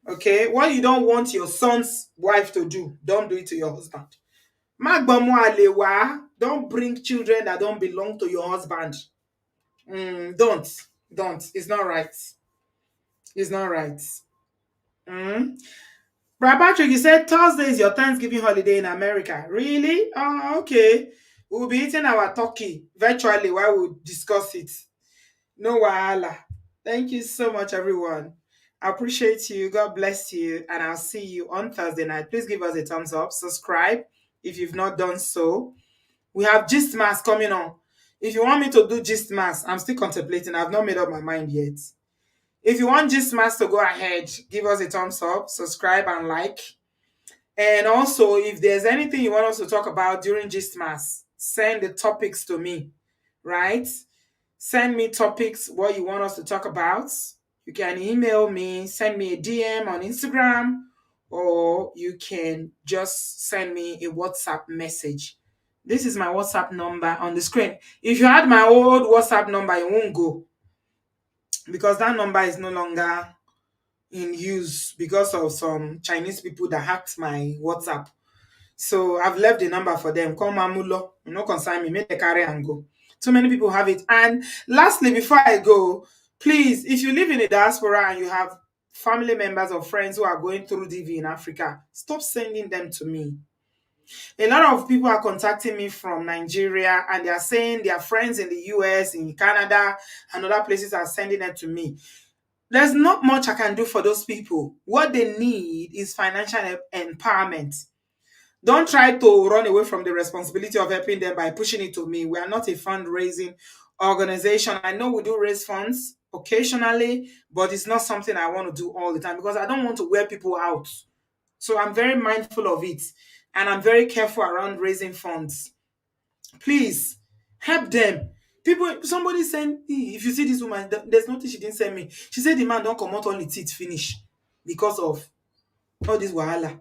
Okay? What you don't want your son's wife to do, don't do it to your husband. Don't bring children that don't belong to your husband. Don't. It's not right. It's not right. Brad Patrick, you said Thursday is your Thanksgiving holiday in America. Really? Oh, okay. We'll be eating our turkey virtually while we discuss it. No wahala. Thank you so much, everyone. I appreciate you. God bless you. And I'll see you on Thursday night. Please give us a thumbs up. Subscribe if you've not done so. We have Gist Mass coming on. If you want me to do Gist Mass, I'm still contemplating. I've not made up my mind yet. If you want Gist Mass to go ahead, give us a thumbs up, subscribe, and like. And also, if there's anything you want us to talk about during Gist Mass, send the topics to me, right? Send me topics, what you want us to talk about. You can email me, send me a DM on Instagram, or you can just send me a WhatsApp message. This is my WhatsApp number on the screen. If you had my old WhatsApp number, it won't go, because that number is no longer in use because of some Chinese people that hacked my WhatsApp. So I've left the number for them. Call Mamulo. No concern me. Make the carry and go. Too many people have it. And lastly, before I go, please, if you live in the diaspora and you have family members or friends who are going through DV in Africa, stop sending them to me. A lot of people are contacting me from Nigeria, and they are saying their friends in the US, in Canada, and other places are sending them to me. There's not much I can do for those people. What they need is financial empowerment. Don't try to run away from the responsibility of helping them by pushing it to me. We are not a fundraising organization. I know we do raise funds occasionally, but it's not something I want to do all the time, because I don't want to wear people out. So I'm very mindful of it, and I'm very careful around raising funds. Please help them. Somebody sent, if you see this woman, there's nothing she didn't send me. She said the man don't come out all the teeth finish because of all this wahala.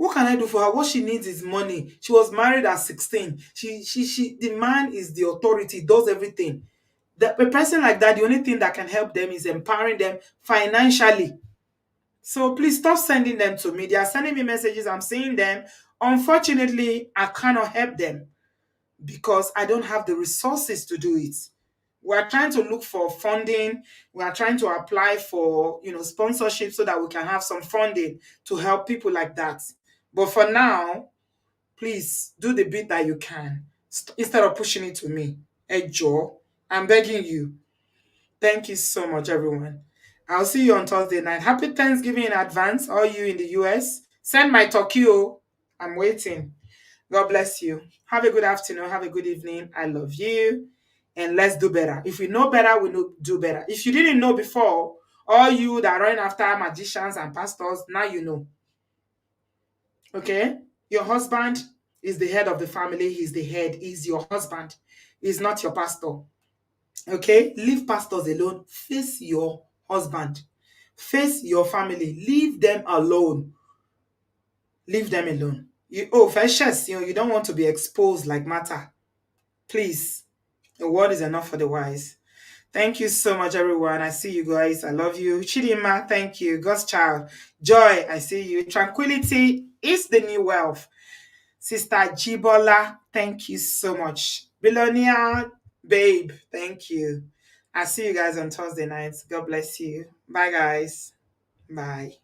What can I do for her? What she needs is money. She was married at 16. The man is the authority, does everything. A person like that, the only thing that can help them is empowering them financially. So please stop sending them to me. They are sending me messages. I'm seeing them. Unfortunately, I cannot help them because I don't have the resources to do it. We are trying to look for funding. We are trying to apply for, sponsorship so that we can have some funding to help people like that. But for now, please do the bit that you can instead of pushing it to me. Hey, Joe, I'm begging you. Thank you so much, everyone. I'll see you on Thursday night. Happy Thanksgiving in advance, all you in the US. Send my Tokyo. I'm waiting. God bless you. Have a good afternoon. Have a good evening. I love you. And let's do better. If we know better, we know do better. If you didn't know before, all you that are running after magicians and pastors, now you know. Okay? Your husband is the head of the family. He's the head. He's your husband. He's not your pastor. Okay? Leave pastors alone. Face your husband. Face your family. Leave them alone. Leave them alone. Fetish, you don't want to be exposed like matter. Please. The word is enough for the wise. Thank you so much, everyone. I see you guys. I love you. Chidima, thank you. God's child. Joy, I see you. Tranquility is the new wealth. Sister Jibola, thank you so much. Billionaire, babe, thank you. I see you guys on Thursday nights. God bless you. Bye, guys. Bye.